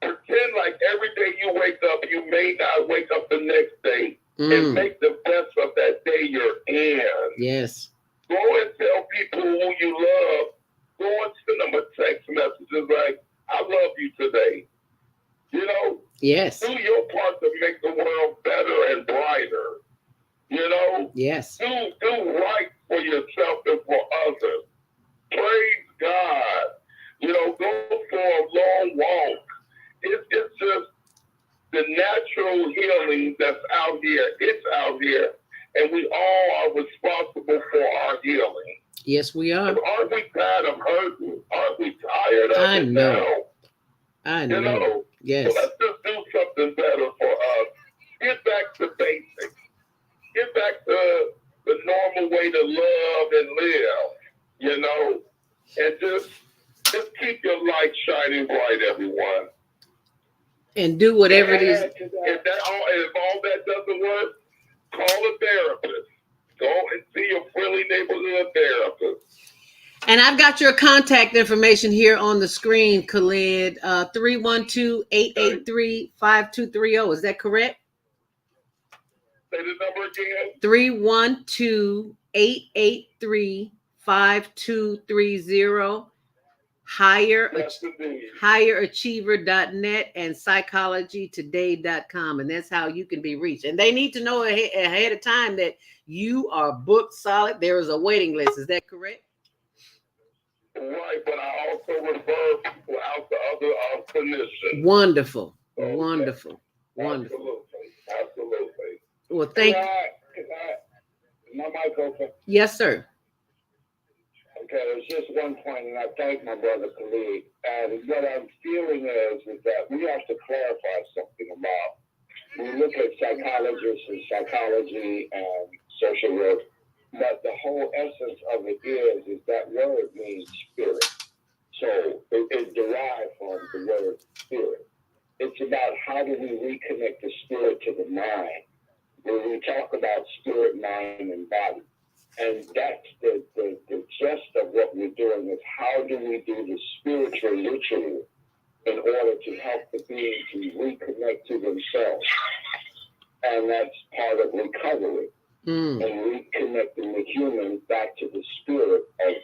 Pretend like every day you wake up, you may not wake up the next day. And make the best of that day you're in. Yes. Go and tell people who you love. Go and send them a text messages like, I love you today. Yes. Do your part to make the world better and brighter. Yes. Do right for yourself and for others. Praise God. Go for a long walk. It's just the natural healing that's out here. It's out here. And we all are responsible for our healing. Yes, we are. Aren't we tired of hurting? Aren't we tired of I it know. now? I know. Yes. So let's just do something better for us. Get back to basics. Get back to the normal way to love and live, and just keep your light shining bright, everyone. And do whatever it is. If all that doesn't work, call a therapist. Go and see your friendly neighborhood therapist. And I've got your contact information here on the screen, Khalid. 312-883-5230. Is that correct? Say the number again. 312-883-5230. Higherachiever.net and psychologytoday.com. And that's how you can be reached. And they need to know ahead of time that you are booked solid. There is a waiting list. Is that correct? Right, but I also refer people out to other clinicians. Wonderful. Okay. Wonderful. Absolutely. Well, thank you. My mic open? Yes, sir. Okay, there's just one point, and I thank my brother Khalid. And what I'm feeling is that we have to clarify something about. We look at psychologists and psychology and social work, but the whole essence of it is that word means spirit. So it derived from the word spirit. It's about how do we reconnect the spirit to the mind. When we talk about spirit, mind, and body. And that's the gist of what we're doing is how do we do the spiritual ritual in order to help the being to reconnect to themselves. And that's part of recovery. And reconnecting the human back to the spirit of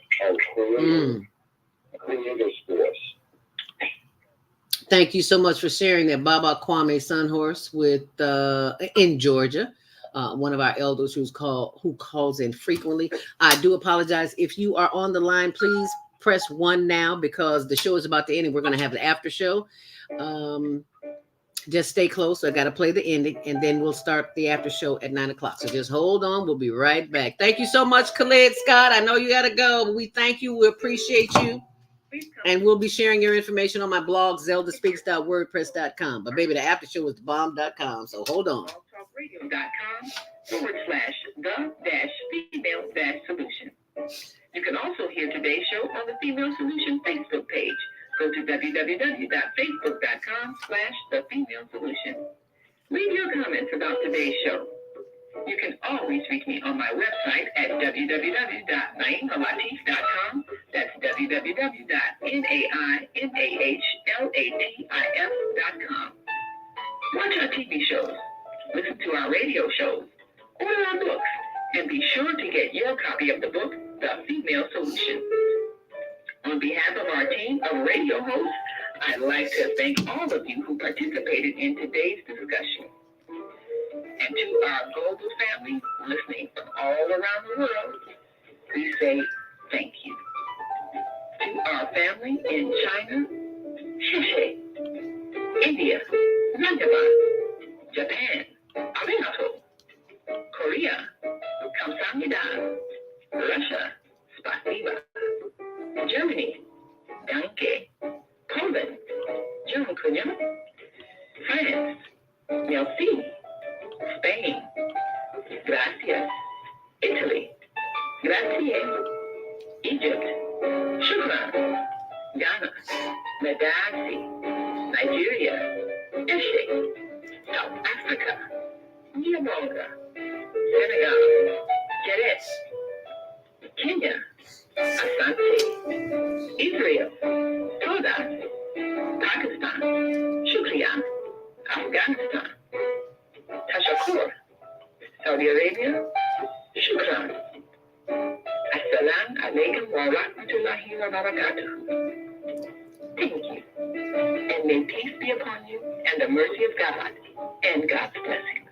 creator's force. Thank you so much for sharing that, Baba Kwame Sunhorse with in Georgia. One of our elders who calls in frequently. I do apologize. If you are on the line, please press 1 now because the show is about to end and we're going to have an after show. Just stay close. I got to play the ending and then we'll start the after show at 9 o'clock. So just hold on. We'll be right back. Thank you so much, Khalid Scott. I know you got to go, but we thank you. We appreciate you. And we'll be sharing your information on my blog, ZeldaSpeaks.wordpress.com. But baby, the after show is thebomb.com. So hold on. talkradio.com/the-female-solution. You can also hear today's show on the Female Solution Facebook page. Go to www.facebook.com/the-female-solution. Leave your comments about today's show. You can always reach me on my website at www.naimalatif.com. That's www.naimalatif.com. Watch our TV shows, listen to our radio shows, order our books, and be sure to get your copy of the book, The Female Solution. On behalf of our team of radio hosts, I'd like to thank all of you who participated in today's discussion. And to our global family listening from all around the world, we say thank you. To our family in China, Shushe, India, Nandama, Japan, Arigato, Korea, Kamsahamnida, Russia, Spasiba, Germany, Danke, Poland, Dziękuję, France, Merci, Spain, Gracias, Italy, Grazie, Egypt, Shukran, Ghana, Medasi, Nigeria, Eshe, South Africa, Niabonga, Senegal, Jerez, Kenya, Asante, Israel, Toda, Pakistan, Shukriya, Afghanistan, Tashakur, Saudi Arabia, Shukran. Assalamu alaikum wa rahmatullahi wa barakatuh. Thank you. And may peace be upon you and the mercy of God and God's blessings.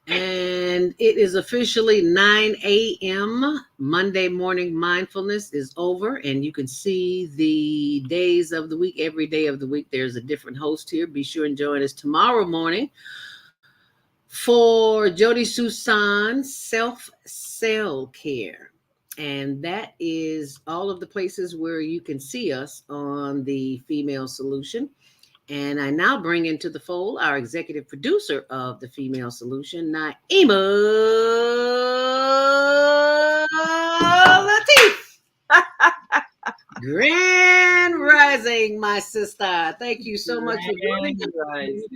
And it is officially 9 a.m. Monday Morning Mindfulness is over, and you can see the days of the week. Every day of the week, there's a different host here. Be sure and join us tomorrow morning for Jody Susan's Self-Care. And that is all of the places where you can see us on the Female Solution. And I now bring into the fold our executive producer of the Female Solution, Naima Latif. Grand Rising, my sister. Thank you so much for joining us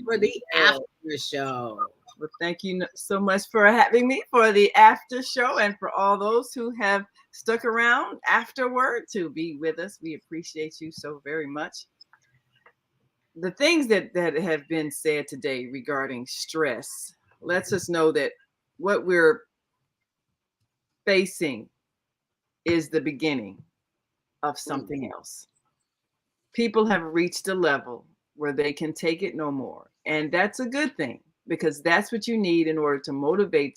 for the after show. Well, thank you so much for having me for the after show and for all those who have stuck around afterward to be with us. We appreciate you so very much. The things that have been said today regarding stress lets us know that what we're facing is the beginning of something else. People have reached a level where they can take it no more. And that's a good thing, because that's what you need in order to motivate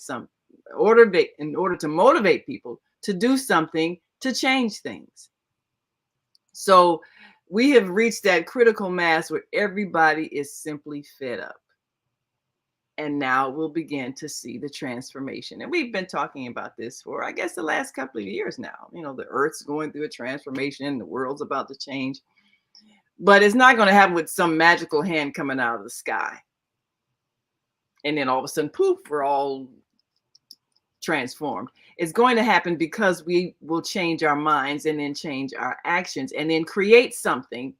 people to do something to change things. So we have reached that critical mass where everybody is simply fed up. And now we'll begin to see the transformation. And we've been talking about this for, I guess, the last couple of years now. You know, the earth's going through a transformation, the world's about to change. But it's not going to happen with some magical hand coming out of the sky. And then all of a sudden, poof, we're all transformed. It's going to happen because we will change our minds and then change our actions and then create something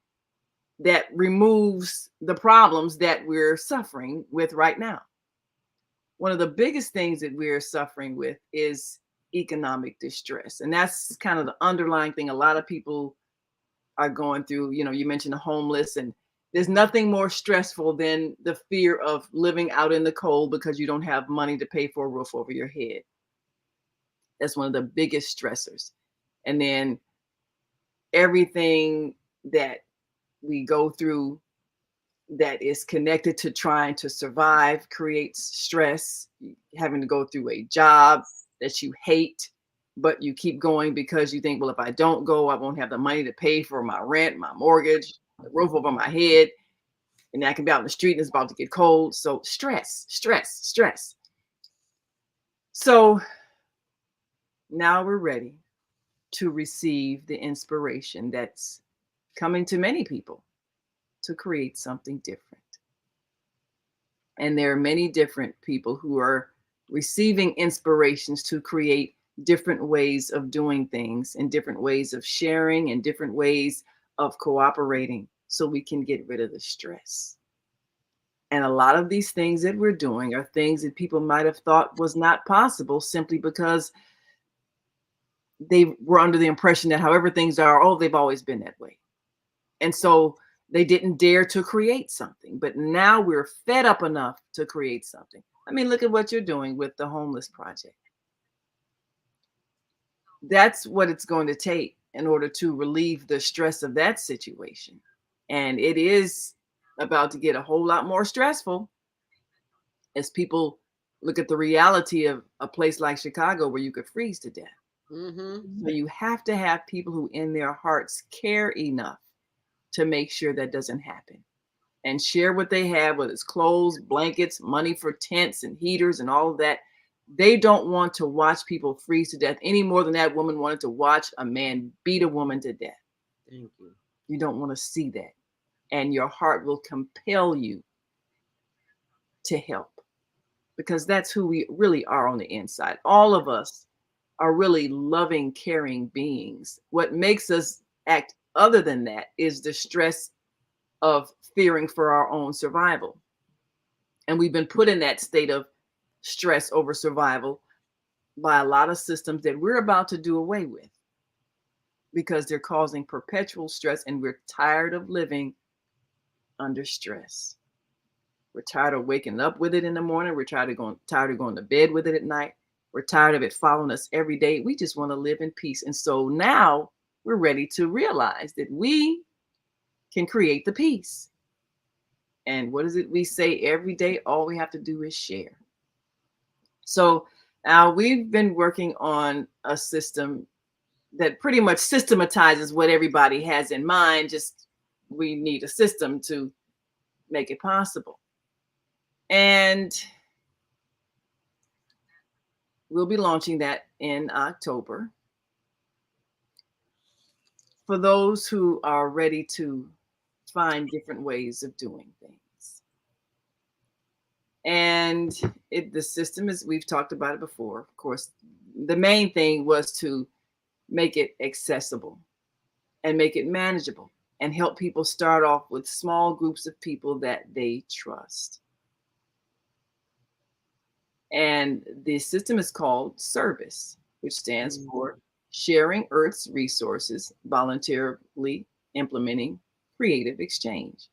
that removes the problems that we're suffering with right now. One of the biggest things that we're suffering with is economic distress. And that's kind of the underlying thing a lot of people are going through. You know, you mentioned the homeless, and there's nothing more stressful than the fear of living out in the cold because you don't have money to pay for a roof over your head. That's one of the biggest stressors. And then everything that we go through that is connected to trying to survive creates stress. Having to go through a job that you hate, but you keep going because you think, well, if I don't go, I won't have the money to pay for my rent, my mortgage, the roof over my head, and I can be out in the street and it's about to get cold. So stress. So now we're ready to receive the inspiration that's coming to many people to create something different. And there are many different people who are receiving inspirations to create different ways of doing things and different ways of sharing and different ways of cooperating so we can get rid of the stress. And a lot of these things that we're doing are things that people might have thought was not possible simply because they were under the impression that however things are, oh, they've always been that way. And so they didn't dare to create something. But now we're fed up enough to create something. I mean, look at what you're doing with the homeless project. That's what it's going to take in order to relieve the stress of that situation. And it is about to get a whole lot more stressful as people look at the reality of a place like Chicago where you could freeze to death. Mm-hmm. So you have to have people who in their hearts care enough to make sure that doesn't happen and share what they have, whether it's clothes, blankets, money for tents and heaters and all of that. They don't want to watch people freeze to death any more than that woman wanted to watch a man beat a woman to death. Thank you. You don't want to see that. And your heart will compel you to help because that's who we really are on the inside. All of us are really loving, caring beings. What makes us act other than that is the stress of fearing for our own survival. And we've been put in that state of stress over survival by a lot of systems that we're about to do away with because they're causing perpetual stress, and we're tired of living under stress. We're tired of waking up with it in the morning. We're tired of going to bed with it at night. We're tired of it following us every day. We just want to live in peace. And so now we're ready to realize that we can create the peace. And what is it we say every day? All we have to do is share. So now we've been working on a system that pretty much systematizes what everybody has in mind. Just we need a system to make it possible. And we'll be launching that in October. For those who are ready to find different ways of doing things. And the system is, we've talked about it before, of course, the main thing was to make it accessible and make it manageable and help people start off with small groups of people that they trust. And the system is called Service, which stands for Sharing Earth's Resources, Voluntarily Implementing Creative Exchange.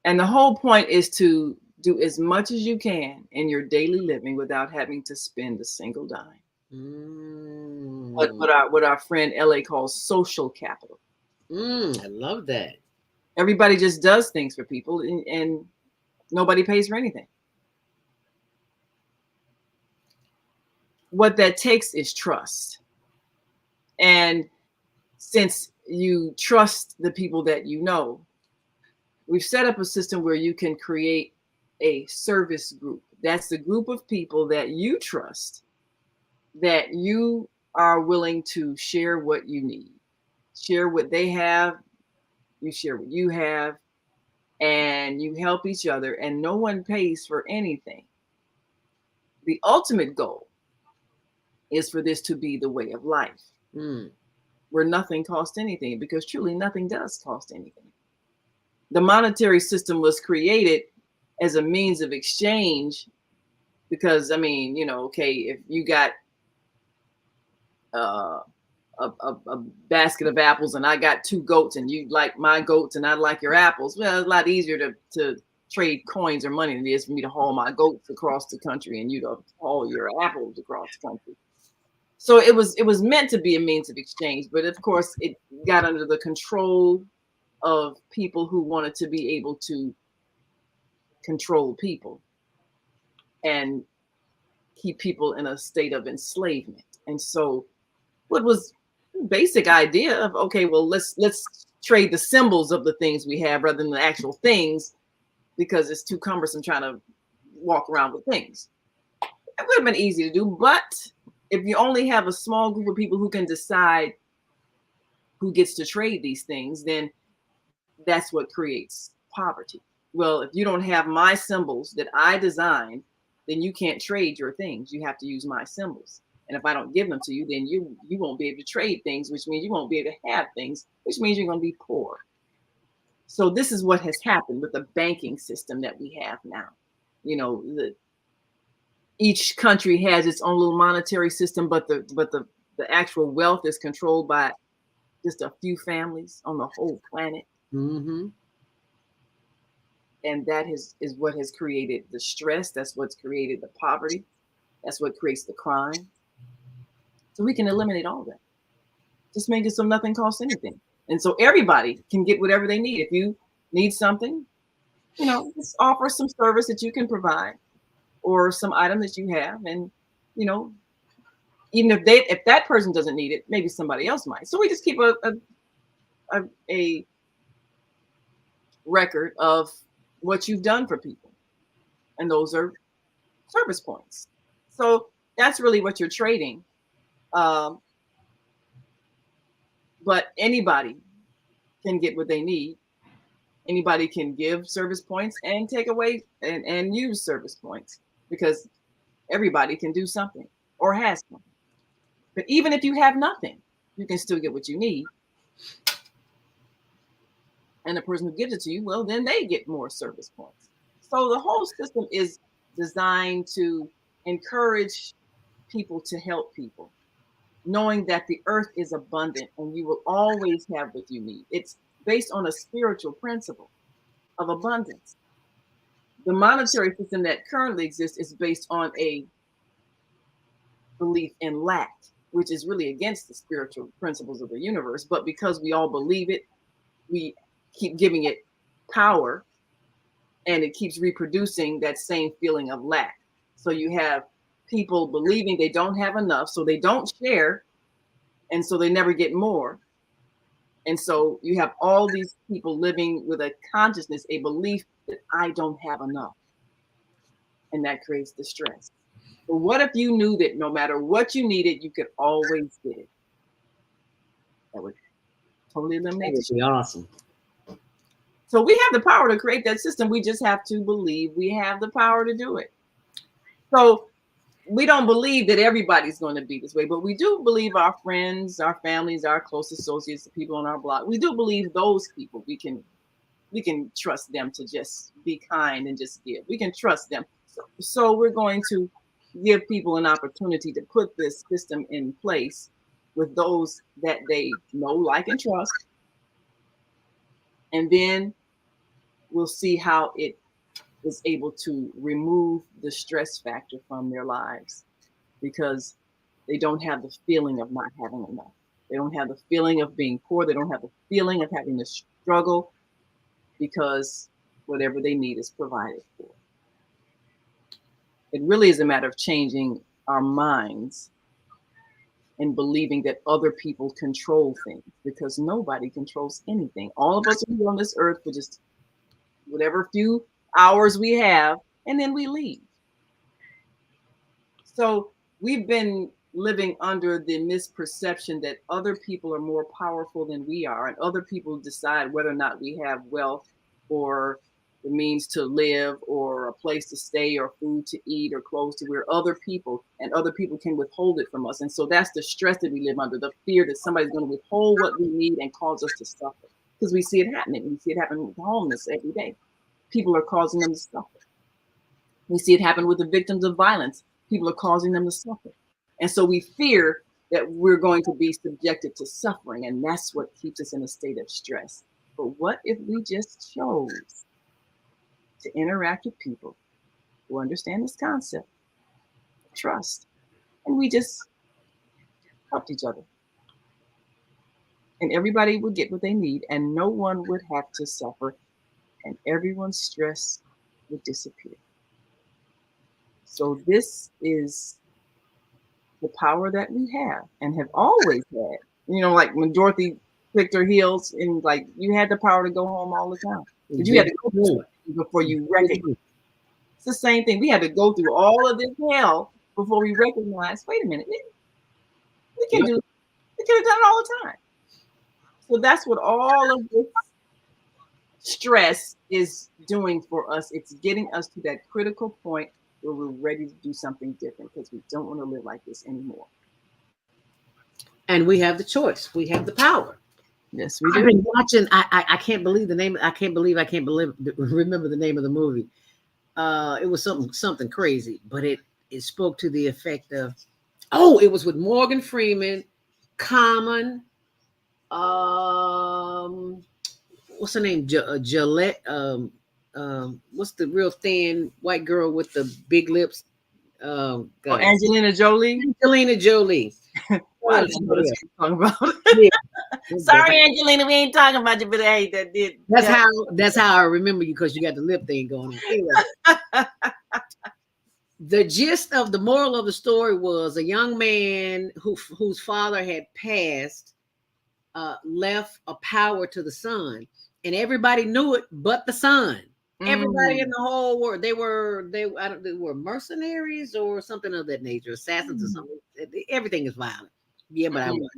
And the whole point is to do as much as you can in your daily living without having to spend a single dime. What our friend LA calls social capital. I love that. Everybody just does things for people and nobody pays for anything. What that takes is trust. And since you trust the people that you know, we've set up a system where you can create a service group. That's the group of people that you trust, that you are willing to share what you need, share what they have, you share what you have, and you help each other, and no one pays for anything. The ultimate goal is for this to be the way of life, where nothing costs anything, because truly nothing does cost anything. The monetary system was created as a means of exchange because, I mean, you know, okay, if you got a basket of apples and I got 2 goats and you like my goats and I like your apples, well, it's a lot easier to trade coins or money than it is for me to haul my goats across the country and you to haul your apples across the country. So it was meant to be a means of exchange, but of course it got under the control of people who wanted to be able to control people and keep people in a state of enslavement. And so what was the basic idea of, okay, well, let's trade the symbols of the things we have rather than the actual things, because it's too cumbersome trying to walk around with things. It would have been easy to do, but if you only have a small group of people who can decide who gets to trade these things, then that's what creates poverty. Well, if you don't have my symbols that I designed, then you can't trade your things. You have to use my symbols. And if I don't give them to you, then you won't be able to trade things, which means you won't be able to have things, which means you're going to be poor. So this is what has happened with the banking system that we have now. You know, each country has its own little monetary system, but the actual wealth is controlled by just a few families on the whole planet. And that is what has created the stress. That's what's created the poverty. That's what creates the crime. So we can eliminate all that. Just make it so nothing costs anything. And so everybody can get whatever they need. If you need something, just offer some service that you can provide or some item that you have. And, even if that person doesn't need it, maybe somebody else might. So we just keep a record of what you've done for people. And those are service points. So that's really what you're trading. But anybody can get what they need. Anybody can give service points and take away and use service points, because everybody can do something or has something. But even if you have nothing, you can still get what you need. And the person who gives it to you, well, then they get more service points. So the whole system is designed to encourage people to help people, knowing that the earth is abundant and you will always have what you need. It's based on a spiritual principle of abundance. The monetary system that currently exists is based on a belief in lack, which is really against the spiritual principles of the universe. But because we all believe it, we keep giving it power, and it keeps reproducing that same feeling of lack. So you have people believing they don't have enough, so they don't share, and so they never get more. And so you have all these people living with a consciousness, a belief that I don't have enough. And that creates the stress. But what if you knew that no matter what you needed, you could always get it? That would totally eliminate That would be awesome. So we have the power to create that system. We just have to believe we have the power to do it. So we don't believe that everybody's going to be this way, but we do believe our friends, our families, our close associates, the people on our block, we do believe those people, we can trust them to just be kind and just give. We can trust them. So we're going to give people an opportunity to put this system in place with those that they know, like, and trust. And then we'll see how it is able to remove the stress factor from their lives, because they don't have the feeling of not having enough. They don't have the feeling of being poor. They don't have the feeling of having to struggle, because whatever they need is provided for. It really is a matter of changing our minds and believing that other people control things, because nobody controls anything. All of us are here on this earth for just whatever few hours we have, and then we leave. So we've been living under the misperception that other people are more powerful than we are, and other people decide whether or not we have wealth or the means to live or a place to stay or food to eat or clothes to wear. Other people, and other people can withhold it from us. And so that's the stress that we live under, the fear that somebody's going to withhold what we need and cause us to suffer, because we see it happening. We see it happen with the homeless every day. People are causing them to suffer. We see it happen with the victims of violence. People are causing them to suffer. And so we fear that we're going to be subjected to suffering, and that's what keeps us in a state of stress. But what if we just chose to interact with people who understand this concept, trust, and we just helped each other? And everybody would get what they need, and no one would have to suffer, and everyone's stress would disappear. So this is the power that we have and have always had. Like when Dorothy picked her heels, and like you had the power to go home all the time. But you had to go through it before you recognize. It's the same thing. We had to go through all of this hell before we recognize, wait a minute, we can do it. We could have done it all the time. So that's what all of this stress is doing for us. It's getting us to that critical point where we're ready to do something different, because we don't want to live like this anymore. And we have the choice. We have the power. Yes, we do. I've been watching. I can't believe the name. I can't remember the name of the movie. It was something crazy, but it spoke to the effect of, it was with Morgan Freeman, Common, what's her name? Gillette, what's the real thin white girl with the big lips? Oh, God. Angelina Jolie. Angelina Jolie. Why What did is I know it? that's what you're talking about? Yeah. Sorry, Angelina, we ain't talking about you, but hey, that did. That's how I remember you, because you got the lip thing going on. Anyway, the gist of the moral of the story was a young man whose father had passed left a power to the son, and everybody knew it but the son. Everybody in the whole world, they were mercenaries or something of that nature, assassins or something. Everything is violent. Yeah, but I won.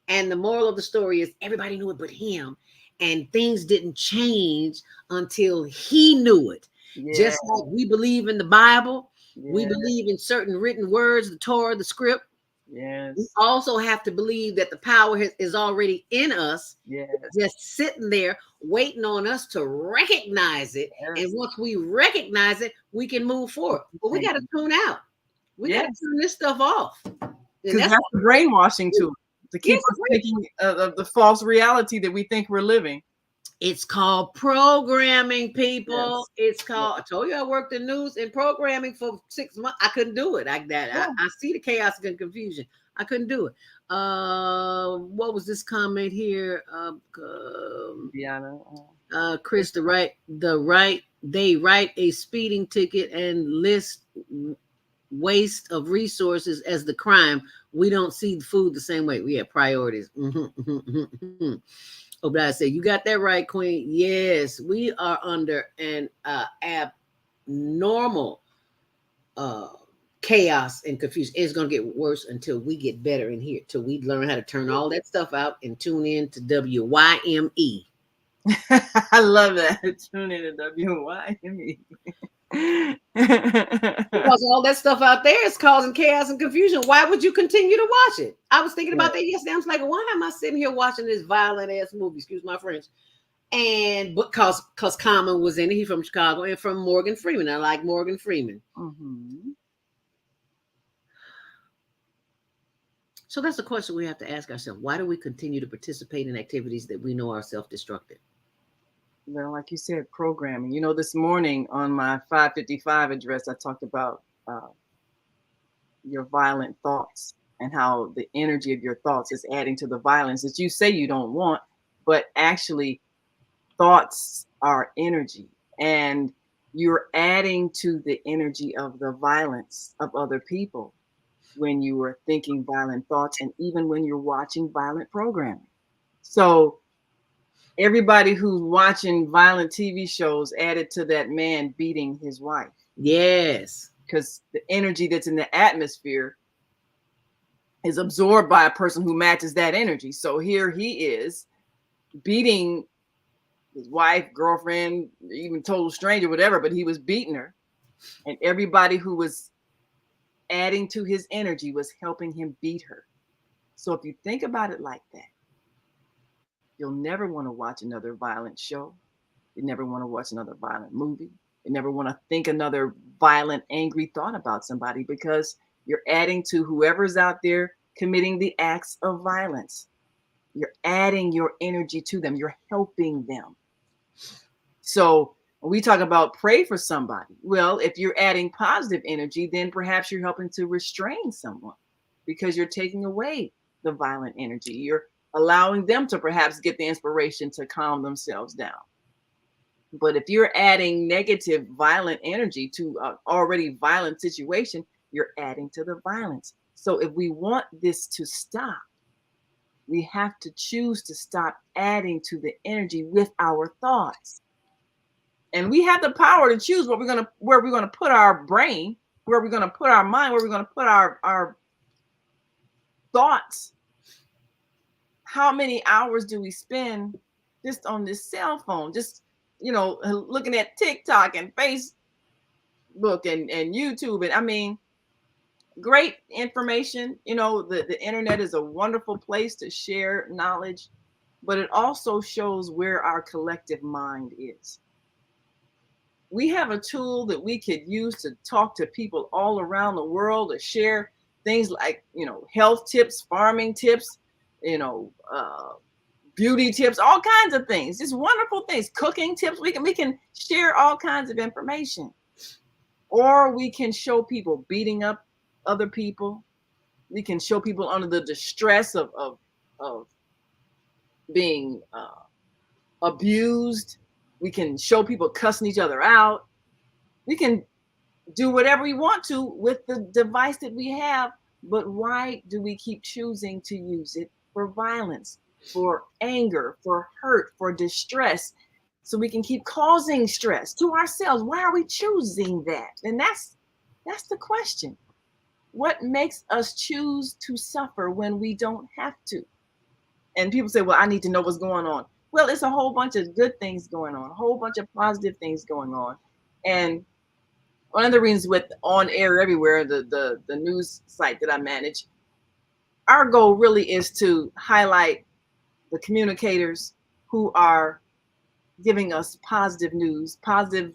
And the moral of the story is everybody knew it but him, and things didn't change until he knew it. Yeah. Just like we believe in the Bible, we Yeah. believe in certain written words, the Torah, the script. Yes. We also have to believe that the power is already in us, Yes. just sitting there waiting on us to recognize it. Yes. And once we recognize it, we can move forward. But we got to tune out. We got to turn this stuff off. Because that's the brainwashing tool to keep us thinking of the false reality that we think we're living. It's called programming, people. Yes. It's called. I told you I worked in news and programming for 6 months. I couldn't do it like that. I see the chaos and confusion. I couldn't do it. What was this comment here? Chris, they write a speeding ticket and list waste of resources as the crime. We don't see the food the same way. We have priorities. Obadiah said, you got that right, Queen. Yes, we are under an abnormal chaos and confusion. It's going to get worse until we get better in here, till we learn how to turn all that stuff out and tune in to WYME. I love that. Tune in to WYME. Because all that stuff out there is causing chaos and confusion. Why would you continue to watch it? I was thinking about that yesterday. I was like, why am I sitting here watching this violent ass movie? Excuse my French. And because Common was in it, he's from Chicago, and from Morgan Freeman. I like Morgan Freeman. So that's the question we have to ask ourselves. Why do we continue to participate in activities that we know are self-destructive? Well, like you said, programming. You know, this morning on my 555 address, I talked about your violent thoughts and how the energy of your thoughts is adding to the violence that you say you don't want, but actually thoughts are energy, and you're adding to the energy of the violence of other people when you are thinking violent thoughts, and even when you're watching violent programming. So everybody who's watching violent TV shows added to that man beating his wife. Yes. Because the energy that's in the atmosphere is absorbed by a person who matches that energy. So here he is beating his wife, girlfriend, even total stranger, whatever, but he was beating her. And everybody who was adding to his energy was helping him beat her. So if you think about it like that, you'll never want to watch another violent show. You never want to watch another violent movie. You never want to think another violent, angry thought about somebody, because you're adding to whoever's out there committing the acts of violence. You're adding your energy to them. You're helping them. So when we talk about pray for somebody, well, if you're adding positive energy, then perhaps you're helping to restrain someone, because you're taking away the violent energy. You're allowing them to perhaps get the inspiration to calm themselves down. But if you're adding negative, violent energy to an already violent situation, you're adding to the violence. So if we want this to stop, we have to choose to stop adding to the energy with our thoughts. And we have the power to choose where we're gonna put our brain, where we're gonna put our mind, where we're gonna put our thoughts. How many hours do we spend just on this cell phone, just looking at TikTok and Facebook and YouTube? And I mean, great information. The internet is a wonderful place to share knowledge, but it also shows where our collective mind is. We have a tool that we could use to talk to people all around the world, to share things like, health tips, farming tips, beauty tips, all kinds of things, just wonderful things, cooking tips. We can share all kinds of information, or we can show people beating up other people. We can show people under the distress of being abused. We can show people cussing each other out. We can do whatever we want to with the device that we have. But why do we keep choosing to use it for violence, for anger, for hurt, for distress? So we can keep causing stress to ourselves. Why are we choosing that? And that's the question. What makes us choose to suffer when we don't have to? And people say, well, I need to know what's going on. Well, it's a whole bunch of good things going on, a whole bunch of positive things going on. And one of the reasons with On Air Everywhere, the news site that I manage, our goal really is to highlight the communicators who are giving us positive news, positive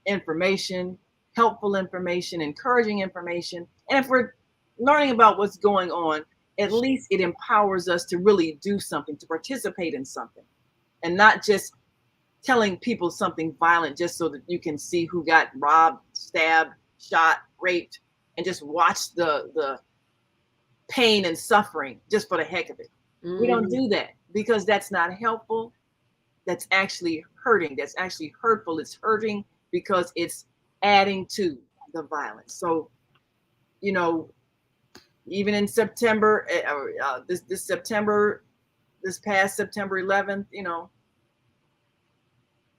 information, helpful information, encouraging information. And if we're learning about what's going on, at least it empowers us to really do something, to participate in something, and not just telling people something violent just so that you can see who got robbed, stabbed, shot, raped, and just watch the pain and suffering just for the heck of it. We don't do that because that's not helpful. That's actually hurting. That's actually hurtful. It's hurting because it's adding to the violence. So, you know, even in September, this past September 11th, you know,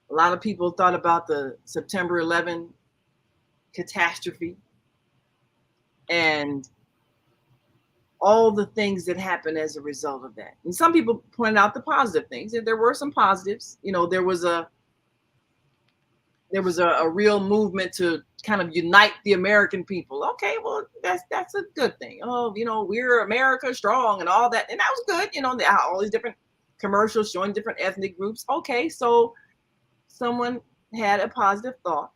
a lot of people thought about the September 11 catastrophe and all the things that happened as a result of that. And some people pointed out the positive things. There were some positives. You know, there was a real movement to kind of unite the American people. Okay, well, that's a good thing. Oh, you know, we're America strong and all that. And that was good. You know, all these different commercials showing different ethnic groups. Okay, so someone had a positive thought,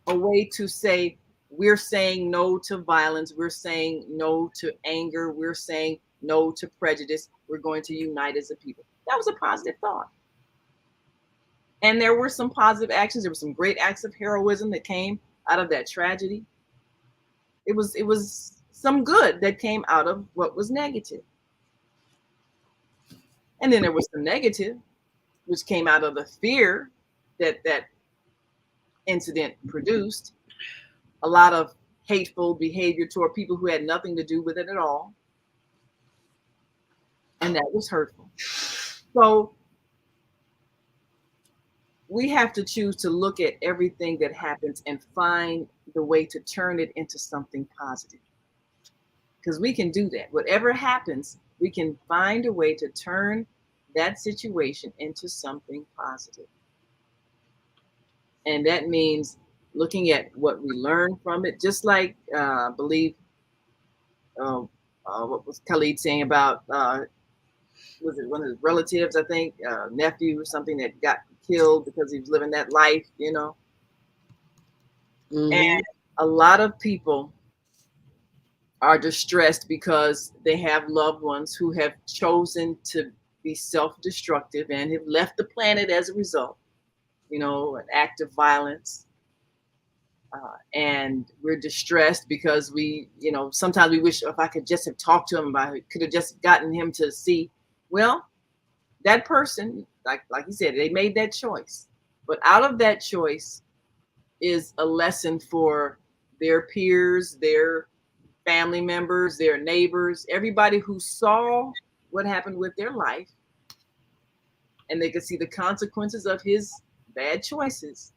a way to say, we're saying no to violence. We're saying no to anger. We're saying no to prejudice. We're going to unite as a people. That was a positive thought. And there were some positive actions. There were some great acts of heroism that came out of that tragedy. It was some good that came out of what was negative. And then there was some negative, which came out of the fear that incident produced. A lot of hateful behavior toward people who had nothing to do with it at all. And that was hurtful. So we have to choose to look at everything that happens and find the way to turn it into something positive. Because we can do that. Whatever happens, we can find a way to turn that situation into something positive. And that means looking at what we learn from it, just like I believe what was Khalid saying about was it one of his relatives, I think, nephew or something that got killed because he was living that life, you know. And a lot of people are distressed because they have loved ones who have chosen to be self-destructive and have left the planet as a result, you know, an act of violence. And we're distressed because we, you know, sometimes we wish if I could just have talked to him, I could have just gotten him to see. Well, that person, like you said, they made that choice. But out of that choice is a lesson for their peers, their family members, their neighbors, everybody who saw what happened with their life, and they could see the consequences of his bad choices.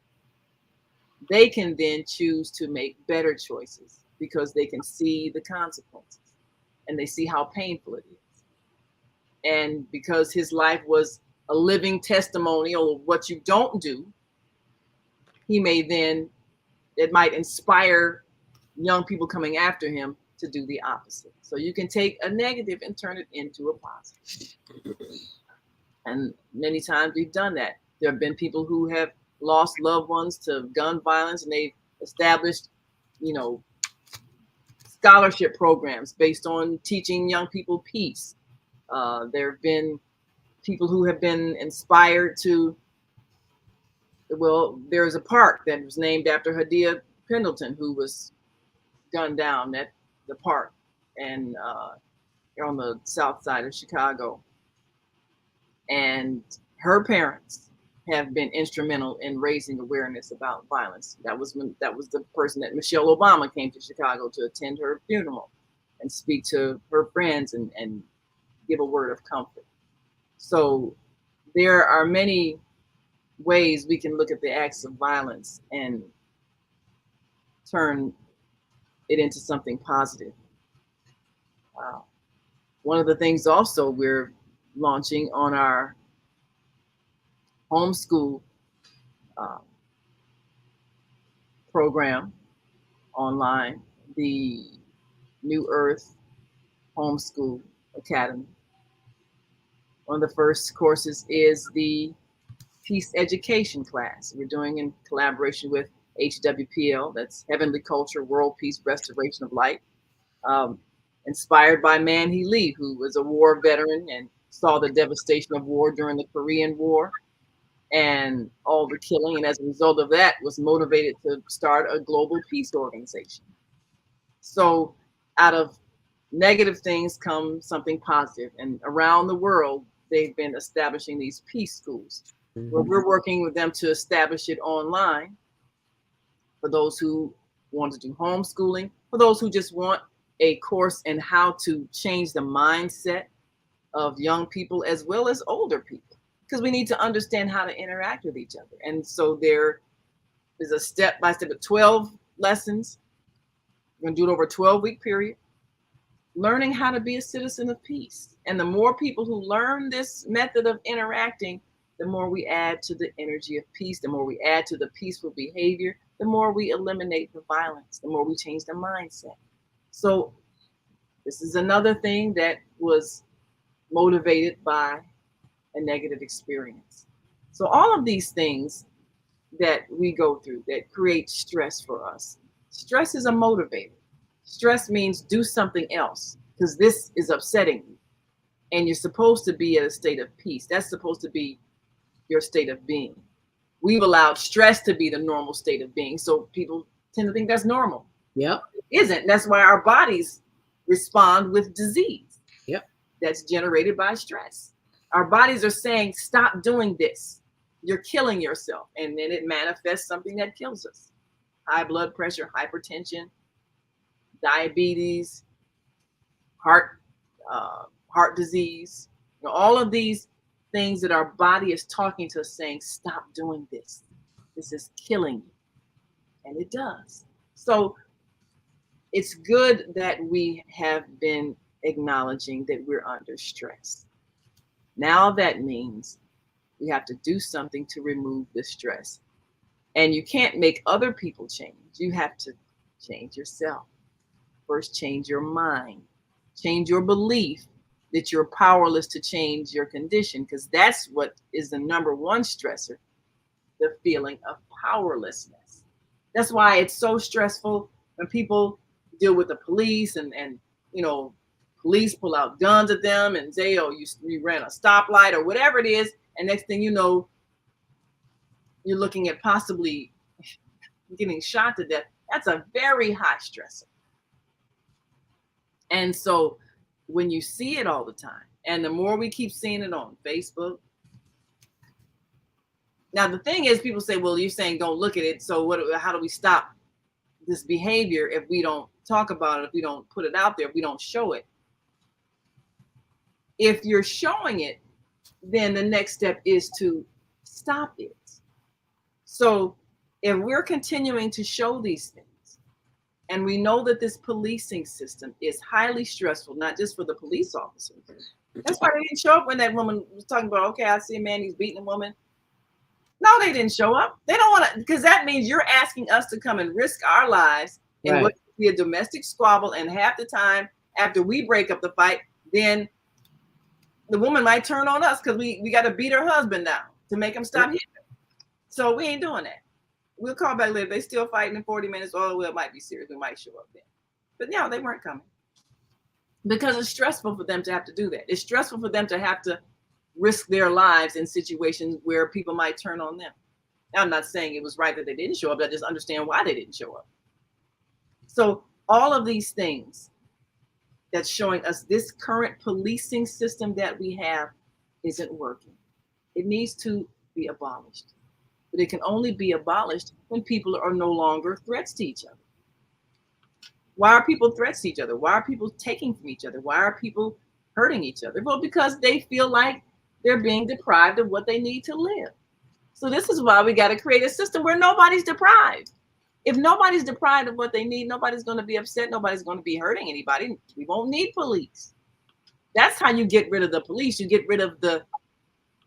They can then choose to make better choices because they can see the consequences and they see how painful it is. And because his life was a living testimonial of what you don't do, he may then, it might inspire young people coming after him to do the opposite. So you can take a negative and turn it into a positive. And many times we've done that. There have been people who have lost loved ones to gun violence, and they've established, you know, scholarship programs based on teaching young people peace. There have been people who have been inspired to, well, there's a park that was named after Hadia Pendleton, who was gunned down at the park and on the south side of Chicago. And her parents have been instrumental in raising awareness about violence. That was the person that Michelle Obama came to Chicago to attend her funeral and speak to her friends and give a word of comfort. So there are many ways we can look at the acts of violence and turn it into something positive. One of the things also we're launching on our homeschool program online, the New Earth Homeschool Academy. One of the first courses is the Peace Education class. We're doing in collaboration with HWPL, that's Heavenly Culture, World Peace, Restoration of Light, inspired by Man He Lee, who was a war veteran and saw the devastation of war during the Korean War and all the killing. And as a result of that, was motivated to start a global peace organization. So out of negative things come something positive. And around the world, they've been establishing these peace schools where we're working with them to establish it online for those who want to do homeschooling, for those who just want a course in how to change the mindset of young people as well as older people, because we need to understand how to interact with each other. And so there is a step-by-step of 12 lessons. We're going to do it over a 12-week period, learning how to be a citizen of peace. And the more people who learn this method of interacting, the more we add to the energy of peace, the more we add to the peaceful behavior, the more we eliminate the violence, the more we change the mindset. So this is another thing that was motivated by a negative experience. So all of these things that we go through that create stress for us, stress is a motivator. Stress means do something else because this is upsetting you. And you're supposed to be at a state of peace. That's supposed to be your state of being. We've allowed stress to be the normal state of being. So people tend to think that's normal. Yep. It isn't. That's why our bodies respond with disease. Yep. That's generated by stress. Our bodies are saying, stop doing this. You're killing yourself. And then it manifests something that kills us. High blood pressure, hypertension, diabetes, heart disease, all of these things that our body is talking to us saying, stop doing this. This is killing you. And it does. So it's good that we have been acknowledging that we're under stress. Now that means we have to do something to remove the stress. And you can't make other people change. You have to change yourself. First, change your mind. Change your belief that you're powerless to change your condition, because that's what is the number one stressor, the feeling of powerlessness. That's why it's so stressful when people deal with the police and police pull out guns at them and say, oh, you ran a stoplight or whatever it is. And next thing you know, you're looking at possibly getting shot to death. That's a very high stressor. And so when you see it all the time, and the more we keep seeing it on Facebook. Now, the thing is, people say, well, you're saying don't look at it. So how do we stop this behavior if we don't talk about it, if we don't put it out there, if we don't show it? If you're showing it, then the next step is to stop it. So if we're continuing to show these things, and we know that this policing system is highly stressful, not just for the police officers. That's why they didn't show up when that woman was talking about, okay, I see a man, he's beating a woman. No, they didn't show up. They don't want to, because that means you're asking us to come and risk our lives in what could be a domestic squabble. And half the time after we break up the fight, then the woman might turn on us because we got to beat her husband down to make him stop hitting her. So we ain't doing that. We'll call back later. They still fighting in 40 minutes. Oh, well, it might be serious. We might show up then. But no, they weren't coming. Because it's stressful for them to have to do that. It's stressful for them to have to risk their lives in situations where people might turn on them. Now, I'm not saying it was right that they didn't show up, but I just understand why they didn't show up. So all of these things that's showing us this current policing system that we have isn't working. It needs to be abolished. But it can only be abolished when people are no longer threats to each other. Why are people threats to each other? Why are people taking from each other? Why are people hurting each other? Well, because they feel like they're being deprived of what they need to live. So this is why we got to create a system where nobody's deprived. If nobody's deprived of what they need, nobody's going to be upset. Nobody's going to be hurting anybody. We won't need police. That's how you get rid of the police. You get rid of the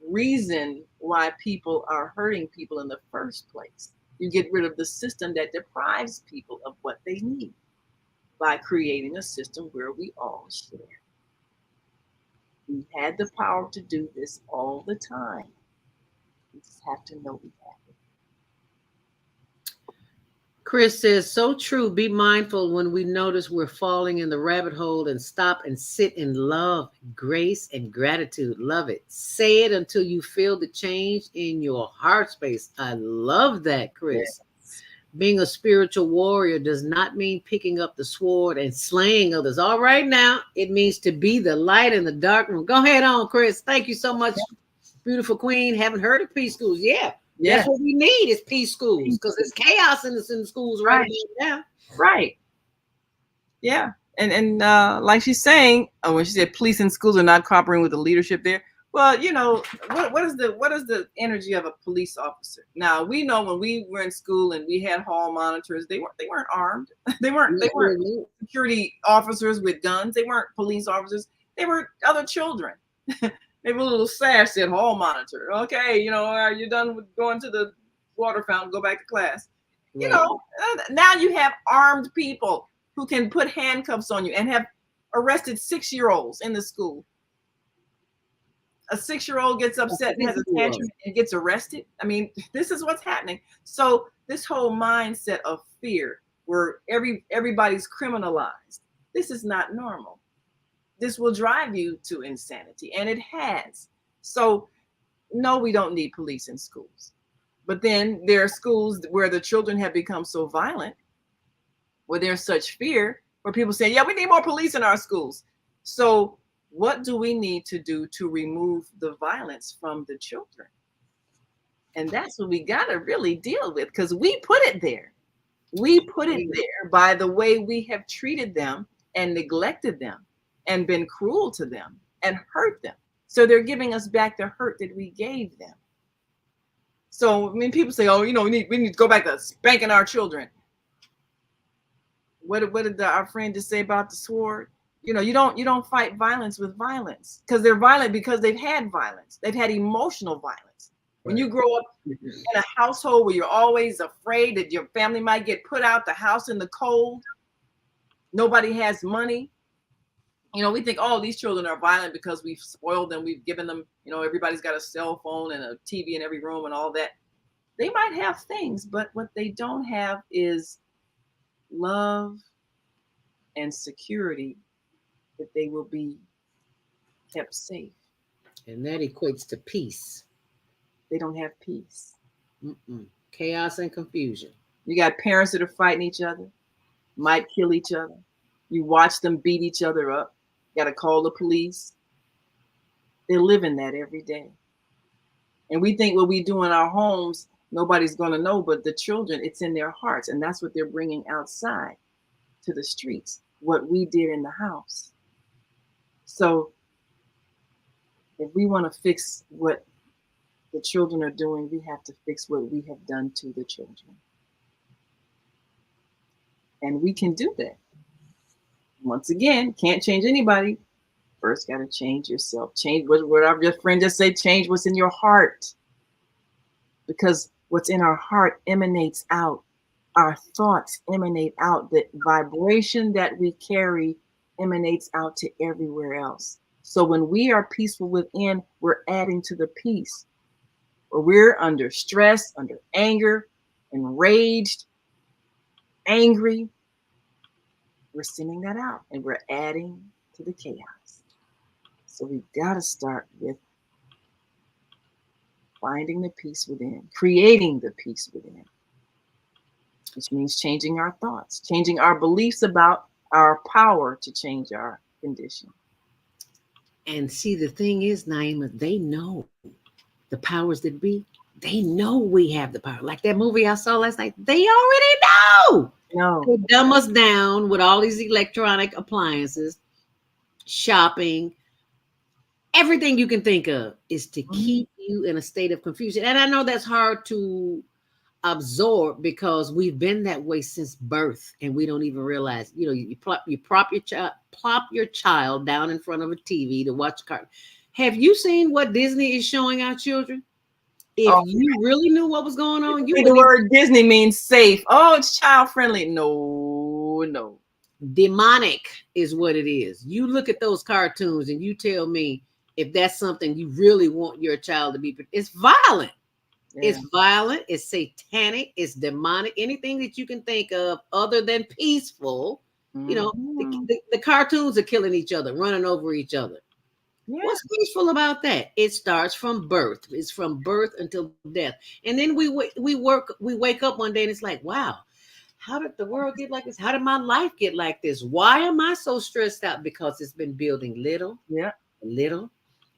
reason why people are hurting people in the first place. You get rid of the system that deprives people of what they need by creating a system where we all share. We had the power to do this all the time. We just have to know we have it. Chris says, so true. Be mindful when we notice we're falling in the rabbit hole and stop and sit in love, grace, and gratitude. Love it. Say it until you feel the change in your heart space. I love that, Chris. Yes. Being a spiritual warrior does not mean picking up the sword and slaying others. All right now, it means to be the light in the dark room. Go ahead on, Chris. Thank you so much, beautiful queen. Haven't heard of peace schools. Yeah. That's what we need is peace schools, because there's chaos in the schools right now. Right. Yeah. And like she's saying, when she said police in schools are not cooperating with the leadership there. Well, you know, what is the energy of a police officer? Now, we know when we were in school and we had hall monitors, they weren't armed. they weren't security officers with guns. They weren't police officers. They were other children. Maybe a little sash said hall monitor. Okay, you know, are you done with going to the water fountain? Go back to class. Right. You know, now you have armed people who can put handcuffs on you and have arrested 6-year-olds in the school. A 6-year-old gets upset and has a tantrum and gets arrested. I mean, this is what's happening. So this whole mindset of fear where everybody's criminalized, this is not normal. This will drive you to insanity, and it has. So no, we don't need police in schools. But then there are schools where the children have become so violent, where there's such fear, where people say, yeah, we need more police in our schools. So what do we need to do to remove the violence from the children? And that's what we got to really deal with, because we put it there. We put it there by the way we have treated them and neglected them and been cruel to them and hurt them. So they're giving us back the hurt that we gave them. So I mean, people say, oh, you know, we need to go back to spanking our children. What did our friend just say about the sword? You know, you don't fight violence with violence, because they're violent because they've had violence. They've had emotional violence. When you grow up in a household where you're always afraid that your family might get put out the house in the cold, nobody has money. You know, we think, oh, these children are violent because we've spoiled them. We've given them, you know, everybody's got a cell phone and a TV in every room and all that. They might have things, but what they don't have is love and security that they will be kept safe. And that equates to peace. They don't have peace. Chaos and confusion. You got parents that are fighting each other, might kill each other. You watch them beat each other up. You got to call the police. They live in that every day. And we think what we do in our homes, nobody's going to know, but the children, it's in their hearts. And that's what they're bringing outside to the streets, what we did in the house. So if we want to fix what the children are doing, we have to fix what we have done to the children. And we can do that. Once again, can't change anybody. First, got to change yourself. Change what our friend just said, change what's in your heart. Because what's in our heart emanates out. Our thoughts emanate out. The vibration that we carry emanates out to everywhere else. So when we are peaceful within, we're adding to the peace. Or we're under stress, under anger, enraged, angry, we're sending that out and we're adding to the chaos. So we've got to start with finding the peace within, creating the peace within, which means changing our thoughts, changing our beliefs about our power to change our condition. And see, the thing is, Naima, they know the powers that be. They know we have the power. Like that movie I saw last night, they already know. No. They dumb us down with all these electronic appliances, shopping, everything you can think of is to keep you in a state of confusion. And I know that's hard to absorb because we've been that way since birth and we don't even realize. You know, you plop your child down in front of a TV to watch a cartoon. Have you seen what Disney is showing our children? If you really knew what was going on, you the word Disney means safe. Oh, it's child friendly. No. Demonic is what it is. You look at those cartoons and you tell me if that's something you really want your child to be. It's violent. Yeah. It's violent. It's satanic. It's demonic. Anything that you can think of other than peaceful. Mm-hmm. You know, the cartoons are killing each other, running over each other. Yeah. What's peaceful about that? It starts from birth. It's from birth until death. And then we wake up one day and it's like, wow, how did the world get like this? How did my life get like this? Why am I so stressed out? Because it's been building little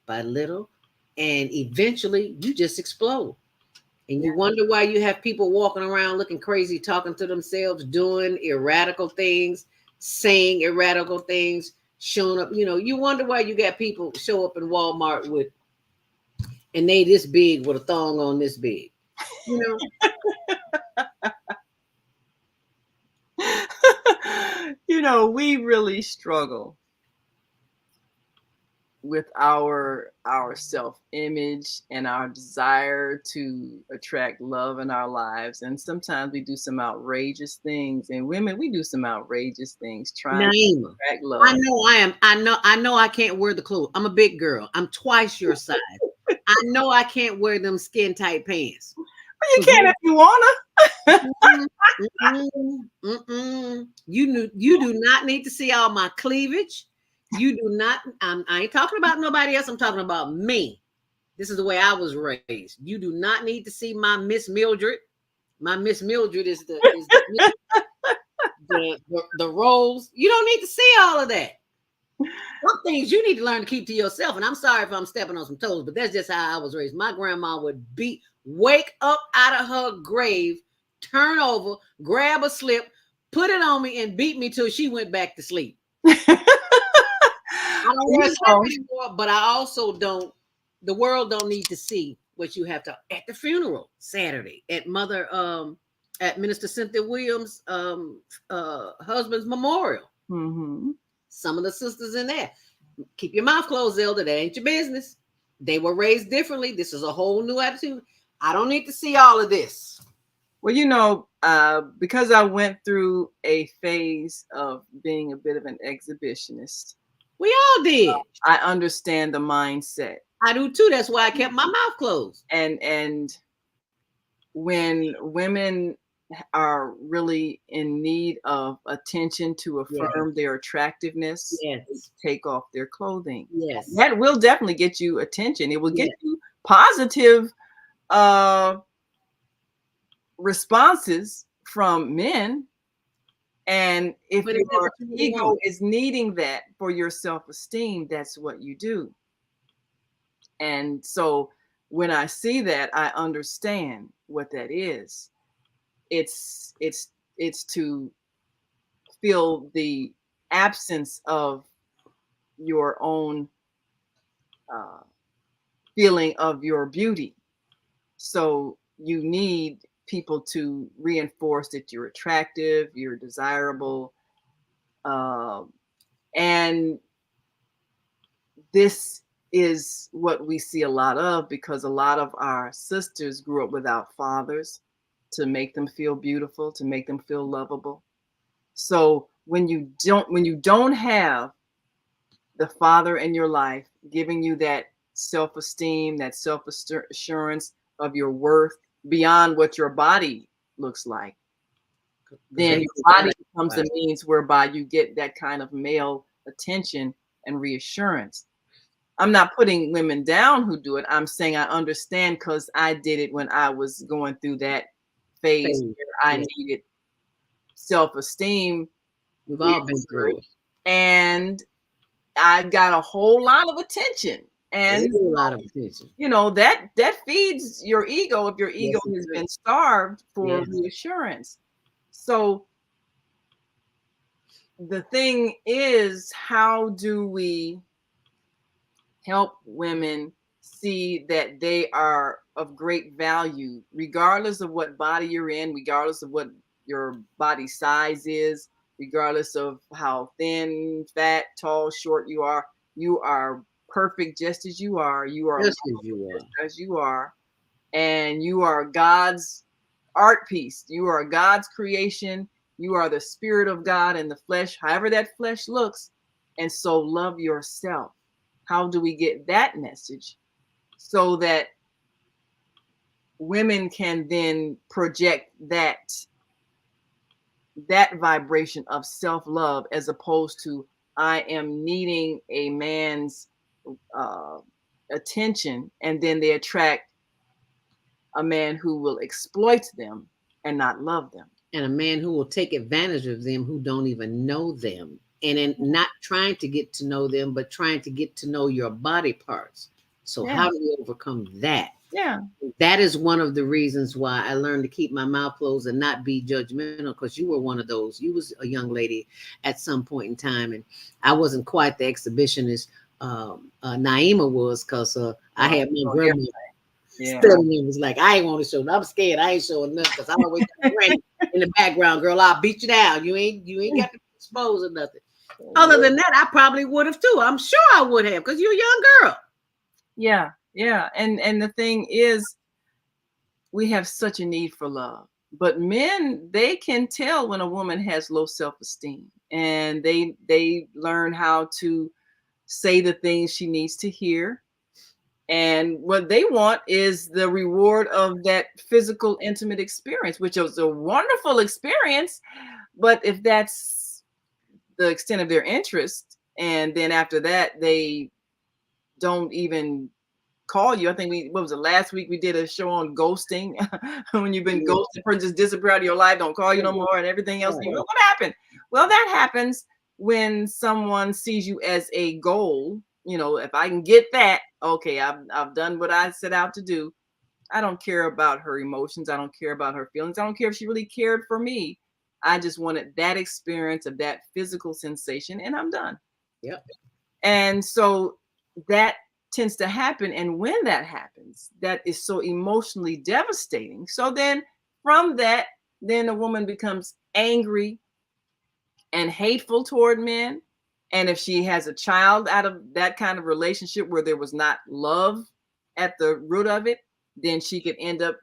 by little. And eventually you just explode. And you wonder why you have people walking around looking crazy, talking to themselves, doing erratical things, saying erratical things, showing up. You know, you wonder why you got people show up in Walmart with, and they this big with a thong on this big. You know? You know, we really struggle with our self-image and our desire to attract love in our lives. And sometimes we do some outrageous things. And women, we do some outrageous things trying to attract love. I know I can't wear the clothes. I'm a big girl. I'm twice your size. I know I can't wear them skin tight pants. Well, you can if you wanna. You do not need to see all my cleavage. You do not. I ain't talking about nobody else. I'm talking about me. This is the way I was raised. You do not need to see my Miss Mildred. My Miss Mildred is the rolls. You don't need to see all of that. Some things you need to learn to keep to yourself. And I'm sorry if I'm stepping on some toes, but that's just how I was raised. My grandma would wake up out of her grave, turn over, grab a slip, put it on me, and beat me till she went back to sleep. I don't wear slip anymore, but I also don't. The world don't need to see what you have to at the funeral Saturday at Minister Cynthia Williams' husband's memorial. Mm-hmm. Some of the sisters in there. Keep your mouth closed, Zelda. That ain't your business. They were raised differently. This is a whole new attitude. I don't need to see all of this. Well, you know, because I went through a phase of being a bit of an exhibitionist. We all did. I understand the mindset. I do too. That's why I kept my mouth closed. And when women are really in need of attention to affirm their attractiveness, take off their clothing. Yes. That will definitely get you attention. It will get you positive responses from men. And if your ego is needing that for your self-esteem, that's what you do. And so when I see that, I understand what that is. It's to feel the absence of your own feeling of your beauty. So you need people to reinforce that you're attractive, you're desirable. And this is what we see a lot of, because a lot of our sisters grew up without fathers to make them feel beautiful, to make them feel lovable. So when you don't have the father in your life giving you that self-esteem, that self-assurance of your worth beyond what your body looks like, then your body becomes the means whereby you get that kind of male attention and reassurance. I'm not putting women down who do it. I'm saying I understand because I did it when I was going through that phase where I needed self-esteem. We've all been through it. And I got a whole lot of attention. And a lot of attention. You know, that feeds your ego if your ego has been starved for reassurance. So the thing is, how do we help women see that they are of great value, regardless of what body you're in, regardless of what your body size is, regardless of how thin, fat, tall, short you are? You are perfect just as you are. You are just as you are. As you are. And you are God's art piece. You are God's creation. You are the spirit of God in the flesh, however that flesh looks. And so love yourself. How do we get that message so that women can then project that vibration of self-love, as opposed to I am needing a man's attention, and then they attract a man who will exploit them and not love them. And a man who will take advantage of them who don't even know them. And then not trying to get to know them, but trying to get to know your body parts. So how do we overcome that? Yeah. That is one of the reasons why I learned to keep my mouth closed and not be judgmental, because you were one of those. You was a young lady at some point in time, and I wasn't quite the exhibitionist Naima was, because I had my grandma. It was like, I ain't want to show. I'm scared. I ain't showing nothing because I always got granny in the background. Girl, I'll beat you down. You ain't got to be exposed or nothing. Other than that, I probably would have too. I'm sure I would have, because you're a young girl. Yeah. And the thing is, we have such a need for love. But men, they can tell when a woman has low self-esteem, and they learn how to say the things she needs to hear. And what they want is the reward of that physical, intimate experience, which is a wonderful experience. But if that's the extent of their interest, and then after that, they don't even call you. I think what was it, last week we did a show on ghosting. When you've been ghosted, person just disappear out of your life, don't call you no more, and everything else. You know, what happened? Well, that happens when someone sees you as a goal. You know, if I can get that, okay, I've done what I set out to do. I don't care about her emotions. I don't care about her feelings. I don't care if she really cared for me. I just wanted that experience of that physical sensation, and I'm done. Yep. And so that tends to happen. And when that happens, that is so emotionally devastating. So then from that, then a woman becomes angry and hateful toward men. And if she has a child out of that kind of relationship where there was not love at the root of it, then she could end up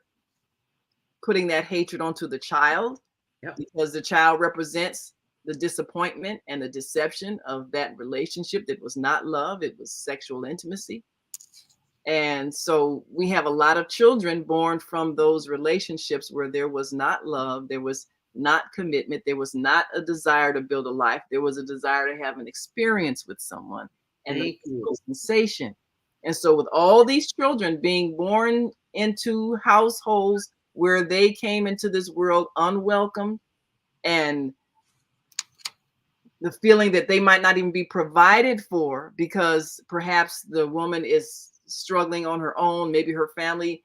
putting that hatred onto the child. Yep. Because the child represents the disappointment and the deception of that relationship that was not love, it was sexual intimacy. And so we have a lot of children born from those relationships where there was not love, there was not commitment, there was not a desire to build a life, there was a desire to have an experience with someone and the sensation. And so with all these children being born into households where they came into this world unwelcome, and the feeling that they might not even be provided for because perhaps the woman is struggling on her own, maybe her family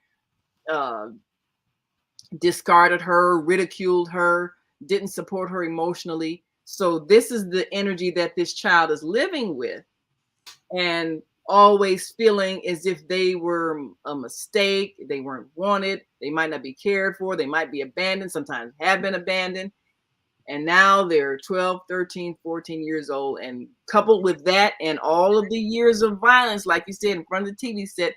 discarded her, ridiculed her, didn't support her emotionally. So this is the energy that this child is living with, and always feeling as if they were a mistake, they weren't wanted, they might not be cared for, they might be abandoned, sometimes have been abandoned. And now they're 12, 13, 14 years old. And coupled with that and all of the years of violence, like you said, in front of the TV set,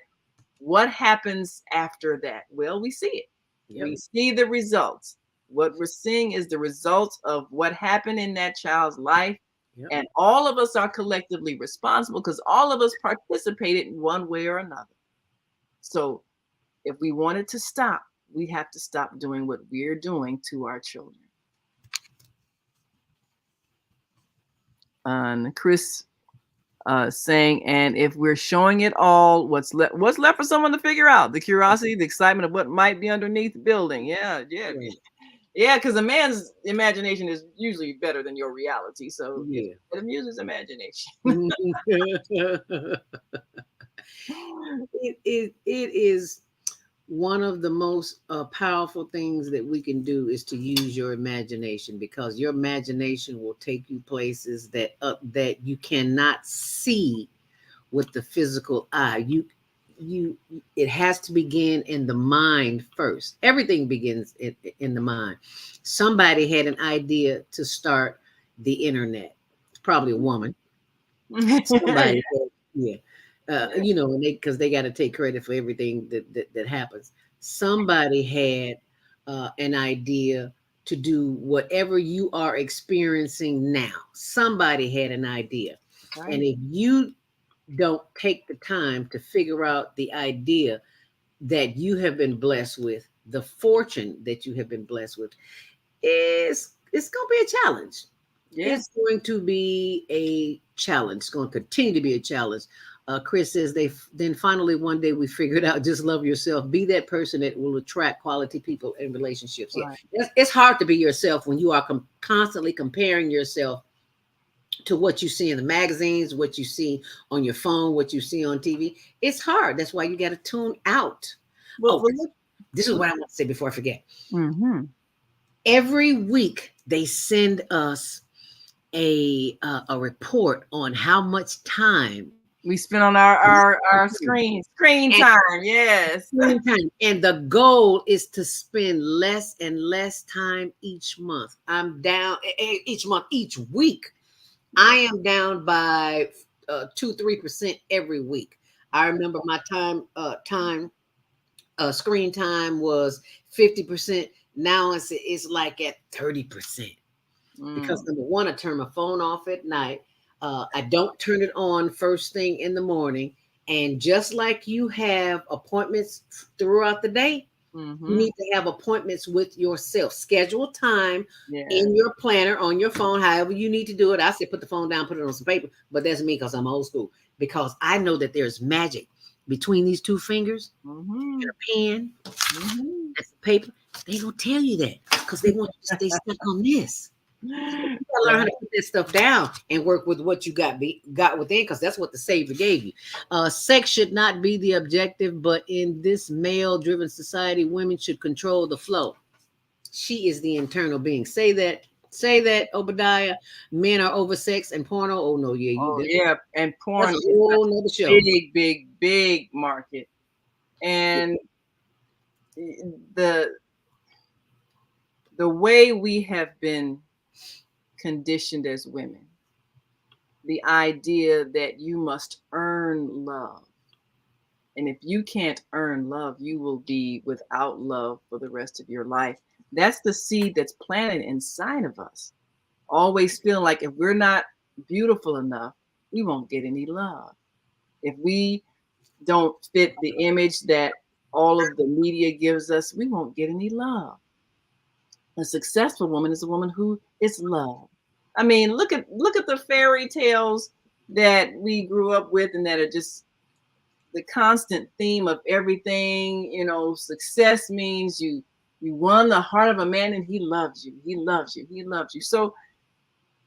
what happens after that? Well, we see it. Yep. We see the results. What we're seeing is the results of what happened in that child's life. Yep. And all of us are collectively responsible because all of us participated in one way or another. So if we want it to stop, we have to stop doing what we're doing to our children. And Chris saying, and if we're showing it all, what's left for someone to figure out? The curiosity, the excitement of what might be underneath the building. Yeah. Right. Yeah, because a man's imagination is usually better than your reality. So Yeah. it amuses imagination. It is one of the most powerful things that we can do is to use your imagination, because your imagination will take you places that you cannot see with the physical eye. It has to begin in the mind first. Everything begins in the mind. Somebody had an idea to start the internet. It's probably a woman. Somebody said, yeah. And because they got to take credit for everything that happens. Somebody had an idea to do whatever you are experiencing now. Somebody had an idea. Right. And if you don't take the time to figure out the idea that you have been blessed with, the fortune that you have been blessed with, it's going to be a challenge. Yeah. It's going to be a challenge. It's going to continue to be a challenge. Chris says then finally one day we figured out, just love yourself. Be that person that will attract quality people and relationships. Right. Yeah, it's hard to be yourself when you are constantly comparing yourself to what you see in the magazines, what you see on your phone, what you see on TV. It's hard. That's why you got to tune out. Well, this is what I want to say before I forget. Mm-hmm. Every week they send us a report on how much time we spend on our screen time. Yes. Screen time. And the goal is to spend less and less time each month. I'm down each month, each week. I am down by 2-3% every week. I remember my screen time was 50%. Now it's like at 30%. Because number one, I turn my phone off at night. I don't turn it on first thing in the morning. And just like you have appointments throughout the day, you need to have appointments with yourself. Schedule time in your planner, on your phone, however you need to do it. I say put the phone down, put it on some paper, but that's me because I'm old school. Because I know that there's magic between these two fingers and a pen and some paper. They gonna tell you that because they want you to stay stuck on this. You gotta learn how to put this stuff down and work with what you got within, because that's what the Savior gave you. Sex should not be the objective, but in this male-driven society, women should control the flow. She is the internal being. Say that, Obadiah. Men are oversexed and porno. Oh no, And porn that's is a whole nother show. Big market, and the way we have been conditioned as women, the idea that you must earn love, and if you can't earn love, you will be without love for the rest of your life. That's the seed that's planted inside of us, always feeling like if we're not beautiful enough, we won't get any love. If we don't fit the image that all of the media gives us, we won't get any love. A successful woman is a woman who is loved. I mean, look at the fairy tales that we grew up with, and that are just the constant theme of everything. Success means you won the heart of a man and he loves you. He loves you. He loves you. So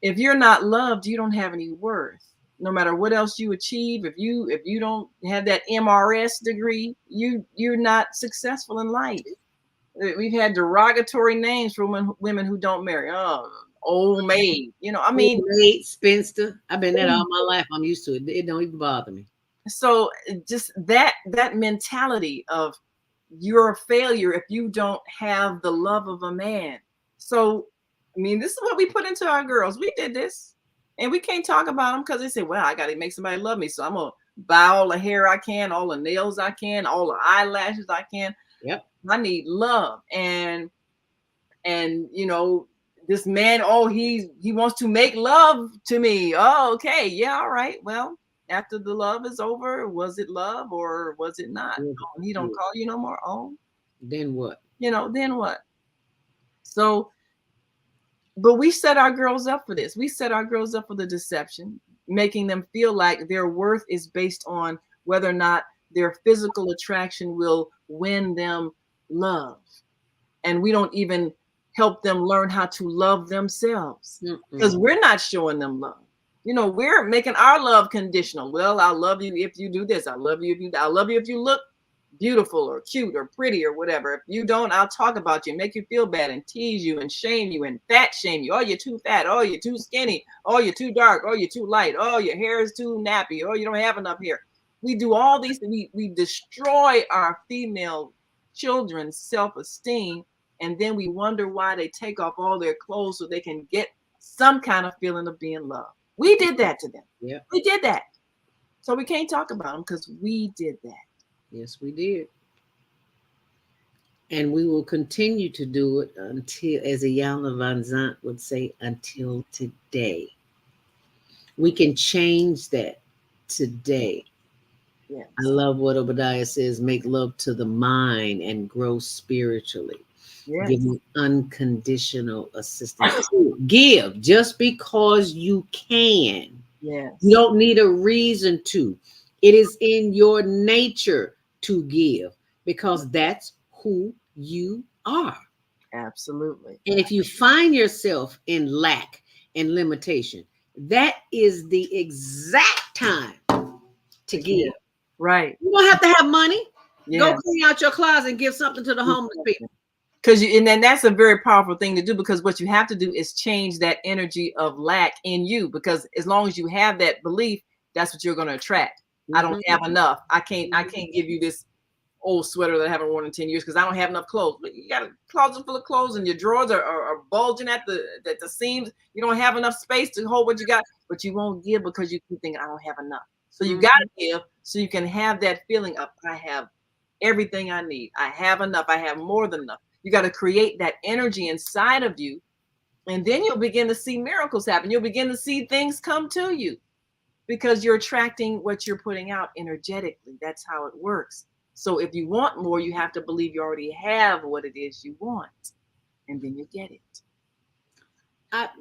if you're not loved, you don't have any worth. No matter what else you achieve, if you don't have that MRS degree, you're not successful in life. We've had derogatory names for women who don't marry. Oh, old maid. Old maid, spinster. I've been that all my life. I'm used to it. It don't even bother me. So just that mentality of you're a failure if you don't have the love of a man. So, this is what we put into our girls. We did this, and we can't talk about them because they say, well, I got to make somebody love me. So I'm going to buy all the hair I can, all the nails I can, all the eyelashes I can. Yep. I need love. And this man, he wants to make love to me. Oh, okay. Yeah. All right. Well, after the love is over, was it love or was it not? Oh, he don't call you no more. Oh, then what? Then what? So, but we set our girls up for this. We set our girls up for the deception. making them feel like their worth is based on whether or not their physical attraction will win them love. And we don't even help them learn how to love themselves because we're not showing them love. You know, we're making our love conditional. Well, I'll love you if you do this. I'll love you if you look beautiful or cute or pretty or whatever. If you don't, I'll talk about you, make you feel bad and tease you and shame you and fat shame you. Oh, you're too fat. Oh, you're too skinny. Oh, you're too dark. Oh, you're too light. Oh, your hair is too nappy. Oh, you don't have enough hair. We do all these things. We destroy our female children's self-esteem, and then we wonder why they take off all their clothes so they can get some kind of feeling of being loved. We did that to them. Yeah. We did that. So we can't talk about them because we did that. Yes, we did. And we will continue to do it until, as Iyanla Van Zant would say, until today. We can change that today. Yes. I love what Obadiah says, make love to the mind and grow spiritually. Yes. Giving unconditional assistance. Give just because you can. Yes. You don't need a reason to. It is in your nature to give because that's who you are. Absolutely. And if you find yourself in lack and limitation, that is the exact time to give. Right. You don't have to have money. Yes. Go clean out your closet and give something to the homeless people. And then that's a very powerful thing to do, because what you have to do is change that energy of lack in you, because as long as you have that belief, that's what you're going to attract. I don't have enough. I can't give you this old sweater that I haven't worn in 10 years because I don't have enough clothes. But you got a closet full of clothes and your drawers are bulging at the seams. You don't have enough space to hold what you got, but you won't give because you keep thinking I don't have enough. So you got to give so you can have that feeling of I have everything I need. I have enough. I have more than enough. You got to create that energy inside of you, and then you'll begin to see miracles happen. You'll begin to see things come to you because you're attracting what you're putting out energetically. That's how it works. So if you want more, you have to believe you already have what it is you want, and then you get it.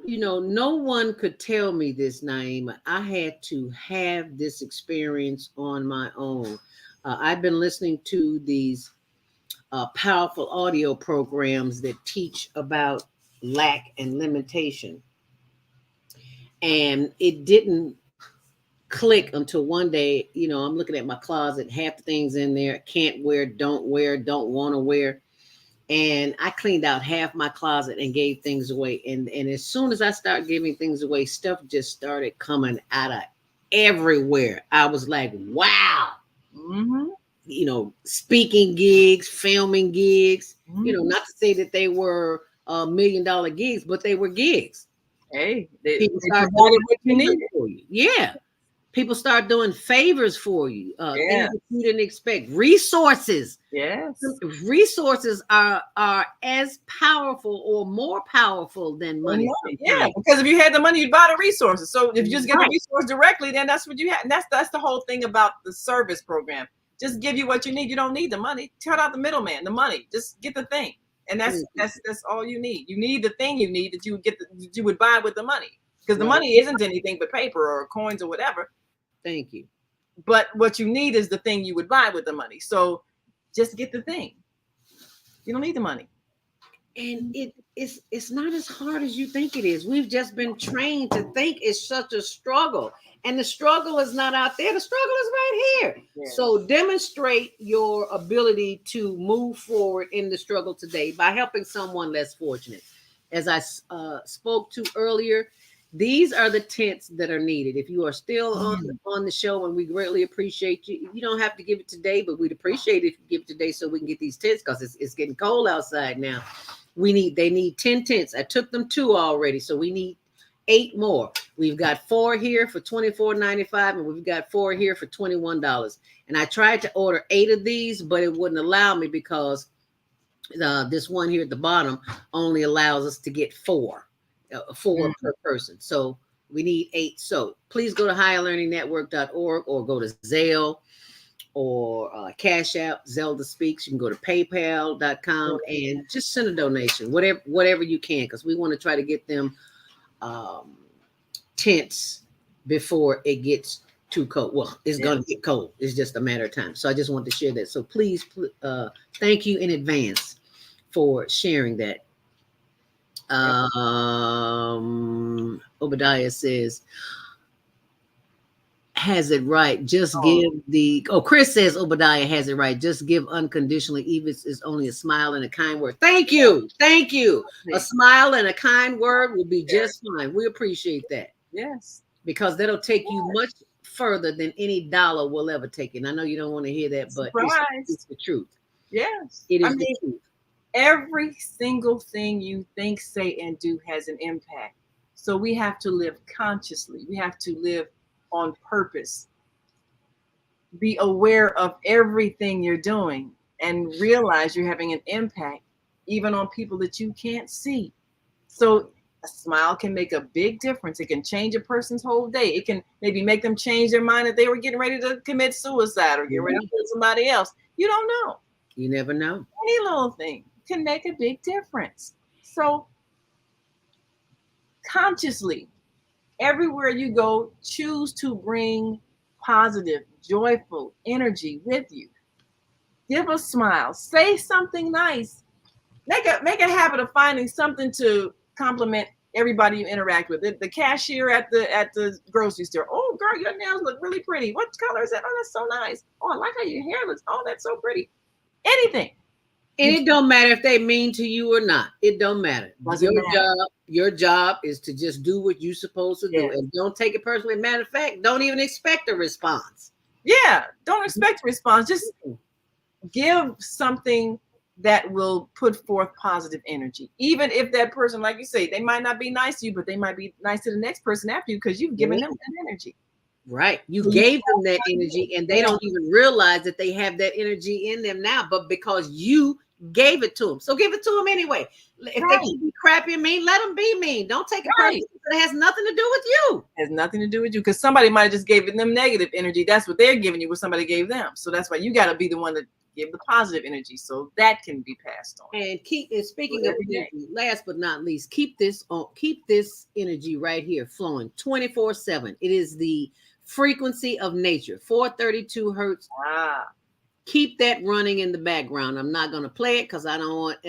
No one could tell me this, Naima. I had to have this experience on my own. I've been listening to these powerful audio programs that teach about lack and limitation. And it didn't click until one day, I'm looking at my closet, half the things in there, can't wear, don't want to wear. And I cleaned out half my closet and gave things away. And as soon as I started giving things away, stuff just started coming out of everywhere. I was like, wow. Speaking gigs, filming gigs, not to say that they were $1 million gigs, but they were gigs. Hey, people they start provided doing what you needed for you. Yeah. People start doing favors for you, things that you didn't expect. Resources. Yes. Resources are as powerful or more powerful than money. Yeah, because if you had the money, you'd buy the resources. So if you just get the resource directly, then that's what you have. And that's the whole thing about the service program. Just give you what you need. You don't need the money. Cut out the middleman, the money. Just get the thing. And that's all you need. You need the thing you need that you would get that you would buy with the money. Because the money isn't anything but paper or coins or whatever. Thank you. But what you need is the thing you would buy with the money. So just get the thing. You don't need the money. And it's not as hard as you think it is. We've just been trained to think it's such a struggle. And the struggle is not out there. The struggle is right here. Yes. So demonstrate your ability to move forward in the struggle today by helping someone less fortunate. As I spoke to earlier, these are the tents that are needed. If you are still on the show, and we greatly appreciate you. You don't have to give it today, but we'd appreciate it if you give it today so we can get these tents, because it's getting cold outside now. They need 10 tents. I took them 2 already, so we need 8 more. We've got 4 here for $24.95, and we've got 4 here for $21. And I tried to order 8 of these, but it wouldn't allow me because this one here at the bottom only allows us to get 4 per person. So we need 8. So please go to higherlearningnetwork.org or go to Zelle or Cash App, ZeldaSpeaks. You can go to paypal.com and just send a donation, whatever you can, because we want to try to get them tents before it gets too cold. Well, it's going to get cold. It's just a matter of time. So I just want to share that. So please, thank you in advance for sharing that. Obadiah says, has it right. Just give Chris says Obadiah has it right. Just give unconditionally, even if it's only a smile and a kind word. Thank you. Thank you. A smile and a kind word will be just fine. We appreciate that. Yes. Because that'll take you much further than any dollar will ever take. And I know you don't want to hear that, but it's the truth. Yes. It is the truth. Every single thing you think, say, and do has an impact. So we have to live consciously. We have to live on purpose. Be aware of everything you're doing and realize you're having an impact even on people that you can't see. So a smile can make a big difference. It can change a person's whole day. It can maybe make them change their mind if they were getting ready to commit suicide or get ready to kill somebody else. You don't know. You never know. Any little thing can make a big difference. So consciously, everywhere you go, choose to bring positive, joyful energy with you. Give a smile. Say something nice. Make a habit of finding something to compliment everybody you interact with. The cashier at the grocery store. Oh, girl, your nails look really pretty. What color is that? Oh, that's so nice. Oh, I like how your hair looks. Oh, that's so pretty. Anything. And it don't matter if they mean to you or not. It don't matter. Your job is to just do what you're supposed to do. And don't take it personally. Matter of fact, don't even expect a response. Yeah, don't expect a response. Just give something that will put forth positive energy. Even if that person, like you say, they might not be nice to you, but they might be nice to the next person after you because you've given them that energy. Right. You gave them that energy and they don't even realize that they have that energy in them now, but because you gave it to them. So give it to them anyway. If they can be crappy and mean, let them be mean. Don't take it personally. It has nothing to do with you. It has nothing to do with you because somebody might have just gave them negative energy. That's what they're giving you, what somebody gave them. So that's why you got to be the one that give the positive energy so that can be passed on. And speaking of energy, last but not least, keep this energy right here flowing 24/7. It is the frequency of nature, 432 hertz. Keep that running in the background. I'm not going to play it because I don't want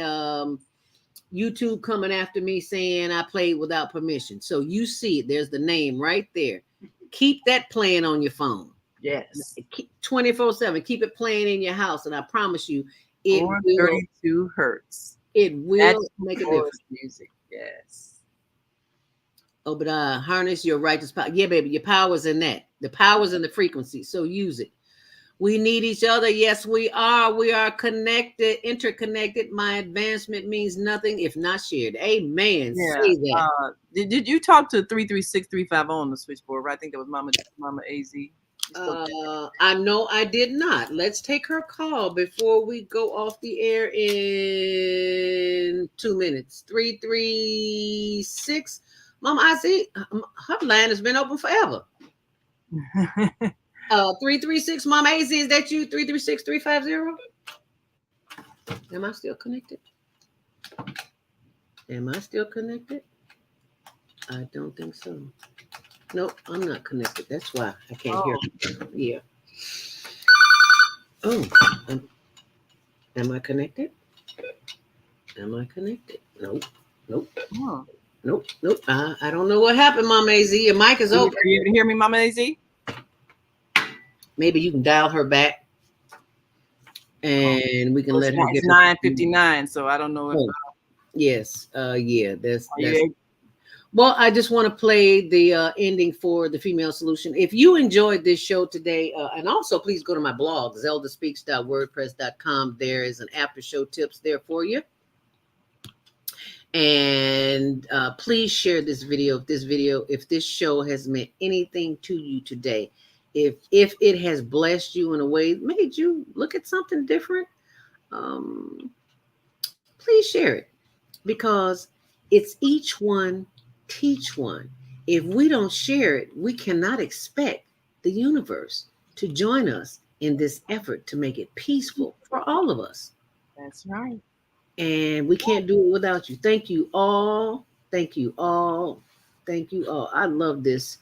YouTube coming after me saying I played without permission. So you see it. There's the name right there. Keep that playing on your phone. Yes. 24/7. Keep it playing in your house. And I promise you, it 432 hertz. It will make a difference. Music. Yes. Oh, but harness your righteous power. Yeah, baby, your power's in that. The power's in the frequency. So use it. We need each other. Yes, we are. We are connected, interconnected. My advancement means nothing if not shared. Amen. Yeah. Say that. Did you talk to 336-350 on the switchboard? Right? I think that was Mama AZ. I know I did not. Let's take her call before we go off the air in 2 minutes. 336. Mama, I see her line has been open forever. 336 Mama AZ, is that you? 336-350? Am I still connected? I don't think so. Nope, I'm not connected. That's why I can't hear. Yeah. Oh, am I connected? Nope. Nope. I don't know what happened, Mama AZ. Your mic is open. Are you able to hear me, Mama AZ? Maybe you can dial her back, and we can let her get. It's 9:59, so I don't know if. Yes. Yeah. That's. Well, I just want to play the ending for the Female Solution. If you enjoyed this show today, and also please go to my blog, ZeldaSpeaks.wordpress.com. There is an after show tips there for you. And please share this video. If this show has meant anything to you today, if it has blessed you in a way, made you look at something different, please share it, because it's each one teach one. If we don't share it, we cannot expect the universe to join us in this effort to make it peaceful for all of us. That's right. And we can't do it without you. Thank you all. I love this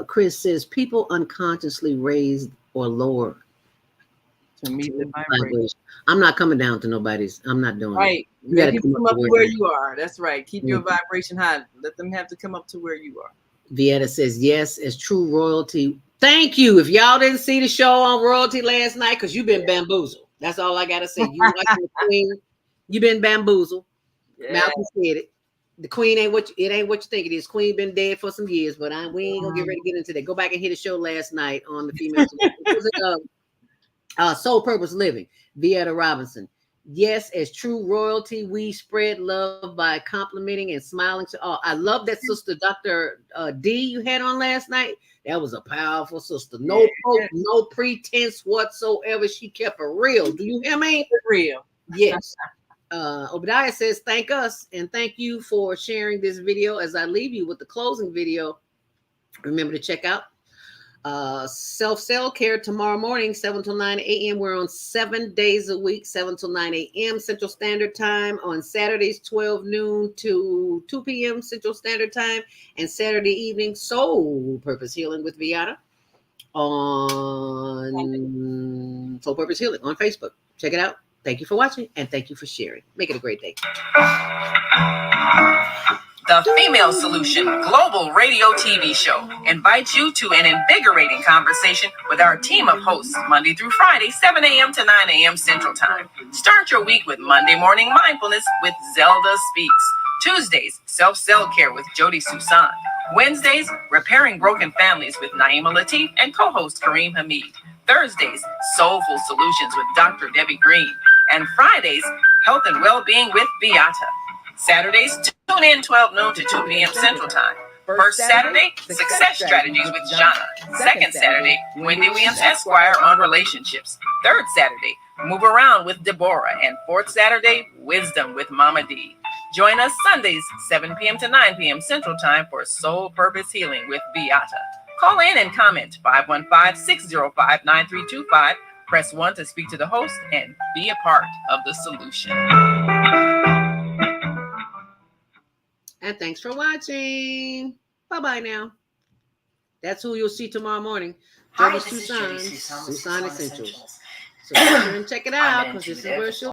Chris says people unconsciously raise or lower To meet the vibration. vibration. I'm not coming down to nobody's. I'm not doing Right. it. You got to come up to where you are. That's right. Keep your vibration high. Let them have to come up to where you are. Vieta says, yes, as true royalty. Thank you. If y'all didn't see the show on royalty last night, because you've been bamboozled. That's all I got to say. You watching the Queen, you've been bamboozled. Yeah. Malcolm said it. The Queen ain't what you think it is. Queen been dead for some years, but we ain't gonna get ready to get into that. Go back and hear the show last night on the female. Soul Purpose Living, Vieta Robinson. Yes, as true royalty, we spread love by complimenting and smiling to all. I love that sister, Dr. D, you had on last night. That was a powerful sister. No pretense whatsoever. She kept it real. Do you hear me? Real. Yes. Obadiah says, thank us and thank you for sharing this video. As I leave you with the closing video, remember to check out self-care tomorrow morning, 7 till 9 a.m. We're on 7 days a week, 7 till 9 a.m. Central Standard Time. On Saturdays, 12 noon to 2 p.m. Central Standard Time. And Saturday evening, Soul Purpose Healing with Viata on Soul Purpose Healing on Facebook. Check it out. Thank you for watching and thank you for sharing. Make it a great day. The Female Solution Global Radio TV Show invites you to an invigorating conversation with our team of hosts Monday through Friday, 7 a.m. to 9 a.m. Central Time. Start your week with Monday Morning Mindfulness with ZeldaSpeaks. Tuesdays, Self-Care with Jody Susan. Wednesdays, Repairing Broken Families with Naima Latif and co-host Kareem Hamid. Thursdays, Soulful Solutions with Dr. Debbie Green. And Fridays, Health and Wellbeing with Beata. Saturdays, tune in 12 noon to 2 p.m. Central Time. First Saturday, Success Strategies with Jana. Second Saturday, Wendy Williams Esquire on relationships. Third Saturday, Move Around with Deborah. And fourth Saturday, Wisdom with Mama D. Join us Sundays, 7 p.m. to 9 p.m. Central Time for Soul Purpose Healing with Beata. Call in and comment 515-605-9325. Press 1 to speak to the host and be a part of the solution. And thanks for watching. Bye-bye now. That's who you'll see tomorrow morning. Hi, this is Jody Susan with Susan Essentials. Essentials. So be sure and check it out because this is where she'll